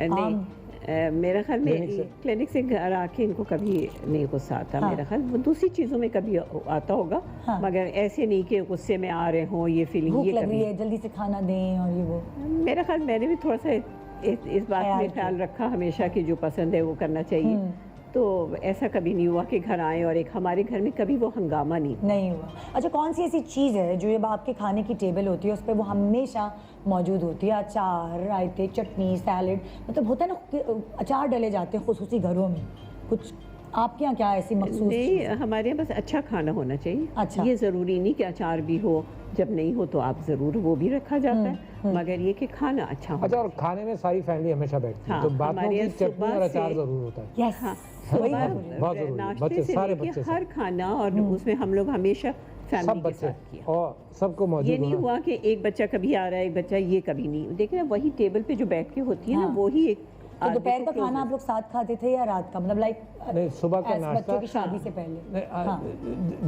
नहीं, मेरा ख्याल में क्लिनिक से? क्लिनिक से घर आके इनको कभी नहीं गुस्सा आता। हाँ। मेरा ख्याल वो दूसरी चीज़ों में कभी आता होगा, हाँ। मगर ऐसे नहीं कि गुस्से में आ रहे हों, ये फीलिंग भूख ये लग रही कभी। है, जल्दी से खाना दें और ये वो। मेरा ख्याल मैंने भी थोड़ा सा इस बात ख्याल में ख्याल रखा हमेशा कि जो पसंद है वो करना चाहिए। तो ऐसा कभी नहीं हुआ कि घर आए और एक हमारे घर में कभी वो हंगामा नहीं। नहीं हुआ। अच्छा, कौन सी ऐसी चीज़ है जो जब आपके खाने की टेबल होती है उस पर वो हमेशा मौजूद होती है? अचार, रायते, चटनी, सैलेड, मतलब होता है ना कि अचार डले जाते हैं खुसूसी घरों में, कुछ आपके यहाँ क्या ऐसी मखसूस नहीं, चीज़? हमारे यहाँ बस अच्छा खाना होना चाहिए। अच्छा। ये ज़रूरी नहीं कि अचार भी हो, जब नहीं हो तो आप ज़रूर वो भी रखा जाता है। मगर ये कि खाना अच्छा हो। अच्छा, और खाने में सारी फैमिली हमेशा बैठती है, हाँ, तो बातों हमारे की यहाँ चटनी सुबह और अचार से- जरूर होता है। यस हाँ, वही सुबह बात हो रही है। बहुत जरूरी है। नाश्ते बच्चे से सारे लेके बच्चे हर खाना, और उसमें हम लोग हमेशा सब फैमिली के बच्चे साथ किया। और सबको ये मौजूद नहीं होना। हुआ कि एक बच्चा कभी आ रहा है, एक बच्चा ये कभी नहीं। देखिए ना, वही टेबल पे जो बैठ के होती है ना, हाँ। वो ही एक तो दोपहर का देखो खाना आप लोग साथ खाते थे या रात का, मतलब लाइक नहीं, सुबह का नाश्ता बच्चों की शादी से पहले? नहीं, हाँ।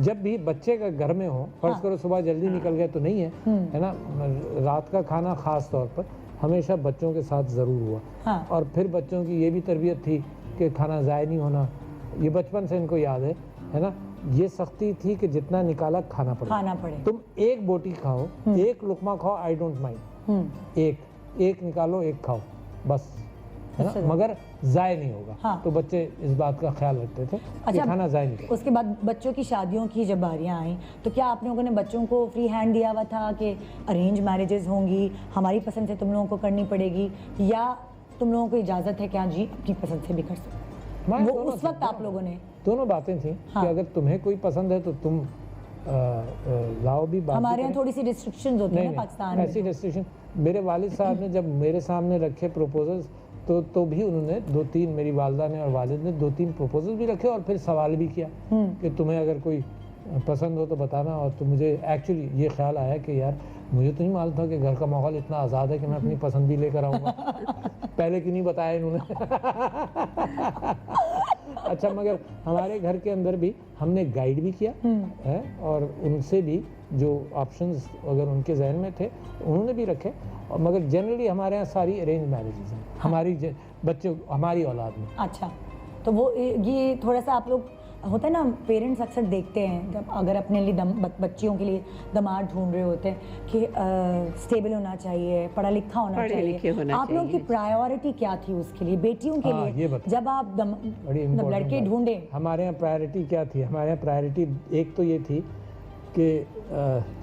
जब भी बच्चे का घर में हो, फर्ज हाँ। करो सुबह जल्दी निकल गए तो नहीं है, है ना। रात का खाना खास तौर पर हमेशा बच्चों के साथ ज़रूर हुआ। हाँ। और फिर बच्चों की ये भी तरबियत थी कि खाना ज़ाय नहीं होना, ये बचपन से इनको याद है ना। ये सख्ती थी कि जितना निकाला खाना खाना पड़े। पड़े। तुम एक बोटी खाओ, एक लुकमा खाओ, आई डोंट माइंड, एक निकालो, एक खाओ, बस, है अच्छा। ना, मगर ज़ाय नहीं होगा। हाँ। तो बच्चे इस बात का ख्याल रखते थे कि खाना ज़ाय नहीं होगा। उसके बाद बच्चों की शादियों की जब बारियां आई, तो क्या आप लोगों ने बच्चों को फ्री हैंड दिया हुआ था कि अरेंज मैरिजेस होंगी, हमारी पसंद से तुम लोगों को करनी पड़ेगी, या तुम लोगों को इजाज़त है कि हाँ जी अपनी पसंद से भी कर सकते? मैं वो दोनों उस थी, वक्त आप लोगों ने दोनों बातें थी हाँ। कि अगर तुम्हें कोई पसंद है तो तुम लाओ भी, बात भी हमारे यहाँ करें। थोड़ी सी रिस्ट्रिक्शंस होती है नहीं ना पाकिस्तान में। ऐसी रेस्ट्रिक्शन मेरे वालिद साहब ने जब मेरे सामने रखे प्रपोजल्स, तो भी उन्होंने 2-3, मेरी वालदा ने और वालिद ने 2-3 प्रपोजल भी रखे और फिर सवाल भी किया कि तुम्हें अगर कोई पसंद हो तो बताना। और तो मुझे एक्चुअली ये ख्याल आया कि यार मुझे तो नहीं मालूम था कि घर का माहौल इतना आज़ाद है कि मैं अपनी पसंद भी लेकर आऊँगा। पहले क्यों नहीं बताया इन्होंने। अच्छा, मगर हमारे घर के अंदर भी हमने गाइड भी किया है, और उनसे भी जो ऑप्शंस अगर उनके जहन में थे उन्होंने भी रखे। और मगर जनरली हमारे यहाँ सारी अरेंज मैरिजेस हैं, हमारी बच्चों, हमारी औलाद में। अच्छा, तो वो ये थोड़ा सा आप लोग, होता है ना, पेरेंट्स अक्सर देखते हैं जब अगर अपने लिए बच्चियों के लिए दामाद ढूंढ रहे होते हैं कि स्टेबल होना चाहिए, पढ़ा लिखा होना पढ़े लिखे चाहिए। होना आप लोगों की चाहिए। प्रायोरिटी क्या थी उसके लिए, बेटियों के हाँ, ये लिए, बताओ। जब आप बड़ी मतलब important लड़के बात। ढूंढे? हमारे यहाँ प्रायोरिटी क्या थी? हमारे यहाँ प्रायोरिटी एक तो ये थी कि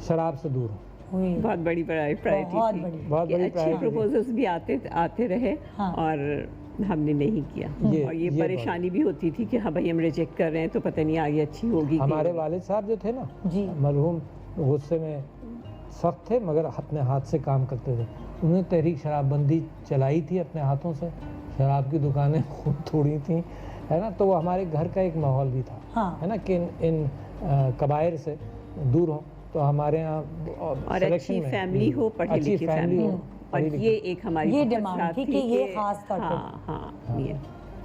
शराब से दूर हो। हुई बहुत बड़ी प्रायोरिटी बहुत थी बड़ी। बहुत बड़ी कि अच्छे प्रायोरिटी थी। प्रपोजल्स भी आते रहे, हाँ। और हमने नहीं किया। और ये ये परेशानी भी होती थी कि हाँ भाई हम रिजेक्ट कर रहे हैं तो पता नहीं आगे अच्छी होगी कि हमारे नहीं। वालिद साहब जो थे ना, जी। मरहूम, गुस्से में सख्त थे मगर अपने हाथ से काम करते थे। उन्होंने तहरीक शराबबंदी चलाई थी अपने हाथों से, शराब की दुकानें खूब तोड़ी थी, है ना। तो वो हमारे घर का एक माहौल भी था, हाँ। है ना, कि इन कबायर से दूर हो। तो हमारे यहाँ और selection अच्छी में फैमिली हो, पढ़ी अच्छी लिखी फैमिली फैमिली हो, और पढ़ी लिखी। ये एक हमारी ये बहुत डिमांड साथ थी कि ये खास तौर पे। हाँ, ये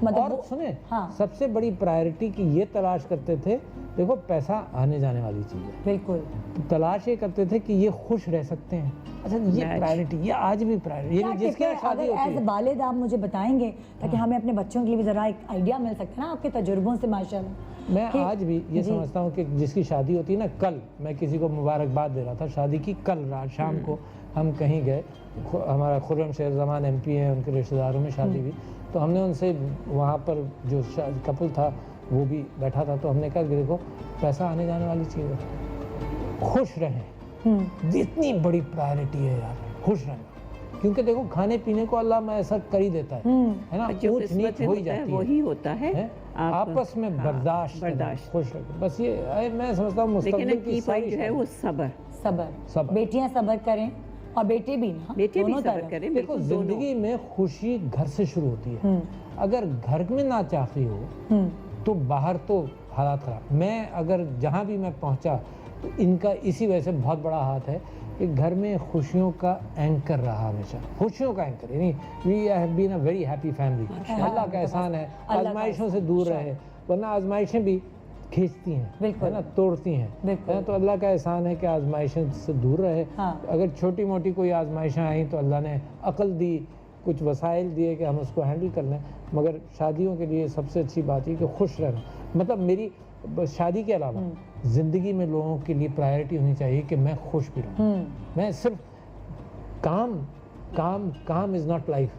मतलब और वो- सुने, हाँ। सबसे बड़ी प्रायोरिटी की ये तलाश करते थे, देखो पैसा आने जाने वाली चीज़ है, बिल्कुल। तलाश ये करते थे कि ये खुश रह सकते हैं। अच्छा, ये Match। प्रायोरिटी, ये आज भी प्रायोरिटी, ये क्या जिसके टिप यहाँ है, शादी अगर होती एज है। वालिद आप मुझे बताएंगे ताकि हमें अपने बच्चों के लिए भी जरा एक आइडिया मिल सकता है ना आपके तजुर्बों से माशाल्लाह। मैं कि- आज भी ये जी। समझता हूँ कि जिसकी शादी होती है ना, कल मैं किसी को मुबारकबाद दे रहा था शादी की, कल रात शाम को हम कहीं गए, हमारा खुर्रम शेर जमान MP है, उनके रिश्तेदारों में शादी हुई, तो हमने उनसे, वहाँ पर जो कपल था वो भी बैठा था, तो हमने कहा कि देखो पैसा आने जाने वाली चीज़ है, खुश रहें, इतनी बड़ी प्रायोरिटी है यार, खुश रहना। क्योंकि देखो खाने पीने को अल्लाह में ऐसा कर ही देता है ना, जो ऊंच किस्मत नीच में हो ही होता है जाती वही होता है। है? आप- आपस में हाँ, बर्दाश्त करना, बर्दाश्त। खुश रखें, बस ये मैं समझता हूँ लेकिन मुस्तकबिल की की सारी पॉइंट जो है शादी। वो सब्र। सब्र, बेटियां सब्र करें और बेटे भी ना, बेटे भी दोनों सब्र तरफ। करें, देखो बिल्कुल दोनों। जिंदगी में खुशी घर से शुरू होती है। अगर घर में ना चाहती हो तो बाहर तो हालात खराब। मैं अगर जहाँ भी मैं पहुँचा तो इनका इसी वजह से बहुत बड़ा हाथ है कि घर में खुशियों का एंकर रहा, हमेशा खुशियों का एंकर, यानी we have been a very happy family. Allah का एहसान है, अल्लाह का आजमाइशों से दूर रहे, वरना आजमाइशें भी खींचती हैं, बिल्कुल। है ना, तोड़ती हैं, बिल्कुल। है ना। तो अल्लाह का एहसान है कि आजमाइशों से दूर रहे। हाँ। अगर छोटी मोटी कोई आजमाइशें आई तो अल्लाह ने अक्ल दी, कुछ वसाइल दिए कि हम उसको हैंडल कर लें। मगर शादियों के लिए सबसे अच्छी बात है कि खुश रहना, मतलब मेरी शादी के अलावा ज़िंदगी में लोगों के लिए प्रायोरिटी होनी चाहिए कि मैं खुश भी रहूँ। मैं सिर्फ काम काम काम इज़ नॉट लाइफ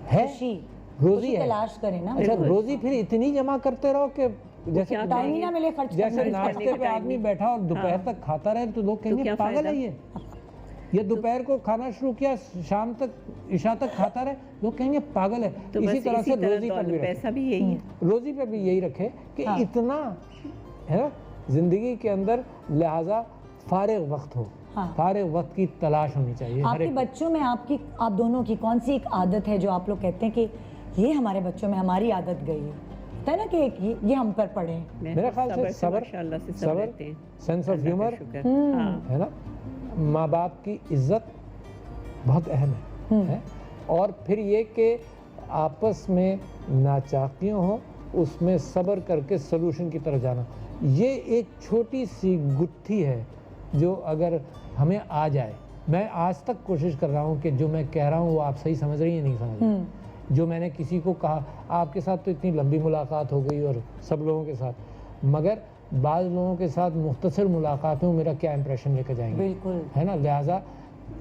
है, खुशी रोज़ी खुशी है। तलाश करें ना। अच्छा, रोज़ी फिर इतनी जमा करते रहो कि जैसे क्या टाइम ही ना मिले खर्च जैसे करने का। नाश्ते पे आदमी बैठा और दोपहर तक खाता रहे तो लोग कहेंगे क्या पागल है फायदा? ये दोपहर को खाना शुरू किया, शाम तक इशा तक खाता रहे, लोग कहेंगे पागल है। तो इसी बस तरह से रोज़ी पर दौलत, भी रखे, पैसा भी यही है। रोज़ी पे भी यही रखे कि हाँ। इतना है ना ज़िंदगी के अंदर, लिहाजा फारिग वक्त हो, हाँ। सारे वक्त की तलाश होनी चाहिए हर आपके एक। बच्चों में आप दोनों की कौन सी एक आदत है जो आप लोग कहते हैं कि ये हमारे बच्चों में हमारी आदत गई है, होता है ना कि ये हम पर पड़े हैं? मेरे ख्याल से सब्र, माशाल्लाह से सब रहते हैं। सेंस ऑफ अल्लाह का ह्यूमर शुक्र। हम्म। हाँ, है ना, माँ बाप की इज्जत बहुत अहम है? और फिर ये कि आपस में नाचाकियों हो, उसमें सब्र करके सलूशन की तरफ जाना, ये एक छोटी सी गुत्थी है जो अगर हमें आ जाए। मैं आज तक कोशिश कर रहा हूँ कि जो मैं कह रहा हूँ वो आप सही समझ रही हैं नहीं समझ रही। जो मैंने किसी को कहा, आपके साथ तो इतनी लंबी मुलाकात हो गई और सब लोगों के साथ, मगर बाज़ लोगों के साथ मुख्तसर मुलाकात में मेरा क्या इंप्रेशन लेकर जाएंगे, बिल्कुल है ना। लिहाजा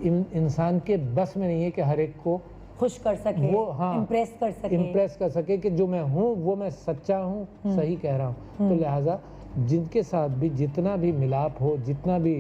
इंसान के बस में नहीं है कि हर एक को खुश कर सके, वो हाँ इम्प्रेस कर सके। इम्प्रेस कर सके कि जो मैं हूँ वो मैं सच्चा हूँ, सही कह रहा हूँ। तो लिहाजा जिनके साथ भी जितना भी मिलाप हो, जितना भी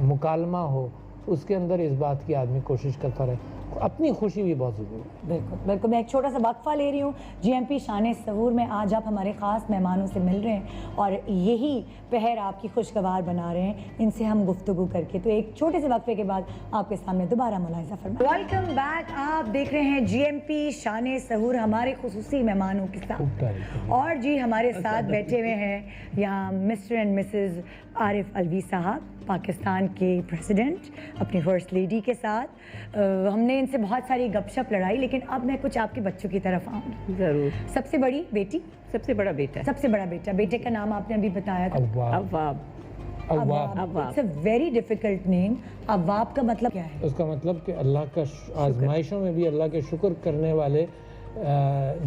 मुकालमा हो, उसके अंदर इस बात की आदमी कोशिश करता रहे। अपनी खुशी भी बहुत ज़रूरी है। बिल्कुल बिल्कुल। मैं एक छोटा सा वक्फा ले रही हूँ। जीएमपी शान सहूर में आज आप हमारे ख़ास मेहमानों से मिल रहे हैं और यही पहर आपकी खुशगवार बना रहे हैं इनसे हम गुफ्तगू करके। तो एक छोटे से वक्फे के बाद आपके सामने दोबारा मुलाहिज़ा फरमा। Welcome back. आप देख रहे हैं जीएमपी शान सहूर हमारे खुसूसी मेहमानों के साथ। और जी हमारे साथ बैठे हुए हैं यहाँ mister and Mrs Arif Alvi साहब, पाकिस्तान के प्रेसिडेंट, अपनी फर्स्ट लेडी के साथ। हमने इनसे बहुत सारी गपशप लड़ाई, लेकिन अब मैं कुछ आपके बच्चों की तरफ आऊँगी। जरूर। सबसे बड़ी बेटी, सबसे बड़ा बेटा है सबसे बड़ा बेटा, बेटे का नाम आपने अभी बताया था Awwab. Awwab. Awwab it's a very difficult name. Awwab का मतलब क्या है? उसका मतलब कि अल्लाह का आजमाइशों में भी अल्लाह के शुक्र करने वाले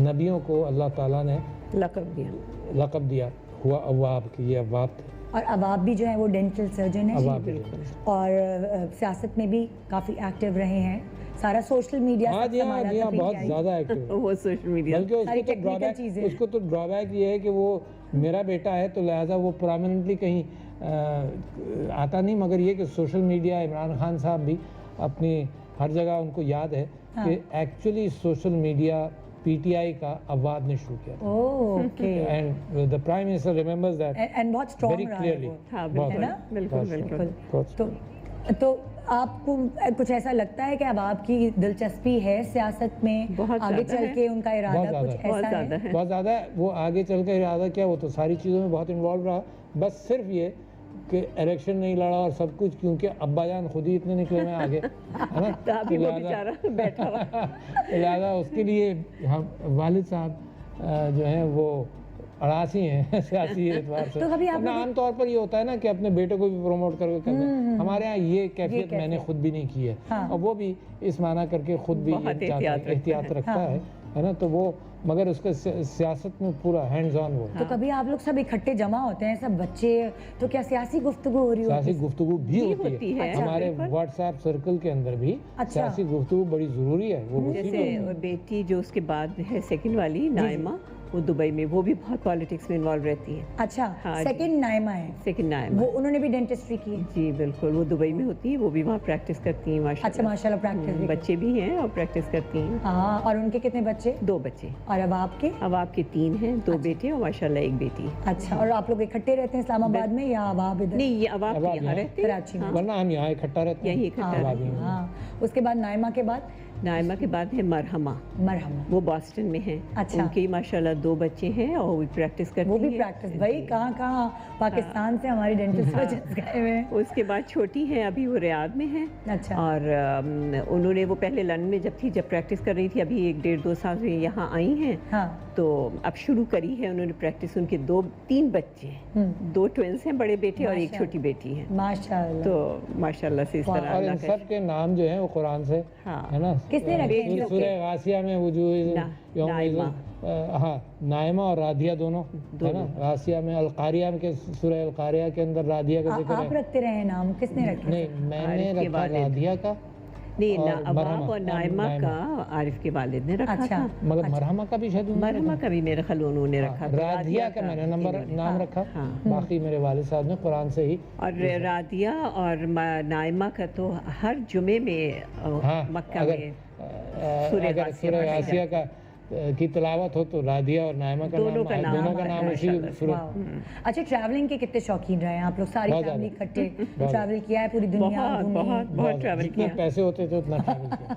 नबियों को अल्लाह ताला ने लक़ब दिया। लक़ब दिया हुआ अव्वाब की। ये अव्वाब थे। और अवाब भी जो है वो डेंटल सर्जन है अव्वाब भी। और सियासत में भी काफ़ी एक्टिव रहे हैं। सारा सोशल मीडिया हाँ जी, हाँ जी, हाँ, बहुत ज़्यादा एक्टिव है। वो सोशल मीडिया बल्कि सारी उसको तो technical ड्रॉबैक, चीज़ें। उसको तो ड्रॉबैक ये है कि वो मेरा बेटा है तो लिहाजा वो प्रोमिनेंटली कहीं आता नहीं, मगर ये कि सोशल मीडिया, इमरान खान साहब भी अपनी हर जगह उनको याद है कि एक्चुअली सोशल मीडिया पीटीआई का अव्वाब ने शुरू किया। Okay. And the prime minister remembers that and बहुत स्ट्रॉन्ग वेरी रहा है क्लियरली। वो। हाँ बहुत है बिल्कुल ना? बिल्कुल बिल्कुल। बहुत तो आपको कुछ ऐसा लगता है कि अब आपकी दिलचस्पी है सियासत में, बहुत आगे ज़्यादा चल है। के उनका इरादा बहुत कुछ ज़्यादा बहुत ऐसा ज़्यादा है? है। बहुत ज़्यादा है। वो आगे चल कर इरादा क्या, वो तो सारी चीज़ों में बहुत इन्वॉल्व रहा। बस सिर्फ ये कि इलेक्शन नहीं लड़ा और सब कुछ, क्योंकि अब्बा जान खुद ही इतने निकले में आगे, है ना। तो अभी वो बेचारा बैठा हुआ। लिहाजा उसके लिए हम वालिद साहब जो हैं वो अड़ासी हैं सियासी एतबार से। तो कभी आप वरना आमतौर पर ये होता है ना कि अपने बेटे को भी प्रमोट करके करते हैं। हमारे यहाँ ये कैफियत मैंने खुद भी नहीं की है। हाँ। और वो भी इस माना करके खुद भी बहुत ये चाहता है, एहतियात रखता है ना। तो वो मगर उसका सियासत में पूरा हैंड्स ऑन वो। तो कभी आप लोग सब इकट्ठे जमा होते हैं सब बच्चे, तो क्या सियासी गुफ्तगू हो रही सियासी होती है? गुफ्तगू भी होती है। अच्छा, हमारे बिल्कुल। व्हाट्सएप सर्कल के अंदर भी अच्छा। सियासी गुफ्तगू बड़ी ज़रूरी है। वो उसी जैसे में बेटी जो उसके बाद है सेकंड वाली नाइमा, वो दुबई में, वो भी बहुत पॉलिटिक्स में इन्वॉल्व रहती है। अच्छा, हाँ जी। सेकंड नाइमा है सेकंड नाइमा, वो, उन्होंने भी डेंटिस्ट्री की है? जी बिल्कुल, वो दुबई में होती है, वो भी वहाँ प्रैक्टिस करती हैं माशाल्लाह। अच्छा, माशाल्लाह प्रैक्टिस भी। बच्चे भी हैं और प्रैक्टिस करती हैं। हाँ, और उनके कितने बच्चे? 2 बच्चे। और अब आपके? अब आपके 3 हैं, 2 बेटे और माशाल्लाह 1 बेटी। अच्छा, और आप लोग इकट्ठे रहते हैं इस्लामाबाद में या अब आप इधर? नहीं, ये अब आप अब आप यहाँ यहाँ रहते हैं। कराची में। वरना हम यहाँ इकट्ठा रहते हैं। यहीं इकट्ठा हाँ, रहते हैं। हाँ। उसके बाद नाइमा के बाद नाइमा के बाद है मरहमा, मरहमा। वो बॉस्टन में हैं। अच्छा। उनके माशाल्लाह 2 बच्चे हैं और वो प्रैक्टिस करती वो भी हैं। प्रैक्टिस, भाई कहाँ कहाँ पाकिस्तान से हमारी डेंटल सर्जन गए हुए हैं। उसके बाद छोटी हैं, अभी वो रियाद में हैं। अच्छा। और उन्होंने, वो पहले लंदन में जब प्रैक्टिस कर रही थी, अभी 1-1.5-2 साल से यहाँ आई हैं। हाँ। तो अब शुरू करी है उन्होंने प्रैक्टिस। उनके 3 बच्चे हैं, 2 ट्विंस हैं, बड़े बेटे और 1 माशाल्लाह। छोटी बेटी है। माशाल्लाह। तो माशाल्लाह से इस वाह। तरह और इन अल्लाह का सब के नाम जो हैं वो कुरान से, हाँ। है ना। किसने रखे हैं? सूरह गासिया में नाइमा। हाँ, नाइमा और राधिया दोनों, है ना। गासिया में, अलकारिया के सूरह अलकारिया के अंदर राधिया का जिक्र आप है। रखते रहे नाम, किसने रखे? नहीं, मैंने आरिफ के रखा वालिद। राधिया का, नहीं, और अवाब मरहमा, और नाइमा का आरिफ के वालिद ने रखा अच्छा। था। मगर मरहमा का भी शायद उन्होंने मरहमा का भी मेरे ख्याल उन्होंने रखा। रखा हाँ, था। राधिया का मैंने नाम रखा। हाँ। बाकी मेरे वालिद साहब ने कुरान से ही। और रादिया और नाइमा का तो हर जुमे में हाँ, मक्का अगर में अगर सूरह सूरह गासिया का की तिलावत हो तो राधिया और नायमा का दोनों का नाम दोनों का नाम इसी माशाल्लाह। सूरत। वाह। अच्छा, ट्रैवलिंग के कितने शौकीन रहे हैं आप लोग? सारी बहुत फैमिली ज़्यादा। इकट्ठे ट्रैवल किया है, पूरी दुनिया बहुत घूमी? बहुत ट्रैवल जितने किया। पैसे होते थे उतना ट्रैवल किया।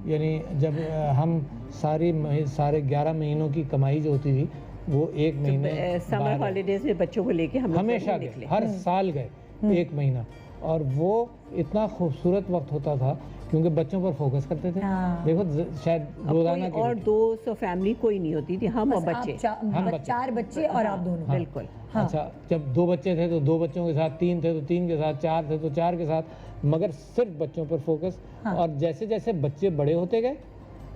यानी जब हम सारे 11 महीनों की कमाई जो होती थी वो एक महीने समर बाहर हॉलीडेज में बच्चों को लेके हम लोग हमेशा जरूर गए, निकले। हर साल गए, एक महीना। और वो इतना खूबसूरत वक्त होता था क्योंकि बच्चों पर फोकस करते थे। हाँ। देखो शायद अब रोजाना कोई और के दोस्त और फैमिली कोई नहीं होती थी, हम और बस आप बच्चे। हम बच्चे। 4 बच्चे और आप दोनों? हाँ। बिल्कुल। हाँ। अच्छा, जब 2 बच्चे थे तो 2 बच्चों के साथ, 3 थे तो 3 के साथ, 4 थे तो 4 के साथ, मगर सिर्फ बच्चों पर फोकस। हाँ। और जैसे जैसे बच्चे बड़े होते गए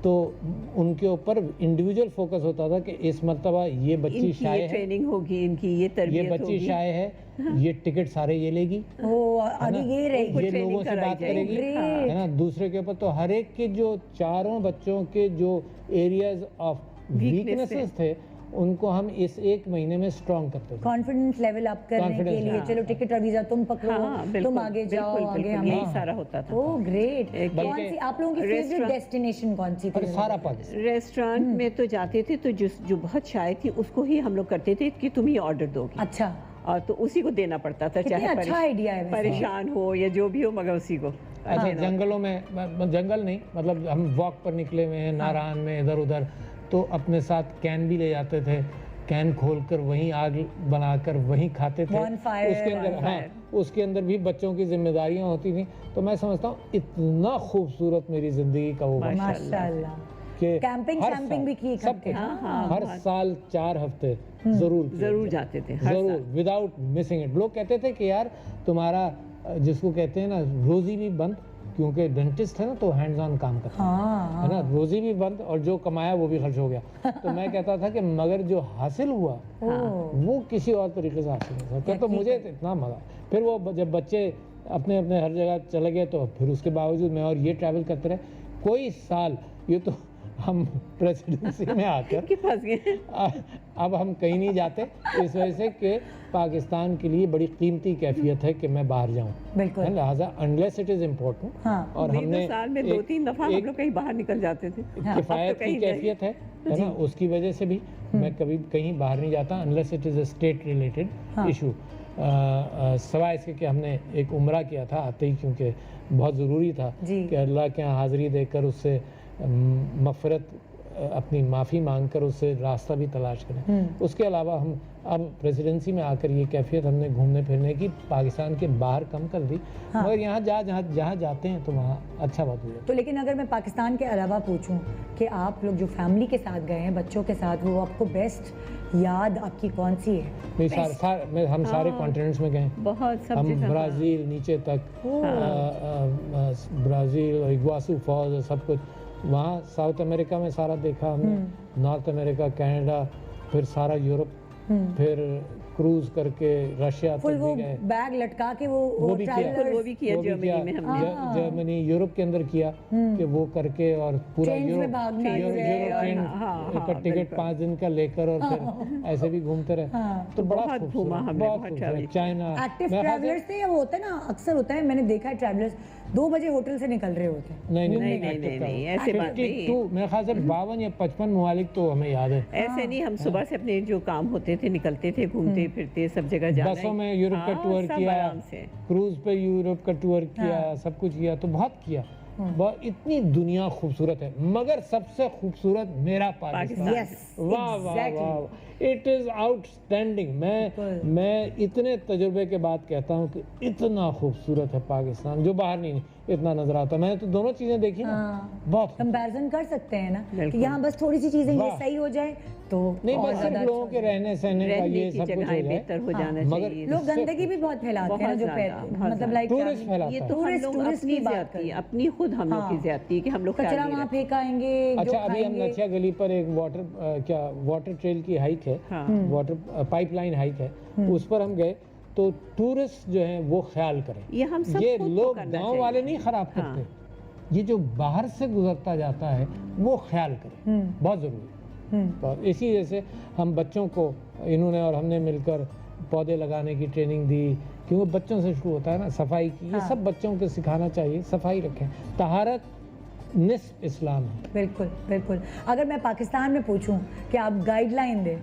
तो उनके ऊपर इंडिविजुअल फोकस होता था कि इस मरतबा ये बच्ची इनकी शाय ये है, ट्रेनिंग होगी, इनकी ये ये तरबियत बच्ची होगी। शाय है, ये टिकट सारे ये लेगी, ओ, आगे ये रही। ये ट्रेनिंग लोगों से कराई बात जाएगी। करेगी, Great. है ना, दूसरे के ऊपर। तो हर एक के जो चारों बच्चों के जो एरियाज ऑफ वीकनेसेस थे उनको हम इस एक महीने में स्ट्रॉन्ग करते थे। कॉन्फिडेंस लेवल अप करने के Confidence, लिए, हाँ। चलो टिकट और वीजा तुम पकड़ो, हाँ, बिल्कुल, तुम आगे जाओ, बिल्कुल, आगे बिल्कुल, हम। यही सारा होता था। Oh great. एक- कौन बल्कि सी आप लोगों की फेवरेट रेस्टोरेंट- डेस्टिनेशन कौन सी और थी? सारा पाकिस्तान रेस्टोरेंट में तो जाते थे तो जो बहुत शाय थी उसको ही हम लोग करते थे कि तुम ही ऑर्डर दोगी, अच्छा, और तो उसी को देना पड़ता था, कितनी चाहे अच्छा आइडिया है वैसे। परेशान हो या जो भी हो, मगर उसी को। अच्छा, जंगलों में, जंगल नहीं, मतलब हम वॉक पर निकले हुए हैं नारायण में इधर उधर, तो अपने साथ कैन भी ले जाते थे। कैन खोलकर वहीं आग बनाकर वहीं खाते थे। Bonfire, उसके अंदर bonfire। उसके अंदर भी बच्चों की जिम्मेदारियां होती थी। तो मैं समझता हूँ इतना खूबसूरत मेरी जिंदगी का वो वक्त माशाल्लाह। कि कैंपिंग हर शैम्पिंग साल भी की सब इकट्ठे? कुछ, हाँ, हर साल 4 हफ्ते जरूर किए जरूर थे। जाते थे हर जरूर, साल। Without missing it. लोग कहते थे कि यार तुम्हारा जिसको कहते हैं ना रोजी भी बंद, क्योंकि डेंटिस्ट है ना तो हैंड्स ऑन काम करता है हाँ, है ना, रोजी भी बंद और जो कमाया वो भी खर्च हो गया। तो मैं कहता था कि मगर जो हासिल हुआ ओह, वो किसी और तरीके से हासिल नहीं हो सकता। तो मुझे तो इतना मज़ा। फिर वो जब बच्चे अपने अपने हर जगह चले गए तो फिर उसके बावजूद मैं और ये ट्रैवल करते रहे। कोई साल ये तो हम प्रेसिडेंसी में आकर कि फंस गए। अब हम कहीं नहीं जाते, इस वजह से कि पाकिस्तान के लिए बड़ी कीमती कैफियत है कि मैं बाहर जाऊं, बिल्कुल। लिहाजा अनलेस इट इज़ इम्पोर्टेंट। हाँ। और नहीं तो हमने साल में एक- 2-3 दफा हम एक लोग कहीं बाहर निकल जाते थे। किफ़ायत अब तो की कहीं नहीं। कैफियत है ना, उसकी वजह से भी मैं कभी कहीं बाहर नहीं जाता unless it is a state related हाँ। इशू। सवाए इसके कि हमने एक उम्रा किया था आते ही, क्योंकि बहुत ज़रूरी था जी। कि अल्लाह के यहाँ हाज़िरी देकर उससे मग़फ़िरत, अपनी माफ़ी मांगकर उससे रास्ता भी तलाश करें। उसके अलावा हम अब प्रेसिडेंसी में आकर ये कैफियत हमने घूमने फिरने की पाकिस्तान के बाहर कम कर दी। हाँ। मगर यहाँ जहाँ जाते हैं तो वहाँ अच्छा बात हुई। तो लेकिन अगर मैं पाकिस्तान के अलावा पूछूं कि आप लोग जो फैमिली के साथ गए हैं, बच्चों के साथ, वो आपको बेस्ट याद आपकी कौन सी है? नहीं, हम सारे कॉन्टिनेंट्स में गए। बहुत सब हम जगह। ब्राज़ील नीचे तक, ब्राज़ील, इग्वासू फॉल्स और सब कुछ वहाँ। साउथ अमेरिका में सारा देखा हमने, नॉर्थ अमेरिका, कनाडा, फिर सारा यूरोप, फिर क्रूज करके रशिया फुल तक वो भी गए। बैग लटका के वो भी किया। travelers- वो भी किया वो भी जर्मनी में हमने। जर्मनी, यूरोप के अंदर किया कि वो करके और पूरा Trains में यूरोप भागना जो है, यूरोप ट्रेन हाँ, का टिकट बिल्कुल। 5 दिन का लेकर और फिर ऐसे भी घूमते रहे। हाँ। तो बड़ा बहुत खूबसूरत, घूमा हमने, बहुत बहुत खूबसूरत। travel चाइना, एक्टिव मेरे ख्याल से- ट्रैवलर्स थे या वो होता है ना, अक्सर होता है, मैंने देखा है ट्रैवलर्स 2 बजे होटल से निकल रहे होते हैं। नहीं, नहीं, ऐसे बात नहीं। 52 मेरे ख्याल से 52 या 55 ममालिक तो हमें याद है। ऐसे नहीं, हम सुबह से अपने जो काम होते थे निकलते थे, घूमते फिरते सब जगह जाना। बसों में यूरोप का हाँ, टूर सब किया, आराम से। क्रूज पे यूरोप का टूर किया, सब कुछ किया, तो बहुत किया। बहुत, इतनी दुनिया खूबसूरत है, मगर सबसे खूबसूरत मेरा पाकिस्तान। Yes, वाह वाह exactly. वाह, इट इज आउटस्टैंडिंग। मैं इतने तजुर्बे के बाद कहता हूँ कि इतना खूबसूरत है पाकिस्तान, जो बाहर नहीं इतना नजर आता। मैंने तो दोनों चीजें देखी ना, हाँ। बहुत कंपैरिजन कर सकते हैं ना कि बिल्कुल। यहाँ बस थोड़ी सी चीजें ये वाह। सही हो जाए तो नहीं, और बस सिर्फ ज्यादा लोगों अच्छा के हो जाए। रहने सहने का रहने ये की सब कुछ हो जगहें जाए। बेहतर हो जाना मगर चाहिए। लोग गंदगी भी बहुत फैलाते हैं ना, जो बहुत ज़्यादा, बहुत मतलब लाइक टूरिस्ट फैलाता ये है। तो हम टूरिस्ट- लोग टूरिस्ट अपनी की बात ज्यादती, करें। अपनी खुद हम लोग हाँ। की ज्यादती कि हम लोग ख्याल कचरा नहीं वहाँ रखते। फेंकाएंगे, अच्छा, जो अभी हम खाएंगे। नथिया गली पर एक वाटर ट्रेल की हाइक है, हाँ। वाटर पाइपलाइन हाइक है, उस पर हम गए। तो टूरिस्ट जो हैं वो ख्याल करें, ये हम सब ये खुद को लोग करना गांव चाहिए। वाले नहीं खराब करते, ये जो बाहर से गुजरता जाता है वो ख्याल करें, बहुत ज़रूरी है। और इसी वजह से हम बच्चों को, इन्होंने और हमने मिलकर पौधे लगाने की ट्रेनिंग दी, क्योंकि बच्चों से शुरू होता है ना सफाई की। ये सब बच्चों को सिखाना चाहिए, सफाई रखें, तहारत निस्फ इस्लाम है। बिल्कुल बिल्कुल। अगर मैं पाकिस्तान में पूछूं कि आप गाइडलाइन दें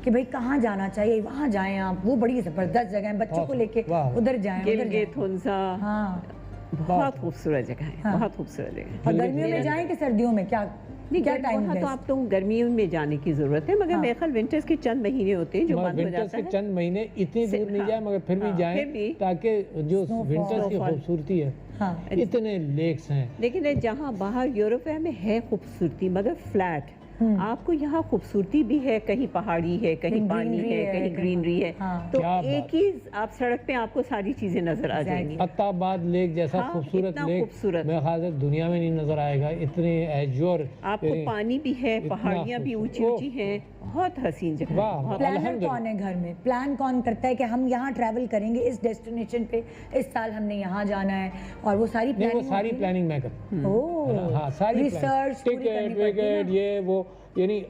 कि भाई कहाँ जाना चाहिए, वहाँ जाएं आप, वो बड़ी ज़बरदस्त जगह है, बच्चों को लेके वाह। उधर जाएं, उधर जाएं। गिलगित हुंजा हाँ, बहुत खूबसूरत जगह है, हाँ। बहुत खूबसूरत जगह है। और गर्मियों में जाएं कि सर्दियों में, क्या नहीं, क्या टाइम वहाँ तो बेस्ट? आप गर्मियों में जाने की जरूरत है, मगर हाँ। मेरे ख्याल विंटर्स के चंद महीने होते हैं जो बंद हो विंटर्स जाता के है। चंद महीने इतनी दूर नहीं हाँ, जाए, मगर फिर भी हाँ, जाएं, फिर भी। ताकि जो Snowfall। विंटर्स की Snowfall। खूबसूरती है, हाँ, इतने लेक्स हैं। लेकिन जहाँ बाहर यूरोप में है खूबसूरती मगर फ्लैट, आपको यहाँ खूबसूरती भी है, कहीं पहाड़ी है, कहीं कहीं पानी greenery है, है, कहीं कहीं- ग्रीनरी है, हाँ। तो क्या एक बात। ही आप सड़क पे आपको सारी चीजें नजर आ Exactly। जाएंगी। अत्ताबाद लेक जैसा हाँ, खूबसूरत इतना लेक खूबसूरत। मेरे ख्याल से दुनिया में नहीं नजर आएगा। इतने एज्योर आपको पानी भी है, इतना पहाड़ियाँ भी ऊंची खूबसूरत। ऊंची हैं, बहुत हसीन जगह है, वाह, बहुत- प्लानर अल्हम्दुलिल्लाह। कौन है घर में? प्लान कौन करता है कि हम यहाँ ट्रैवल करेंगे इस डेस्टिनेशन पे, इस साल हमने यहाँ जाना है, और वो सारी नहीं, वो प्लानिंग सारी प्लानिंग मैं करता हूँ। हाँ, सारी रिसर्च टिकट विकेट ये वो, यानी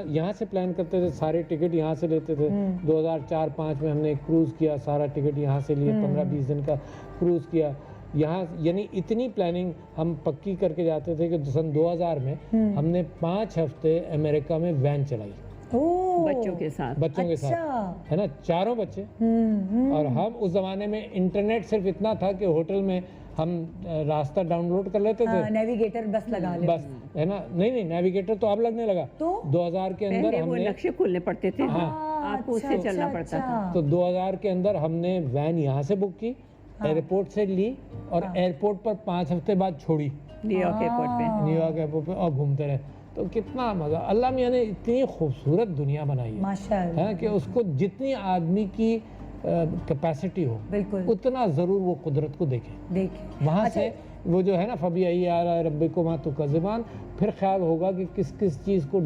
यहाँ से प्लान करते थे, सारे टिकट यहाँ से लेते थे। 2004-05 में हमने क्रूज़ किया, सारा टिकट यहाँ से लिए, 15-20 दिन का क्रूज़ किया यहाँ, यानी इतनी प्लानिंग हम पक्की करके जाते थे कि सन 2000 में हमने 5 हफ्ते अमेरिका में वैन चलाई, बच्चों के साथ। बच्चों के साथ, अच्छा। है ना, 4 बच्चे। और हम उस जमाने में इंटरनेट सिर्फ इतना था कि होटल में हम रास्ता डाउनलोड कर लेते थे, नेविगेटर बस लगा ले। बस, है ना। नहीं, नेविगेटर तो अब लगने लगा। तो 2000 के अंदर पहले वो हमने नक्शे खोलने पड़ते थे, हाँ। आपको उससे चलना पड़ता था। तो 2000 के अंदर हमने वैन यहाँ से बुक की, एयरपोर्ट से ली, और एयरपोर्ट पर 5 हफ्ते बाद छोड़ी, न्यूयॉर्क एयरपोर्ट पे। न्यूयॉर्क एयरपोर्ट पे, और घूमते रहे। तो कितना मजा, अल्लाह मियाँ ने इतनी खूबसूरत दुनिया बनाई है, माशाअल्लाह। है कि उसको जितनी आदमी की कैपेसिटी हो, बिल्कुल। उतना ज़रूर वो कुदरत को देखे। देखिए वहाँ अच्छा, से वो जो है ना, फबी आई आ रहा है रब्बिकुमा तुकज़्ज़िबान, फिर ख्याल होगा कि किस किस चीज़ को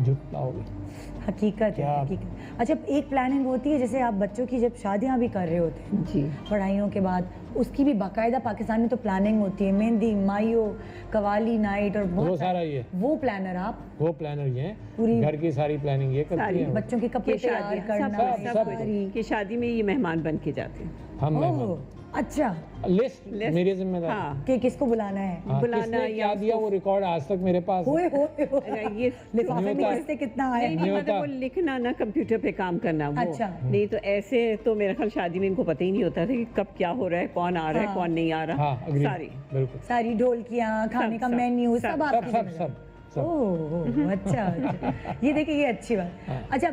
झुटलाओगे। हकीकत है, क्या- हकीकत। अच्छा, एक प्लानिंग होती है जैसे आप बच्चों की जब शादियां भी कर रहे होते हैं जी, पढ़ाइयों के बाद, उसकी भी बाकायदा पाकिस्तान में तो प्लानिंग होती है, मेहंदी, मायो, कवाली नाइट, और वो बहुत सारा ये, वो प्लानर आप वो प्लानर ये हैं, पूरी घर की सारी प्लानिंग ये करती सारी हैं। बच्चों के कपड़े कि तैयार शादी करना, सब सारी। कि शादी में ये मेहमान बन के जाते हैं। हम ओह, मेहमान, अच्छा, लिस्ट लिस्ट। मेरी जिम्मेदारी। हाँ, कि किसको बुलाना है? हाँ, बुलाना किसने या क्या दिया वो रिकॉर्ड आज तक मेरे पास है। होए होए अगर ये लिफाफे में न्योता- किससे कितना आया? नहीं, न्योता। मतलब वो लिखना ना, कंप्यूटर पे काम करना वो। अच्छा। नहीं तो ऐसे तो मेरे ख्याल शादी में इनको पता ही नहीं होता था कि कब क्या हो रहा है, कौन आ रहा है, हाँ। कौन नहीं आ रहा। हाँ, agreed, सारी बिल्कुल, सारी ढोलकियाँ, खाने का सब, मेन्यू, सब सब, आपकी सब जिम्मेदारी। सब सब ओह, अच्छा, अच्छा। ये देखिए, ये अच्छी बात। अच्छा,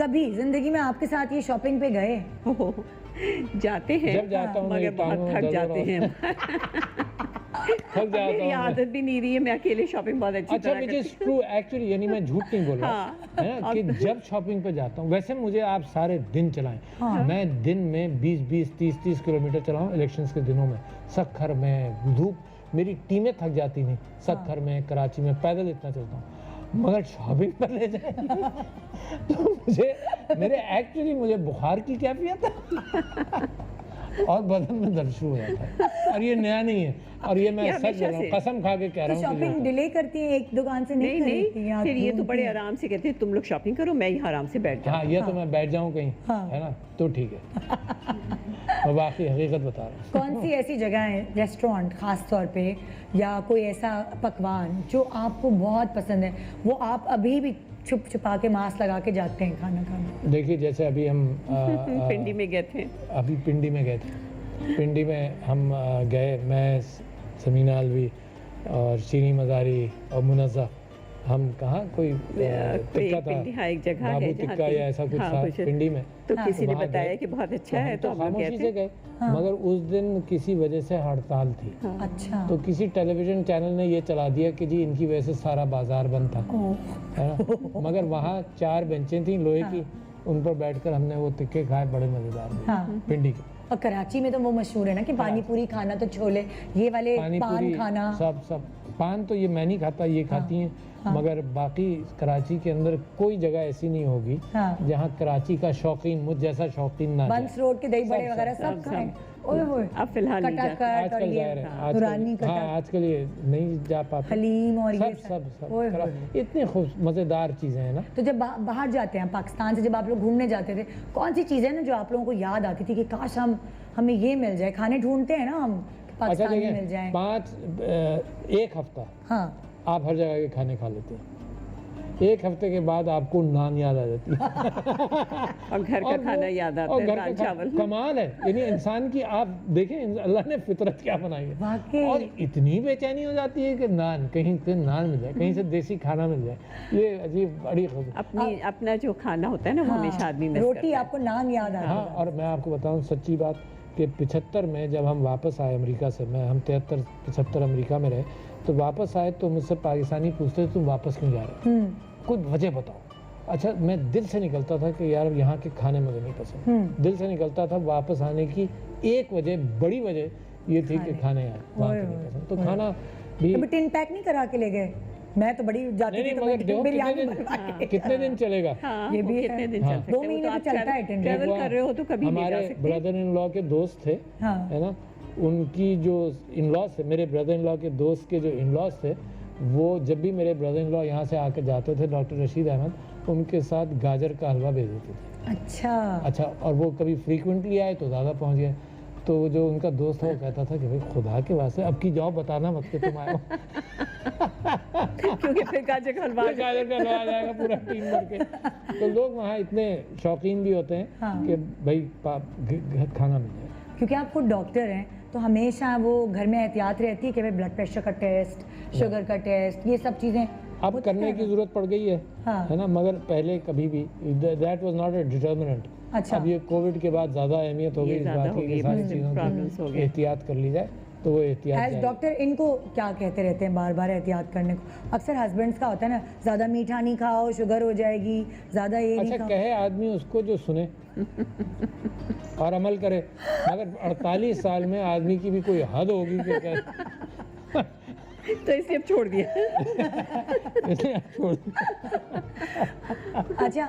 कभी जिंदगी में आपके साथ ये शॉपिंग पे गए? हो, जाते हैं, जब जाता हूँ मगर मेरी बहुत टांगों में थक दर्द जाते होता हैं। थक जाता मेरी हूँ मैं। आदत भी नहीं रही है, मैं अकेले शॉपिंग बहुत अच्छी अच्छा, तरह विच करती इज ट्रू एक्चुअली, यानी मैं झूठ नहीं बोल रहा, हाँ। है ना, कि जब शॉपिंग पे जाता हूँ, वैसे मुझे आप सारे दिन चलाएं, मैं दिन में 20-20 30-30 किलोमीटर चलाऊं इलेक्शंस के दिनों में, सखर में धूप, मेरी टीमें थक जाती नहीं, सखर में, कराची में, पैदल इतना चलता हूँ, मगर शॉपिंग पर ले जाए तो मुझे बुखार की कैफियत है और बदन में दर्द शुरू हो जाता है, और ये नया नहीं है, और ये मैं ये सच बोल रहा हूँ, हमेशा से। कसम खा के कह तो रहा हूँ कि शॉपिंग डिले करती हैं, एक दुकान से नहीं नहीं खरीदती नहीं, हैं, फिर ये तो घूमती बड़े हैं। आराम से कहते हैं तुम लोग शॉपिंग करो, मैं यहाँ आराम से बैठ हाँ, जाऊँ। ये तो मैं बैठ जाऊँ कहीं, हाँ। है ना, तो ठीक है। मैं बाकी हकीकत बता रहा हूँ। कौन सी ऐसी जगह है, रेस्टोरेंट खास तौर पे, या कोई ऐसा पकवान जो आपको बहुत पसंद है, वो आप अभी भी छुप छुपा के मास्क लगा के जाते हैं खाना खाने? देखिए, जैसे अभी हम पिंडी में गए थे, अभी पिंडी में गए थे, पिंडी में हम गए, मैं, समीना अलवी और शीनी मज़ारी और मुनज़्ज़ा, हम कहाँ कोई टिक्का था, पिंडी, हाँ, एक जगह बाबू है जहाँ टिक्का या ऐसा कुछ हाँ, था कुछ पिंडी में, तो हाँ। किसी ने वहाँ बताया गए। कि बहुत अच्छा हम है, तो तो हम लोग खामोशी गए से थे। गए, मगर उस दिन किसी वजह से हड़ताल थी, अच्छा, तो किसी टेलीविज़न चैनल ने ये चला दिया कि जी इनकी वजह से सारा बाजार बंद था, ओह, है ना, मगर वहाँ 4 बेंचें थी लोहे की, उन पर बैठकर हमने वो टिक्के खाए, बड़े मज़ेदार थे, हाँ। पिंडी के। और कराची में तो वो मशहूर है ना कि पानी पूरी खाना, तो छोले, ये वाले पानी पान पूरी खाना। सब सब, पान तो ये मैं नहीं खाता, ये खाती हैं, मगर बाकी कराची के अंदर कोई जगह ऐसी नहीं होगी हाँ। जहाँ कराची का शौकीन, मुझ जैसा शौकीन ना जाए। बंस रोड के दही बड़े सब, वगैरह सब, सब सब। खाएं। ओए होए, अब फिलहाल नहीं जाते। कटाकट और आजकल ये जा रहे हैं, दुरानी आजकल, हाँ, कटा, आजकल ये नहीं जा पाते, हलीम और ये सब सब सब ओए करा- होए। इतनी खूब मज़ेदार चीज़ें हैं ना। तो जब बाहर जाते हैं पाकिस्तान से, जब आप लोग घूमने जाते थे, कौन सी चीज़ें ना जो आप लोगों को याद आती थी कि काश हमें ये मिल जाए? खाने ढूंढते हैं ना हम, पाकिस्तानी देखिए, मिल जाएं। 1 हफ्ता हाँ आप हर जगह के खाने खा लेते हैं, 1 हफ्ते के बाद आपको नान याद आ जाती है और घर का खाना याद आता और है, घर दाल का चावल। कमाल है, यानी इंसान की आप देखें अल्लाह ने फितरत क्या बनाई है। वाकई। और इतनी बेचैनी हो जाती है कि नान कहीं से नान मिल जाए, कहीं से देसी खाना मिल जाए, ये अजीब बड़ी खबर। अपना जो खाना होता है ना, वो हमेशा आदमी मिस रोटी करता है। आपको नान याद आ हाँ, और मैं आपको बताऊं सच्ची बात कि 75 में जब हम वापस आए अमेरिका से, हम 73-75 अमेरिका में रहे, तो वापस आए तो मुझसे पाकिस्तानी पूछते थे तुम वापस क्यों जा रहे हो, कोई वजह बताओ। अच्छा, मैं दिल से निकलता था कि यार यहाँ के खाने मुझे नहीं पसंद, दिल से निकलता था। वापस आने की एक वजह, बड़ी वजह ये थी कि खाने यार वहाँ के नहीं पसंद, तो खाना भी तो टिन पैक नहीं करा के ले गए? मैं तो बड़ी जाती थी तो मगर देखो बिरयानी बनवा के। कितने दिन चलेगा। हाँ, ये वो भी कितने है। दिन हाँ। चल सकते 2 हैं, वो महीने तो तो आप चलता है टेंडर। ट्रैवल कर रहे हो तो कभी नहीं जा हमारे सकते। ब्रदर इन लॉ के दोस्त थे, हाँ। है ना, उनकी जो इन लॉज थे, मेरे ब्रदर इन लॉ के दोस्त के जो इन लॉज थे, वो जब भी मेरे ब्रदर इन लॉ यहाँ से आकर जाते थे, डॉक्टर रशीद अहमद उनके साथ गाजर का हलवा भेज देते थे। अच्छा, और वो कभी फ्रीक्वेंटली आए तो ज़्यादा पहुँच गए। तो जो उनका दोस्त था वो कहता था कि भाई खुदा के वास्ते अब की जाओ, बताना मत कि तुम आए हो क्योंकि फिर गाजर का हलवा गाजर का हलवा आ जाएगा पूरा टीम भर के। तो लोग वहाँ इतने शौकीन भी होते हैं हाँ। कि भाई खाना मिल जाए। क्योंकि आप खुद डॉक्टर हैं तो हमेशा वो घर में एहतियात रहती है कि भाई ब्लड प्रेशर का टेस्ट, शुगर का टेस्ट, ये सब चीज़ें अब करने की जरूरत पड़ गई है, हाँ। है ना, मगर पहले कभी भी that was not a determinant. अच्छा। अब ये कोविड के बाद ज़्यादा अहमियत हो गई ये इस ज़्यादा बात हो की गई, कि सारी problems चीज़ों हो की गए। एहतियात कर ली जाए, तो वो एहतियात एज जारी। डॉक्टर इनको क्या कहते रहते हैं बार बार एहतियात करने को? अक्सर हस्बैंड्स का होता है ना, ज़्यादा मीठा नहीं खाओ, शुगर हो जाएगी, ज़्यादा ये नहीं अच्छा, खाओ। कहे आदमी उसको जो सुने और अमल करे, मगर 48 साल में आदमी की भी कोई हद होगी कि क्या तो इसलिए अब छोड़ दिया। इसलिए आप छोड़ दो। अच्छा,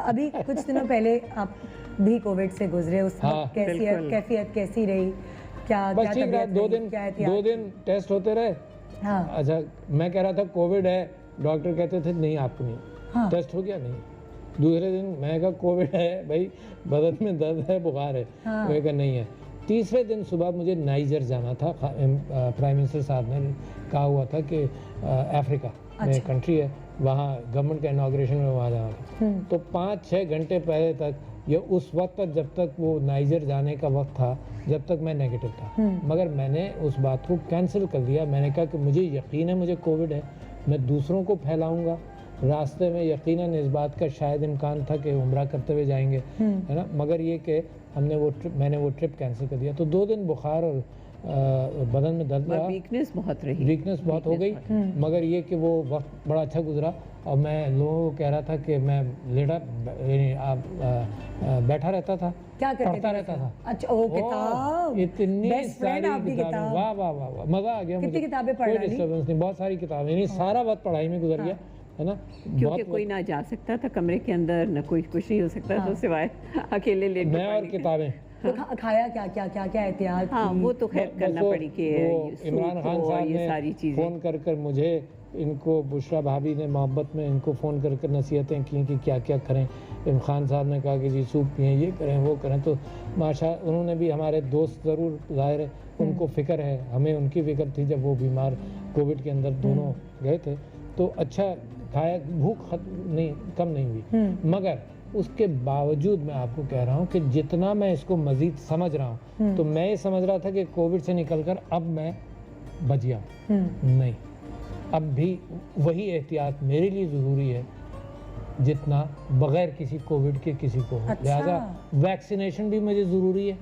अभी कुछ दिनों पहले आप भी कोविड से गुजरे, उस हाँ, वक्त बिल्कुल। कैफियत कैसी रही? क्या बस क्या ठीक रहा, तबीयत 2 रही? दिन क्या एहतियात? 2 दिन टेस्ट होते रहे। हाँ अच्छा, मैं कह रहा था कोविड है, डॉक्टर कहते थे नहीं आपको नहीं। हाँ। टेस्ट हो गया नहीं। दूसरे दिन मैं कहा कोविड है भाई, बदन में दर्द है, बुखार है, हाँ। वो कहा नहीं है। तीसरे दिन सुबह मुझे नाइजर जाना था, प्राइम मिनिस्टर साहब ने कहा हुआ था कि अफ्रीका में अच्छा। कंट्री है, वहाँ गवर्नमेंट का इनाग्रेशन में वहाँ जाना था। तो 5-6 घंटे पहले तक, या उस वक्त तक जब तक वो नाइजर जाने का वक्त था, जब तक मैं नेगेटिव था, मगर मैंने उस बात को कैंसिल कर दिया। मैंने कहा कि मुझे यकीन है मुझे कोविड है, मैं दूसरों को फैलाऊंगा। रास्ते में यकीनन इस बात का शायद इम्कान था कि उम्रा करते हुए जाएंगे, है ना, मगर ये कि मैंने वो ट्रिप कैंसिल कर दिया। तो 2 दिन बुखार और बदन में दर्द रहा, वीकनेस बहुत रही। वीकनेस बहुत हो गई, मगर ये कि वो वक्त बड़ा अच्छा गुजरा। और मैं लोगों को कह रहा था कि मैं बैठा रहता था, क्या करते पढ़ता थे? रहता था। अच्छा, ओ किताब, इतनी बेस्ट फ्रेंड सारी आपकी किताबें, किताब। वाह वाह वाह वाह, मजा आ गया। कितनी मुझे किताबें पढ़ कोई डाली? डिस्टर्बेंस नहीं, बहुत सारी किताबें, यानी सारा वक्त पढ़ाई में गुजर गया, है ना। क्योंकि कोई ना जा सकता था कमरे के अंदर, न कोई कुछ नहीं हो सकता तो सिवाय अकेले लेट मैं और किताबें। तो खाया क्या क्या क्या क्या एहतियात हाँ, की? वो तो खैर करना वो- पड़ी कि वो सूप इमरान खान हो और साहब ये ने सारी चीजें। फ़ोन कर मुझे, इनको बुशरा भाभी ने मोहब्बत में इनको फ़ोन कर नसीहतें की कि क्या क्या करें। इमरान खान साहब ने कहा कि जी सूप पिएं, ये करें वो करें। तो माशा उन्होंने भी, हमारे दोस्त ज़रूर ज़ाहिर है उनको फ़िक्र है, हमें उनकी फ़िक्र थी जब वो बीमार कोविड के अंदर दोनों गए थे। तो अच्छा खाया, भूख कम नहीं हुई, मगर उसके बावजूद मैं आपको कह रहा हूँ कि जितना मैं इसको मज़ीद समझ रहा हूँ, तो मैं ये समझ रहा था कि कोविड से निकलकर अब मैं बच गया। नहीं, अब भी वही एहतियात मेरे लिए ज़रूरी है जितना बगैर किसी कोविड के किसी को हो। अच्छा। लिहाजा वैक्सीनेशन भी मुझे ज़रूरी है,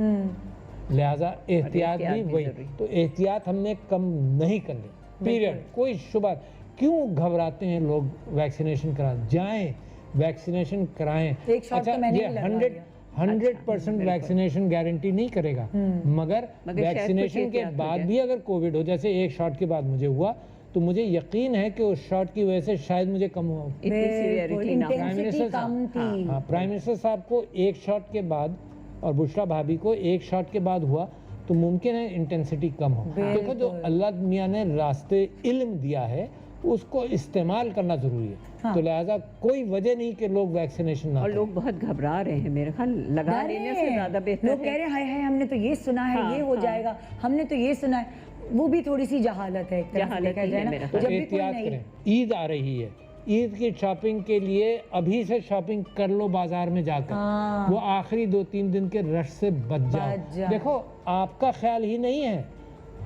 लिहाजा एहतियात भी भी वही। ज़रूरी। तो एहतियात हमने कम नहीं करनी, पीरियड। कोई शुबा, क्यों घबराते हैं लोग वैक्सीनेशन करा, जाएं वैक्सीनेशन कराएं। एक शॉट तो मैंने ये भी लगवा लिया। 100% वैक्सीनेशन गारंटी नहीं करेगा, मगर मगर शायद वैक्सीनेशन कुछ के एहतियात हो बाद जाए। भी अगर कोविड हो, जैसे एक शॉट के बाद मुझे हुआ, तो मुझे यकीन है कि उस शॉट की वजह से शायद मुझे कम हुआ हो। इतनी बिल्कुल, सीवियरिटी ना हो। प्राइम इंटेंसिटी मिनिस्टर कम थी। हाँ, प्राइम मिनिस्टर साहब को एक शॉट के बाद और बुशरा भाभी को एक शॉट के बाद हुआ, तो मुमकिन है इंटेंसिटी कम हो। देखो जो अल्लाह मियाँ ने रास्ते इल्म दिया है, उसको इस्तेमाल करना ज़रूरी है। हाँ। तो लिहाजा कोई वजह नहीं कि लोग वैक्सीनेशन ना और करें। लोग बहुत घबरा रहे हैं, मेरे ख्याल लगा डर लेने है। से ज़्यादा बेहतर लोग कह है। रहे हैं हाय हाय हमने तो ये सुना है, हाँ, ये हो हाँ। जाएगा, हमने तो ये सुना है। वो भी थोड़ी सी जहालत है एक तरह से जहालत देखा ही जाए है ना। मेरा तो जब भी कोई एहतियात नई करें। ईद आ रही है, ईद की शॉपिंग के लिए अभी से शॉपिंग कर लो बाजार में जाकर। हाँ। वो आखिरी 2-3 दिन के रश से बच बच जाओ। जाओ। देखो आपका ख्याल ही नहीं है,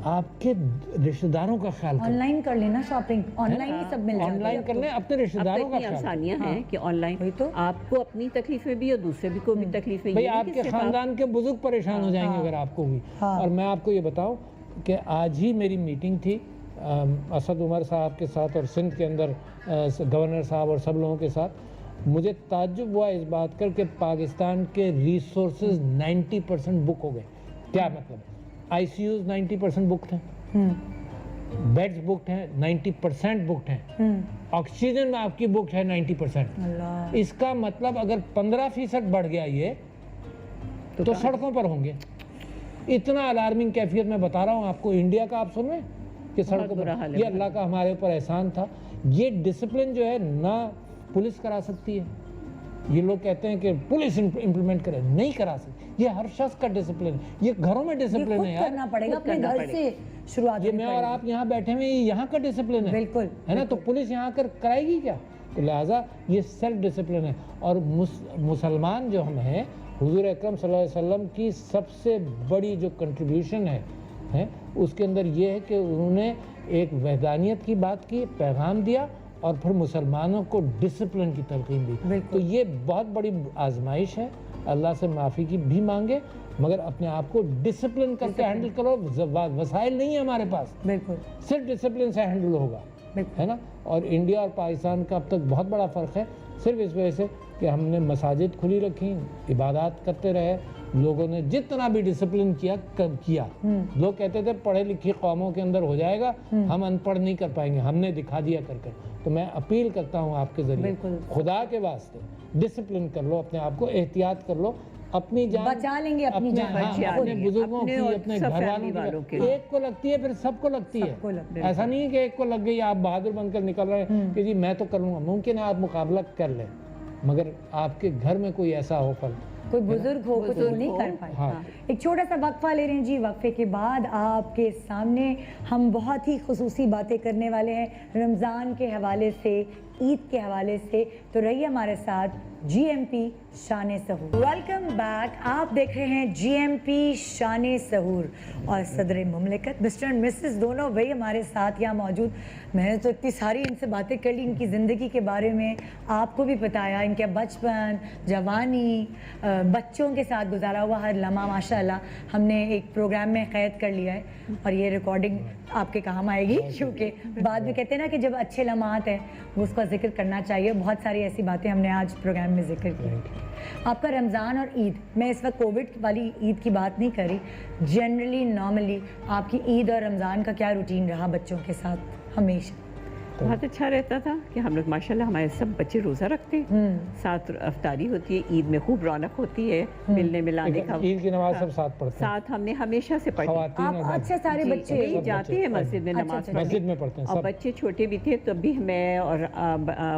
आपके रिश्तेदारों का ख्याल करो। ऑनलाइन कर लेना शॉपिंग, ऑनलाइन ही सब मिल जाता है ऑनलाइन अब कर तो। लें, अपने अब रिश्तेदारों तक का इतनी ख्याल करो। आसानियां हाँ। हैं कि ऑनलाइन वही तो। आपको अपनी तकलीफें भी और दूसरे भी को भी तकलीफें भाई ये नहीं कि आपके सिर्फ आप- खानदान के बुजुर्ग परेशान हो जाएंगे हाँ। अगर आपको हुई। हाँ। और मैं आपको ये बताऊं कि आज ही मेरी मीटिंग थी असद उमर साहब के साथ और सिंध के अंदर गवर्नर साहब और सब लोगों के साथ। मुझे ताज्जुब हुआ इस बात कर कि पाकिस्तान के रिसोर्सेज 90% बुक हो गए। क्या मतलब? ICUs 90% बुकड हैं, हम्म, बेड्स बुकड हैं 90% बुकड हैं, ऑक्सीजन में आपकी बुक है 90%। अल्लाह। इसका मतलब अगर 15% बढ़ गया ये तो सड़कों पर होंगे। इतना अलार्मिंग कैफियत मैं बता रहा हूँ आपको इंडिया का। आप सुन रहे हैं कि सड़कों बुरा पर हाल है, ये अल्लाह का हमारे ऊपर एहसान था। ये डिसिप्लिन जो है ना पुलिस करा सकती है। ये लोग कहते हैं कि पुलिस इम्प्लीमेंट करे, नहीं करा सकती। ये हर शख्स का डिसिप्लिन है, ये घरों में ये डिसिप्लिन खुद है यार। करना पड़ेगा, खुद अपने करना घर पड़ेगा। से शुरुआत ये करनी मैं और पड़ेगी। आप यहाँ बैठे हुए हैं, ये यहाँ का डिसिप्लिन है। बिल्कुल, है ना? तो पुलिस यहाँ कर कराएगी क्या? तो लिहाजा ये सेल्फ डिसिप्लिन है। और मुसलमान जो हम हैं, हुजूर अकरम सल्लल्लाहु अलैहि वसल्लम की सबसे बड़ी जो कंट्रीब्यूशन है उसके अंदर ये है कि उन्होंने एक वहदानियत की बात की, पैगाम दिया और फिर मुसलमानों को डिसिप्लिन की तलकीन दी। बिल्कुल। तो ये बहुत बड़ी आजमाइश है। अल्लाह से माफ़ी की भी मांगे, मगर अपने आप को डिसिप्लिन करके हैंडल करो। वसाइल नहीं है हमारे पास, बिल्कुल सिर्फ डिसिप्लिन से हैंडल होगा, बिल्कुल। है ना? और इंडिया और पाकिस्तान का अब तक बहुत बड़ा फ़र्क है, सिर्फ इस वजह से कि हमने मसाजिद खुली रखी, इबादत करते रहे, लोगों ने जितना भी डिसिप्लिन किया किया। लोग कहते थे पढ़े लिखी कौमों के अंदर हो जाएगा, हम अनपढ़ नहीं कर पाएंगे, हमने दिखा दिया कर कर। तो मैं अपील करता हूँ आपके ज़रिए, बिल्कुल। खुदा के वास्ते डिसिप्लिन कर लो, अपने आप को एहतियात कर लो, अपनी जान बचा लेंगे अपनी जान। हाँ, बचा अपने लेंगे, बुजुर्गों अपने की, और अपने सब घर फैमिली वालों की। के। एक को लगती है फिर सबको लगती सबको है। लगती ऐसा नहीं है कि एक को लग गई आप बहादुर बनकर निकल रहे हैं कि जी मैं तो करूँगा। मुमकिन है आप मुकाबला कर लें, मगर आपके घर में कोई ऐसा हो फल, कोई बुजुर्ग हो कुछ वो नहीं हो, कर पाए। हाँ। एक छोटा सा वक्फा ले रहे हैं जी। वक्फे के बाद आपके सामने हम बहुत ही खुसूसी बातें करने वाले हैं रमज़ान के हवाले से, ईद के हवाले से। तो रहिए हमारे साथ। GMP शान सहूर। Welcome back. आप देख रहे हैं GMP शान सहूर और सदर मुमलिकत मिस्टर एंड मिसेस दोनों भाई हमारे साथ यहाँ मौजूद। मैंने तो इतनी सारी इनसे बातें कर ली, इनकी ज़िंदगी के बारे में आपको भी बताया, इनके बचपन, जवानी, बच्चों के साथ गुजारा हुआ हर लम्हा माशाल्लाह हमने एक प्रोग्राम में कैद कर लिया है। और ये रिकॉर्डिंग आपके काम आएगी, क्योंकि बाद में कहते हैं ना कि जब अच्छे लम्हात हैं वो उसका जिक्र करना चाहिए। बहुत सारी ऐसी बातें हमने आज प्रोग्राम में जिक्र की। आपका रमज़ान और ईद, मैं इस वक्त कोविड वाली ईद की बात नहीं कर रही, जनरली नॉर्मली आपकी ईद और रमज़ान का क्या रूटीन रहा बच्चों के साथ? हमेशा बहुत अच्छा रहता था कि हम लोग माशाल्लाह हमारे सब बच्चे रोज़ा रखते हैं, साथ अफ्तारी होती है, ईद में खूब रौनक होती है, मिलने मिलाने का। ईद की नमाज सब साथ पढ़ते हैं, साथ हमने हमेशा से पढ़ी। खवातीन और आप मर्द। अच्छा सारे जी, बच्चे जी, जाते हैं मस्जिद में अच्छा, नमाज अच्छा, पढ़ने। मस्जिद में पढ़ते हैं और सब। बच्चे छोटे भी थे तब भी मैं और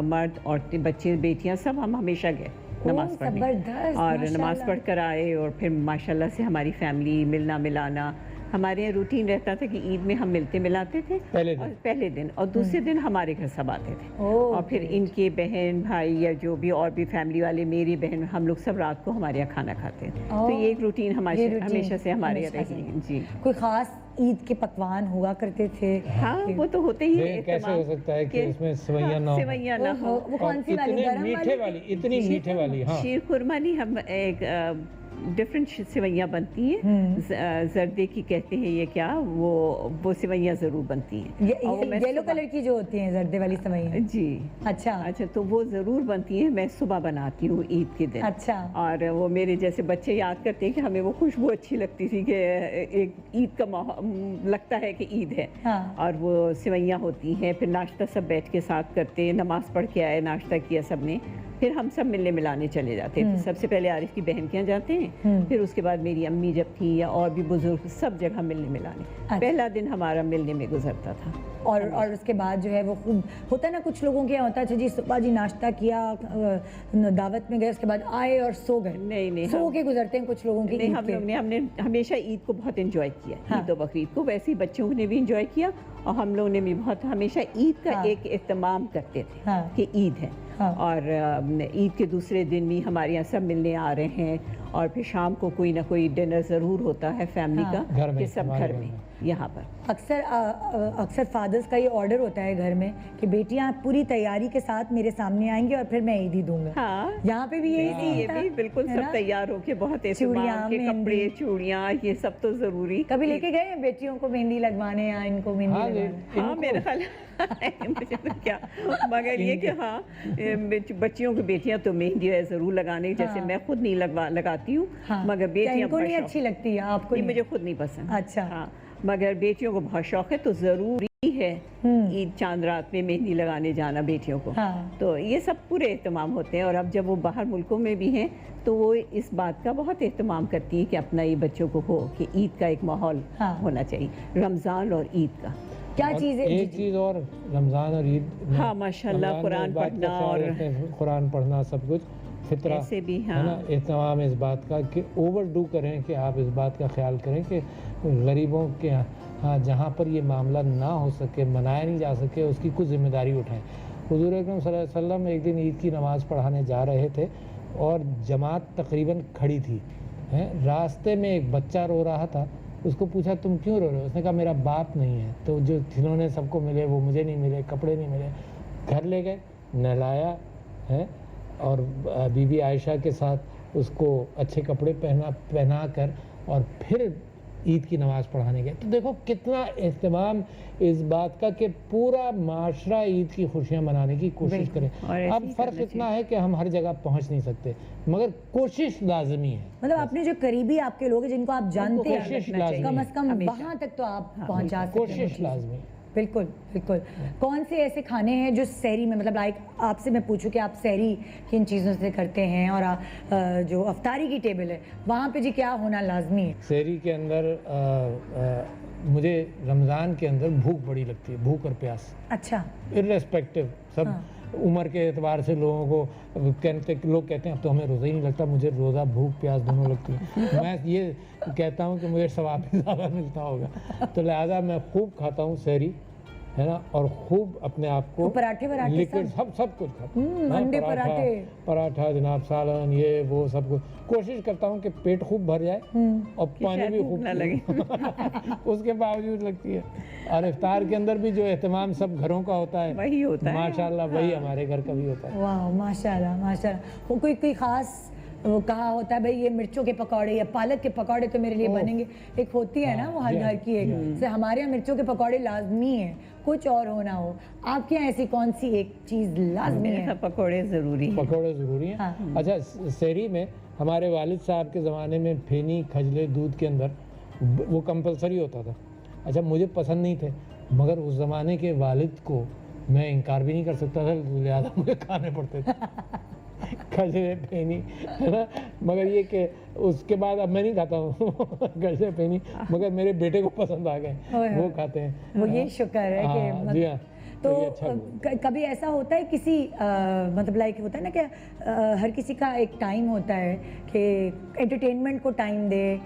मर्द औरतें बच्चे बेटियां सब हम हमेशा गए नमाज पढ़ने। जबरदस्त, और नमाज माशाल्लाह। पढ़ कर आए और फिर माशाल्लाह से हमारी फैमिली मिलना मिलाना। हमारे यहाँ रूटीन रहता था कि ईद में हम मिलते मिलाते थे पहले दिन और दूसरे दिन हमारे घर सब आते थे। ओह, और फिर इनके बहन भाई या जो भी और भी फैमिली वाले, मेरी बहन, हम लोग सब रात को हमारे यहाँ खाना खाते थे। तो ये एक रूटीन ये हमारे रूटीन हमेशा से हमारे यहाँ हमेशा रही। जी कोई खास ईद के पकवान हुआ करते थे? हाँ, वो तो होते ही ये कैसे हो सकता है कि इसमें सेवइयां ना हो? सेवइयां ना हो। वो कौन सी वाली? इतने गरम मीठे वाली, इतनी मीठे वाली, हाँ। शीर खुरमा नहीं, हम एक डिफरेंट सेवइयां बनती हैं, जर्दे की कहते हैं ये क्या, वो सेवइयां ज़रूर बनती हैं। और वो मैं येलो सुबह- कलर की जो होती हैं जर्दे वाली सेवइयां। जी अच्छा अच्छा, तो वो ज़रूर बनती हैं, मैं सुबह बनाती हूँ ईद के दिन। अच्छा। और वो मेरे जैसे बच्चे याद करते हैं कि हमें वो खुशबू अच्छी लगती थी कि एक ईद का लगता है कि ईद है। हाँ। और वो सेवइयां होती हैं, फिर नाश्ता सब बैठ के साथ करते हैं, नमाज पढ़ के आए, नाश्ता किया सबने, फिर हम सब मिलने मिलाने चले जाते थे। सबसे पहले आरिफ की बहन के यहाँ जाते हैं, फिर उसके बाद मेरी अम्मी जब थी या और भी बुजुर्ग, सब जगह मिलने मिलाने। पहला दिन हमारा मिलने में गुजरता था। और उसके बाद जो है वो खूब होता है ना, कुछ लोगों के यहाँ होता है अच्छा जी सुबह जी नाश्ता किया, दावत में गए, उसके बाद आए और सो गए। नहीं, सो के गुजरते हैं कुछ लोगों की। नहीं, हम लोग ने हमने हमेशा ईद को बहुत एंजॉय किया। हाँ। ईद और बकरीद को वैसे ही बच्चों ने भी एंजॉय किया और हम लोग ने भी बहुत हमेशा ईद का एक एहतमाम करते थे। हाँ। कि ईद है। हाँ। और ईद के दूसरे दिन भी हमारे यहाँ सब मिलने आ रहे हैं और फिर शाम को कोई ना कोई डिनर ज़रूर होता है फैमिली का, कि सब घर में यहाँ पर। अक्सर फादर्स का ये ऑर्डर होता है घर में कि बेटियां पूरी तैयारी के साथ मेरे सामने आएंगी और फिर मैं ईद ही दूंगा। हाँ, यहाँ पे भी यही ये भी बिल्कुल सब तैयार होके बहुत एहतमाम के कपड़े, चूड़ियाँ, ये सब तो जरूरी। कभी लेके गए हैं बेटियों को मेहंदी लगवाने या इनको मेहंदी लगवाने? हाँ, मेरा ख्याल मुझे तो क्या, मगर ये कि हाँ, बच्चियों की बेटियां तो मेहंदी जरूर लगाने, जैसे मैं खुद नहीं लगाती हूँ। हाँ। मगर बेटियां को नहीं अच्छी लगती है आपको? मुझे खुद नहीं पसंद। अच्छा। हाँ, मगर बेटियों को बहुत शौक है, तो ज़रूरी है ईद चांद रात में मेहंदी लगाने जाना बेटियों को। हाँ। तो ये सब पूरे एहतमाम होते हैं। और अब जब वो बाहर मुल्कों में भी हैं तो वो इस बात का बहुत एहतमाम करती है कि अपना ये बच्चों को हो कि ईद का एक माहौल होना चाहिए, रमज़ान और ईद का। क्या चीज़ है? एक चीज़ और, रमज़ान और ईद। हाँ, माशाल्लाह, कुरान पढ़ना और कुरान पढ़ना सब कुछ फितरा ऐसे भी। हाँ। है ना, एहतमाम इस बात का कि ओवरडू करें, कि आप इस बात का ख्याल करें कि गरीबों के हाँ जहाँ पर ये मामला ना हो सके, मनाया नहीं जा सके, उसकी कुछ जिम्मेदारी उठाएं। हुज़ूर अकरम सल्लल्लाहु अलैहि वसल्लम एक दिन ईद की नमाज़ पढ़ाने जा रहे थे और जमात तकरीबन खड़ी थी। रास्ते में एक बच्चा रो रहा था। उसको पूछा तुम क्यों रो रहे हो? उसने कहा मेरा बाप नहीं है। तो जो खिलौने सबको मिले वो मुझे नहीं मिले, कपड़े नहीं मिले। घर ले गए, नहलाया है और बीबी आयशा के साथ उसको अच्छे कपड़े पहना कर और फिर ईद की नमाज़ पढ़ाने गए। तो देखो कितना एहतमाम इस बात का कि पूरा माशरा ईद की खुशियाँ मनाने की कोशिश करें। अब फ़र्क इतना है कि हम हर जगह पहुँच नहीं सकते, मगर कोशिश लाजमी है। मतलब अपने जो करीबी आपके लोग हैं जिनको आप जानते हैं, कम से कम वहाँ तक तो आप पहुँचा सकते हैं। कोशिश लाजमी। बिल्कुल बिल्कुल। कौन से ऐसे खाने हैं जो सहरी में, मतलब लाइक आपसे मैं पूछूं कि आप सहरी किन चीज़ों से करते हैं, और जो अफ्तारी की टेबल है वहाँ पे जी क्या होना लाजमी है? सहरी के अंदर मुझे रमज़ान के अंदर भूख बड़ी लगती है, भूख और प्यास। अच्छा। इर्रेस्पेक्टिव सब उम्र के एतबार से लोग कहते हैं अब तो हमें रोज़ा ही नहीं लगता। मुझे रोज़ा भूख प्यास दोनों लगती है। मैं ये कहता हूँ कि मुझे सवाब भी ज़्यादा मिलता होगा, तो लिहाजा मैं खूब खाता हूँ सहरी, है ना, और खूब अपने आप को पराठे लिक्विड सब कुछ खाता हूँ। अंडे पराठा जनाब, सालन, ये वो सब कुछ कोशिश करता हूँ कि पेट खूब भर जाए और पानी भी खूब लगे। उसके बावजूद लगती है। और इफ्तार के अंदर भी जो एहतमाम सब घरों का होता है वही होता है माशाल्लाह। वही हमारे घर का भी होता है। वाह माशाल्लाह माशाल्लाह। वो कोई खास वो कहा होता है भाई ये मिर्चों के पकौड़े या पालक के पकौड़े तो मेरे लिए बनेंगे, एक होती है ना वो हर घर की एक। जैसे हमारे यहाँ मिर्चों के पकौड़े लाजमी है, कुछ और हो ना हो। आपके यहाँ ऐसी कौन सी एक चीज़ लाजमी है? पकौड़े ज़रूरी हैं। पकौड़े ज़रूरी हैं। हाँ। अच्छा, सहरी में हमारे वालिद साहब के ज़माने में फेनी खजले दूध के अंदर वो कंपलसरी होता था। अच्छा, मुझे पसंद नहीं थे, मगर उस ज़माने के वालिद को मैं इनकार भी नहीं कर सकता था, लिहाजा मुझे खाने पड़ते थे। खजरे फेनी, है ना, मगर ये कि उसके बाद अब मैं नहीं खाता हूँ खजरे फेनी, मगर मेरे बेटे को पसंद आ गए, वो खाते हैं। वो ये शुक्र है कि जी हाँ। तो अच्छा कभी ऐसा होता है किसी मतलब लाइक होता है ना कि हर किसी का एक टाइम होता है कि एंटरटेनमेंट को टाइम दे।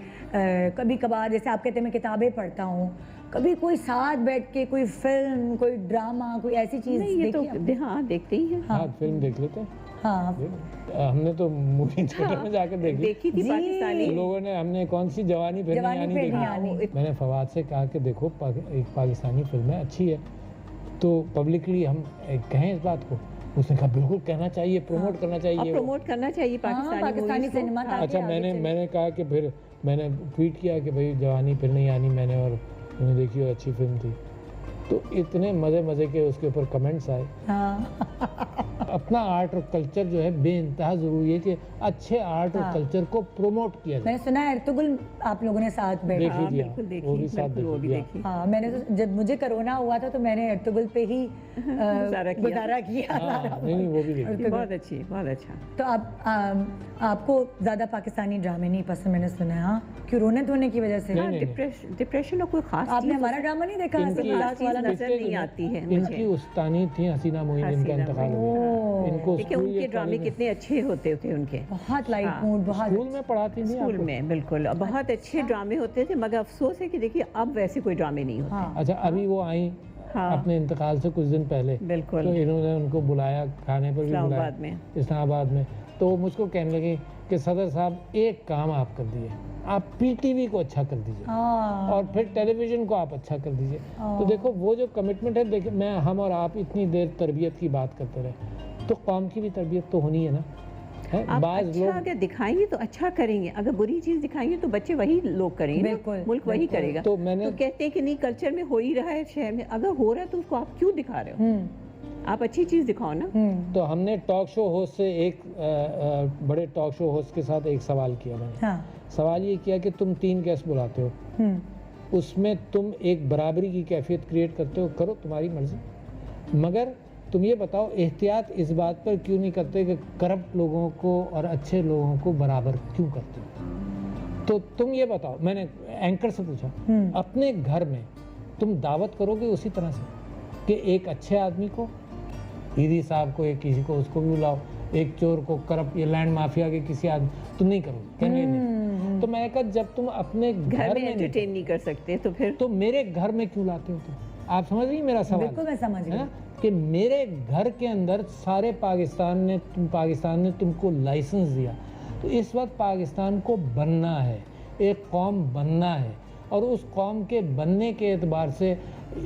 कभी कभार जैसे आप कहते हैं मैं किताबें पढ़ता हूँ, कभी कोई साथ बैठ के कोई फिल्म, कोई ड्रामा, कोई ऐसी चीज़ देखी? हाँ, देखते ही हैं। हाँ, फिल्म देख लेते हैं। हाँ, हमने तो मूवी थिएटर में जाकर देखी थी पाकिस्तानी लोगों ने। हमने कौन सी जवानी फिर नहीं आनी देखी। मैंने फवाद से कहा कि देखो एक पाकिस्तानी फिल्म है, अच्छी है, तो पब्लिकली हम कहें इस बात को। उसने कहा बिल्कुल कहना चाहिए, प्रमोट करना चाहिए, प्रमोट करना चाहिए पाकिस्तानी सिनेमा। अच्छा, मैंने कहा कि फिर मैंने ट्वीट किया कि भाई जवानी फिर नहीं आनी मैंने, और मैंने देखी और अच्छी फिल्म थी। तो इतने मज़े मज़े के उसके ऊपर कमेंट्स आए। हाँ अपना आर्ट और कल्चर जो है बेइंतहा ज़रूरी है कि अच्छे आर्ट और हाँ। कल्चर को प्रमोट किया जाए। मैंने सुना है अर्तुगुल आप लोगों ने साथ बैठा। देखिए हाँ, जी, बिल्कुल हाँ, देखी, वो भी साथ बिल्कुल वो भी देखी, देखी। हाँ मैंने तो जब मुझे कोरोना हुआ था तो मैंने अर्तुगुल पे ही गुजारा किया। गुजारा किया हाँ, नहीं वो भी देखी। अर्तुगुल। बहुत अच्छी, बहुत अच्छा। तो आपको ज़्यादा पाकिस्तानी ड्रामे नहीं पसंद, मैंने सुना है। हाँ क्यों, रोनेत होने की वजह से? नहीं, हाँ, नहीं। डिप्रेशन और कोई खास आपने चीज़ हमारा ड्रामा नहीं देखा? हंसी इनकी- मजाक वाला? नजर पिछले नहीं दिनों आती है इनकी मुझे। उस्तानी थी हसीना मोइन, इनका हसीना इंतकाल हो मोइन। गया। इनको देखिए स्कूल उनके या ड्रामे कॉलेज में- कितने अच्छे होते थे उनके बहुत लाइट हाँ। मूड, बहुत स्कूल में पढ़ाती थी स्कूल आपको? में, बिल्कुल। और बहुत अच्छे ड्रामे होते थे, मगर अफसोस है कि देखिए अब वैसे कोई ड्रामे नहीं होते। हाँ अच्छा, अभी वो आई हाँ। अपने इंतकाल से कुछ दिन पहले, बिल्कुल। तो इन्होंने उनको बुलाया, खाने पर भी बुलाया इस्लामाबाद में। इस्लामाबाद में। तो वो मुझको कहने लगे कि सदर साहब एक काम आप कर दिए, आप पीटीवी को अच्छा कर दीजिए हाँ और फिर टेलीविज़न को आप अच्छा कर दीजिए। तो देखो वो जो कमिटमेंट है, देखिए मैं हम और आप इतनी देर तरबियत की बात करते रहे, तो कौम की भी तरबियत तो होनी है ना, है? आप बाज़ अच्छा लोग अगर दिखाएंगे तो अच्छा करेंगे, अगर बुरी चीज दिखाएंगे तो बच्चे वही लोग करेंगे ना, बिल्कुल, मुल्क वही बिल्कुल। करेगा। तो मैंने- कहते हैं कि नहीं कल्चर में हो ही रहा है शहर में, अगर हो रहा है तो उसको आप क्यों दिखा रहे हो? आप अच्छी चीज दिखाओ ना। तो हमने टॉक शो होस्ट से एक बड़े टॉक शो होस्ट के साथ एक सवाल किया मैंने। हाँ सवाल ये किया कि तुम 3 गेस्ट बुलाते हो, उसमें तुम एक बराबरी की कैफियत क्रिएट करते हो, करो तुम्हारी मर्जी, मगर तुम ये बताओ एहतियात इस बात पर क्यों नहीं करते कि करप्ट लोगों को और अच्छे लोगों को बराबर क्यों करते हो? तो तुम ये बताओ, मैंने एंकर से पूछा, अपने घर में तुम दावत करोगे उसी तरह से कि एक अच्छे आदमी को, ईदी साहब को, एक किसी को उसको भी बुलाओ, एक चोर को, करप्ट ये लैंड माफिया के किसी आदमी, तुम नहीं करोगे, कहेंगे नहीं। तो मैंने कहा जब तुम अपने घर में नहीं एंटरटेन नहीं कर सकते तो फिर तो मेरे घर में क्यों लाते हो तुम? आप समझ रही मेरा सवाल? बिल्कुल मैं समझ है गई। ना कि मेरे घर के अंदर सारे पाकिस्तान ने तुमको लाइसेंस दिया, तो इस वक्त पाकिस्तान को बनना है, एक कौम बनना है, और उस कौम के बनने के एतबार से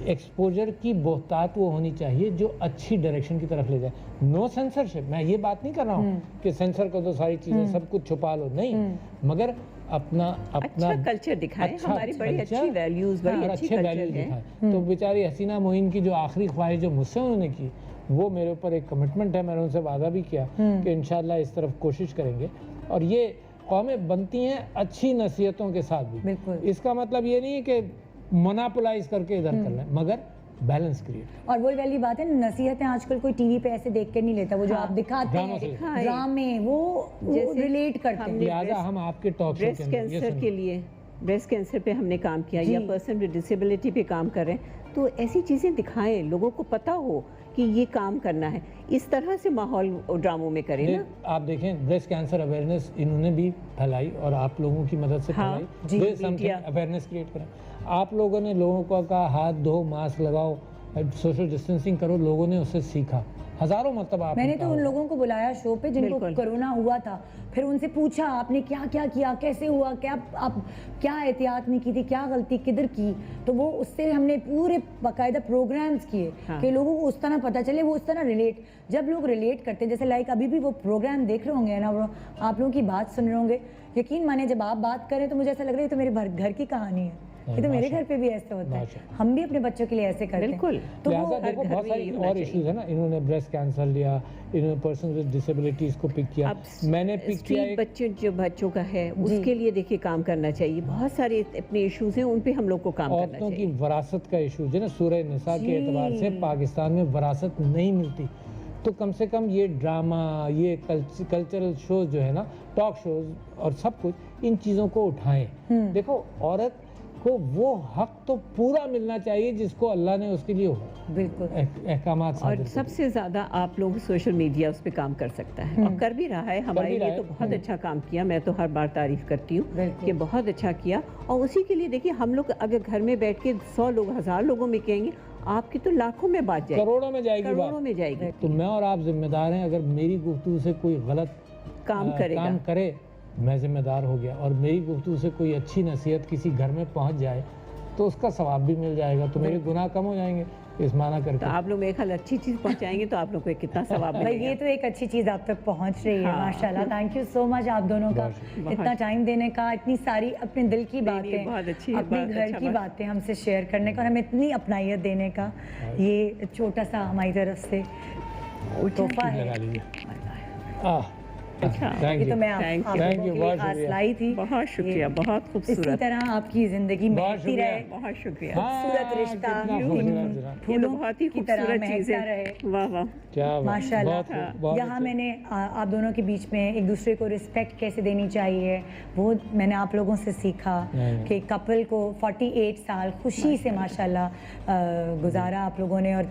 एक्सपोजर की बोहतात वो होनी चाहिए जो अच्छी डायरेक्शन की तरफ ले जाए। नो सेंसरशिप, मैं ये बात नहीं कर रहा हूँ कि सेंसर कर दो सारी चीज़ें, सब कुछ छुपा लो, नहीं, मगर अपना अच्छा कल्चर दिखाएं, हमारी बड़ी अच्छी वैल्यूज, बड़ी और अच्छी अच्छे कल्चर वैल्यूज है। दिखाएं। तो बेचारी हसीना मोइन की जो आखिरी ख्वाहिश जो मुझसे उन्होंने की, वो मेरे ऊपर एक कमिटमेंट है, मैंने उनसे वादा भी किया कि इंशाल्लाह इस तरफ कोशिश करेंगे। और ये कौमें बनती हैं अच्छी नसीहतों के साथ भी। बिल्कुल। इसका मतलब ये नहीं है कि मोनोपोलाइज करके इधर कर लें, मगर बैलेंस क्रिएट। और वही वाली बात है, नसीहतें आजकल कोई टीवी पे ऐसे देख के नहीं लेता, वो जो आप दिखाते ड्रामों से। हैं ड्रामे, वो जैसे रिलेट करते हैं। हमने लिहाजा हम आपके टॉक शो के ब्रेस्ट अंदर ये कैंसर के सुनिए। लिए, ब्रेस्ट कैंसर पे हमने काम किया, जी। या पर्सन विद डिसेबिलिटी पे काम कर रहे हैं, तो ऐसी चीज़ें दिखाएं, लोगों को पता हो कि ये काम करना है, इस तरह से माहौल ड्रामों में करें ना। आप देखें ब्रेस्ट कैंसर अवेयरनेस इन्होंने भी फैलाई और आप लोगों की मदद से हाँ, फैलाई, जी, समथिंग मीडिया। अवेयरनेस क्रिएट करें। आप लोगों ने लोगों को कहा हाथ धो, मास्क लगाओ, सोशल डिस्टेंसिंग करो, लोगों ने उससे सीखा, हज़ारों मरतबा आपने मैंने तो कहा उन होगा। लोगों को बुलाया शो पे जिनको बिल्कुल। कोरोना हुआ था, फिर उनसे पूछा आपने क्या क्या किया, कैसे हुआ, क्या आप क्या एहतियात नहीं की थी, क्या गलती किधर की, तो वो उससे हमने पूरे बाकायदा प्रोग्राम्स किए हाँ। कि लोगों को उस तरह पता चले, वो उस तरह रिलेट, जब लोग रिलेट करते, जैसे लाइक अभी भी वो प्रोग्राम देख रहे होंगे ना, वो आप लोगों की बात सुन रहे होंगे, यकीन माने जब आप बात करें तो मुझे ऐसा लग रहा है ये तो मेरे घर की कहानी है, ये तो मेरे घर पे भी ऐसे होता है, हम भी अपने बच्चों के लिए ऐसे करते हैं। बिल्कुल। तो वो लिहाजा देखो घर बहुत में सारी ये होना और चाहिए। इश्यूज है ना, इन्होंने ब्रेस्ट कैंसर लिया, इन्होंने पर्सन विद डिसेबिलिटीज को पिक किया, अब मैंने पिक किया स्ट्रीट एक बच्चे जो बच्चों का है उसके लिए देखिए काम करना चाहिए, बहुत सारे अपने इश्यूज हैं, उन पे हम लोग को काम करना औरतों की चाहिए। वरासत का इशू जो है ना, सूरह निसा के एतबार से पाकिस्तान में वरासत नहीं मिलती, तो कम से कम ये ड्रामा, ये कल्चरल शोज जो है ना, टॉक शोज और सब कुछ, इन चीज़ों को उठाएं। देखो औरत को वो हक तो पूरा मिलना चाहिए जिसको अल्लाह ने उसके लिए बिल्कुल अहकामात और सादिर सबसे ज़्यादा आप लोग सोशल मीडिया उस पर काम कर सकता है और कर भी रहा है, हमारे भी रहा लिए तो है। बहुत अच्छा काम किया, मैं तो हर बार तारीफ करती हूँ बिल्कुल। कि बहुत अच्छा किया। और उसी के लिए देखिए हम लोग अगर घर में बैठ के 100 लोग 1000 लोगों में कहेंगे, आपकी तो लाखों में बात जाएगी, करोड़ों में जाएगी करोड़ों बात। में जाएगी, तो मैं और आप जिम्मेदार हैं, अगर मेरी गुफ्तगू से कोई गलत काम करेगा। काम करे, मैं जिम्मेदार हो गया, और मेरी गुफ्तगू से कोई अच्छी नसीहत किसी घर में पहुंच जाए तो उसका सवाब भी मिल जाएगा, तो मेरे गुनाह कम हो जाएंगे। इस माना तो करके। आप लोग मेरे ख्याल अच्छी चीज़ पहुंचाएंगे तो आप लोग को कितना सवाब भाई मिलेगा। ये तो एक अच्छी चीज़ आप तक पहुंच रही है हाँ। माशाल्लाह। थैंक यू सो मच आप दोनों का बहुत इतना टाइम देने का, इतनी सारी अपने दिल की नहीं, बातें, बहुत अच्छी है, अपने बहुत घर अच्छा की बात। बातें हमसे शेयर करने का और हमें इतनी अपनाइयत देने का ये छोटा सा हमारी तरफ से तोहफा है। लगा लीजिए। अच्छा, थैंक ये तो यू। मैं Thank आप you. Thank लोगों you, के लिए बहुत खास शुक्रिया। लाई थी। बहुत शुक्रिया, बहुत इसी खूबसूरत। तरह आपकी जिंदगी बहुत महकती शुक्रिया। रहे, बहुत शुक्रिया। खूबसूरत रिश्ता कितना खूबसूरत जरा। ये तो फूलों बहुत ही की तरह खूबसूरत चीज़ महकता है। रहे। वाह वाह। क्या बात, माशाल्लाह। बहुत खूब, बहुत यहाँ अच्छा। मैंने आप दोनों के बीच में एक दूसरे को रिस्पेक्ट कैसे देनी चाहिए वो मैंने आप लोगों से सीखा नहीं। कि कपल को 48 साल खुशी से माशाल्लाह गुजारा आप लोगों ने और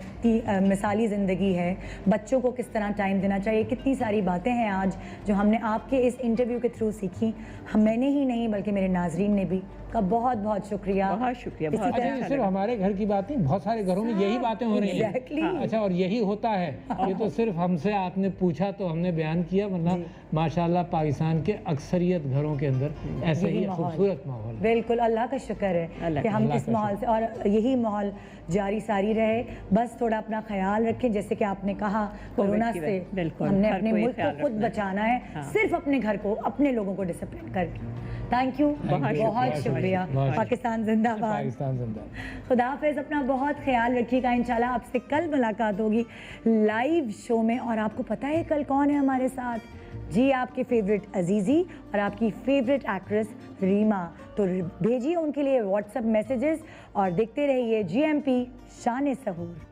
मिसाली ज़िंदगी है। बच्चों को किस तरह टाइम देना चाहिए, कितनी सारी बातें हैं आज जो हमने आपके इस इंटरव्यू के थ्रू सीखी। मैंने ही नहीं बल्कि मेरे नाजरीन ने भी। का बहुत बहुत शुक्रिया। बहुत शुक्रिया, इसी बहुत तरह- अच्छा, ये सिर्फ हमारे घर की बात नहीं, बहुत सारे घरों में यही बातें हो रही हैं। Exactly. अच्छा, और यही होता है। ये तो सिर्फ हमसे आपने पूछा तो हमने बयान किया, वरना माशाल्लाह पाकिस्तान के अक्सरियत घरों के अंदर ऐसा यही ही माहौल। खूबसूरत माहौल है। बिल्कुल, अल्लाह का शुक्र है अल्लाह कि हम अल्लाह इस का माहौल से और यही माहौल जारी सारी रहे। बस थोड़ा अपना ख्याल रखें, जैसे कि आपने कहा कोरोना की से वजह- बिल्कुल, हमने हर अपने कोई मुल्क को ख्याल खुद रखना है। बचाना है, हाँ। सिर्फ अपने घर को, अपने लोगों को डिसिप्लिन करके। थैंक यू, Thank you, बहुत बहुत शुक्रिया। शुक्रिया। पाकिस्तान जिंदाबाद। पाकिस्तान जिंदाबाद। खुदा हाफिज़, अपना बहुत ख्याल रखिएगा। इंशाल्लाह आपसे कल मुलाकात होगी लाइव शो में। और आपको पता है कल कौन है हमारे साथ? जी, आपके फेवरेट अजीज़ी और आपकी फेवरेट एक्ट्रेस रीमा। तो भेजिए उनके लिए व्हाट्सएप मैसेजेस और देखते रहिए GMP शान सहूर।